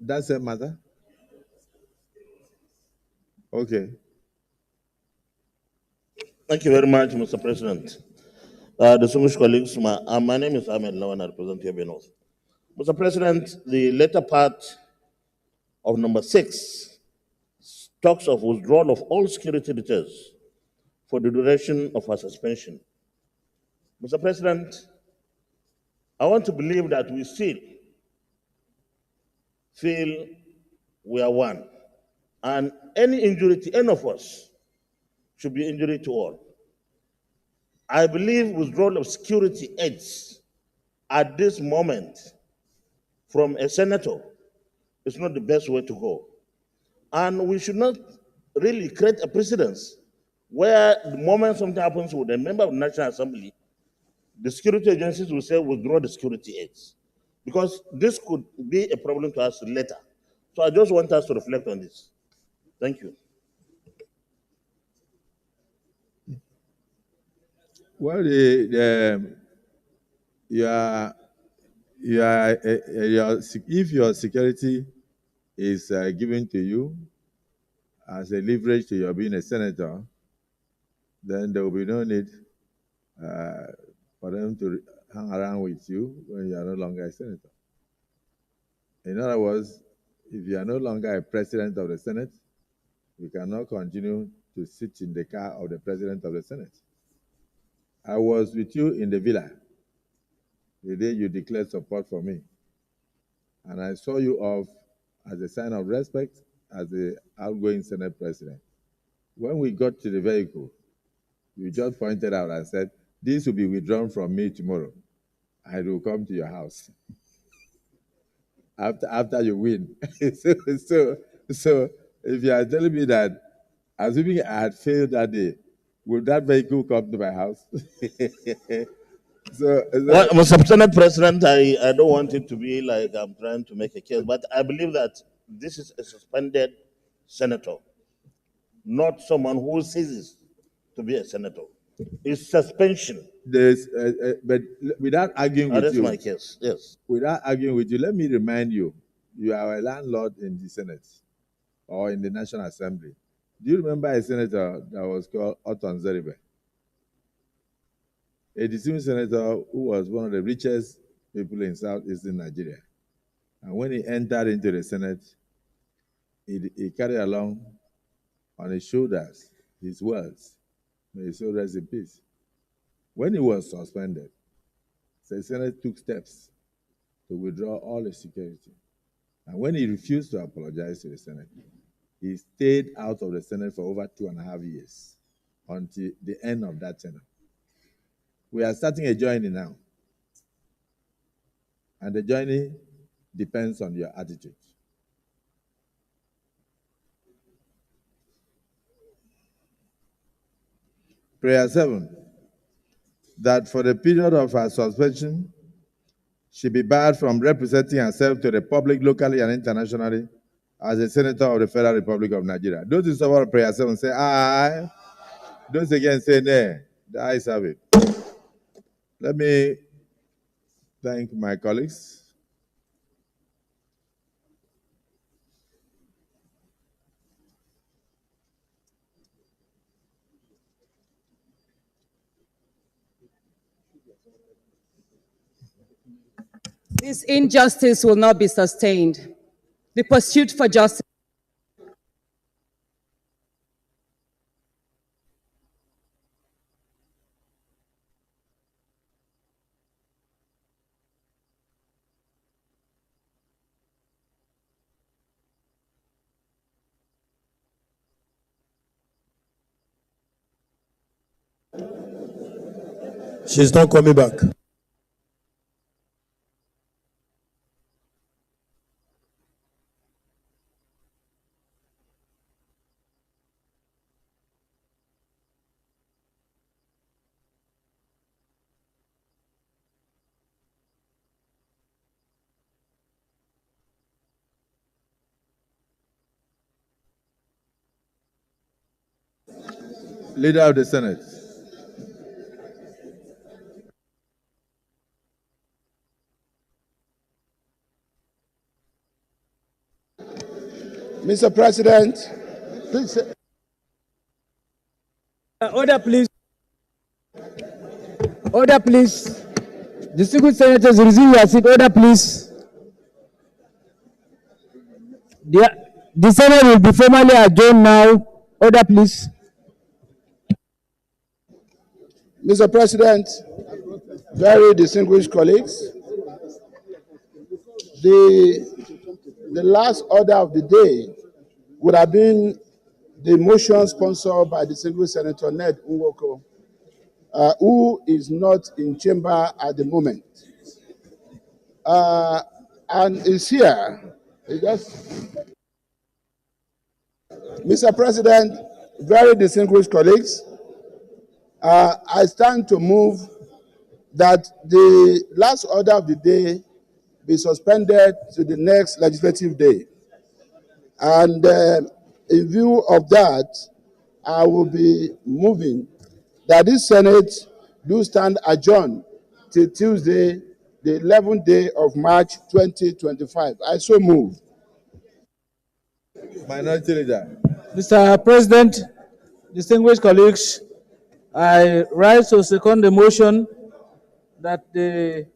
that's a matter. Okay.
Thank you very much, Mr. President. Distinguished colleagues, my name is Ahmed Lawan, I represent Yobe North. Mr. President, the later part of number 6 talks of withdrawal of all security details for the duration of our suspension. Mr. President, I want to believe that we still feel we are one. And any injury to any of us should be injury to all. I believe withdrawal of security aids at this moment from a senator is not the best way to go. And we should not really create a precedence where the moment something happens with a member of the National Assembly, the security agencies will say withdraw the security aids. Because this could be a problem to us later. So I just want us to reflect on this. Thank you.
Well, if your security is given to you as a leverage to your being a senator, then there will be no need for them to hang around with you when you are no longer a senator. In other words, if you are no longer a president of the Senate, you cannot continue to sit in the car of the president of the Senate. I was with you in the villa the day you declared support for me. And I saw you off as a sign of respect as the outgoing Senate president. When we got to the vehicle, you just pointed out and said, this will be withdrawn from me tomorrow. I will come to your house after you win. so if you are telling me that, assuming I had failed that day, will that vehicle come to my house?
Well, Mr. Senate President, I don't want it to be like I'm trying to make a case, but I believe that this is a suspended senator, not someone who ceases to be a senator. It's suspension.
But without arguing with you,
that's my case, yes.
Without arguing with you, let me remind you, you are a landlord in the Senate or in the National Assembly. Do you remember a senator that was called Oton Zeribe? A distinguished senator who was one of the richest people in southeastern Nigeria. And when he entered into the Senate, he carried along on his shoulders his wealth. May his soul rest in peace. When he was suspended, the Senate took steps to withdraw all his security. And when he refused to apologize to the Senate, he stayed out of the Senate for over 2.5 years until the end of that tenure. We are starting a journey now. And the journey depends on your attitude. Prayer 7, that for the period of her suspension, she be barred from representing herself to the public locally and internationally as a senator of the Federal Republic of Nigeria. Those in support of prayer 7 say aye. Those again say nay. The ayes have it. Let me thank my colleagues.
This injustice will not be sustained. The pursuit for justice.
She's not coming back.
Leader of the Senate.
Mr. President, please.
Order, please. Order, please. Distinguished senators, resume your seat. Order, please. The Senate will be formally adjourned now. Order, please.
Mr. President, very distinguished colleagues, the last order of the day would have been the motion sponsored by distinguished Senator Ned Nwoko, who is not in chamber at the moment, and is here. Mr. President, very distinguished colleagues, I stand to move that the last order of the day be suspended to the next legislative day. And in view of that, I will be moving that this Senate do stand adjourned till Tuesday, the 11th day of March 2025. I so move.
Minority Leader.
Mr. President, distinguished colleagues, I rise to second the motion that the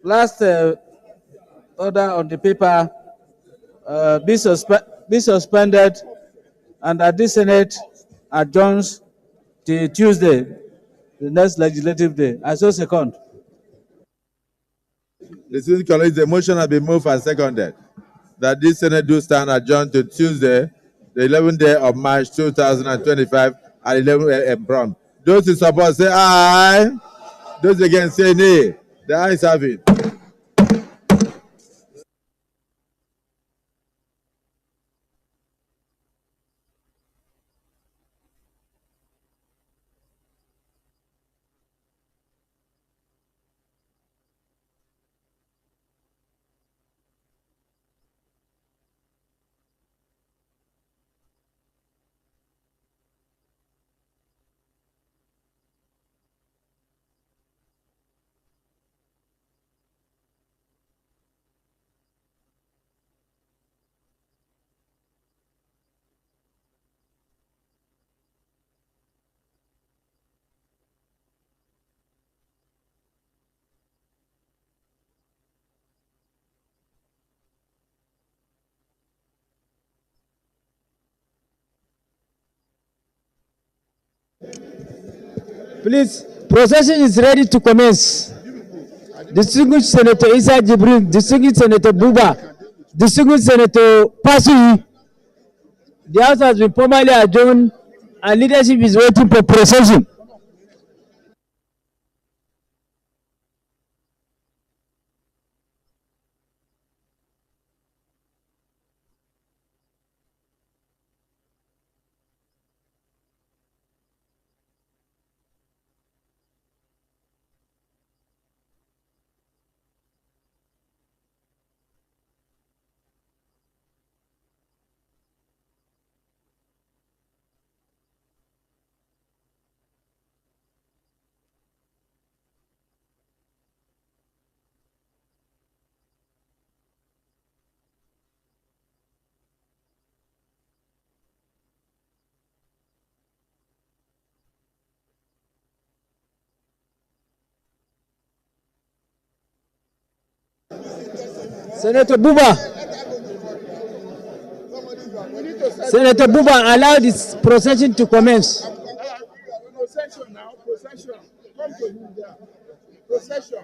last order on the paper be suspended and that this Senate adjourns till Tuesday, the next legislative day. I so second.
Distinguished colleagues, the motion has been moved and seconded that this Senate do stand adjourned to Tuesday, the 11th day of March 2025 at 11 a.m. prompt. Those in support say aye. Those against say nay. The ayes have it.
Please, procession is ready to commence. Distinguished Senator Isa Jibril, Distinguished Senator Buba, Distinguished Senator Pasui. The House has been formally adjourned and leadership is waiting for procession. Senator Buba, allow this procession to commence.
Procession now, procession. Come to him there. Procession.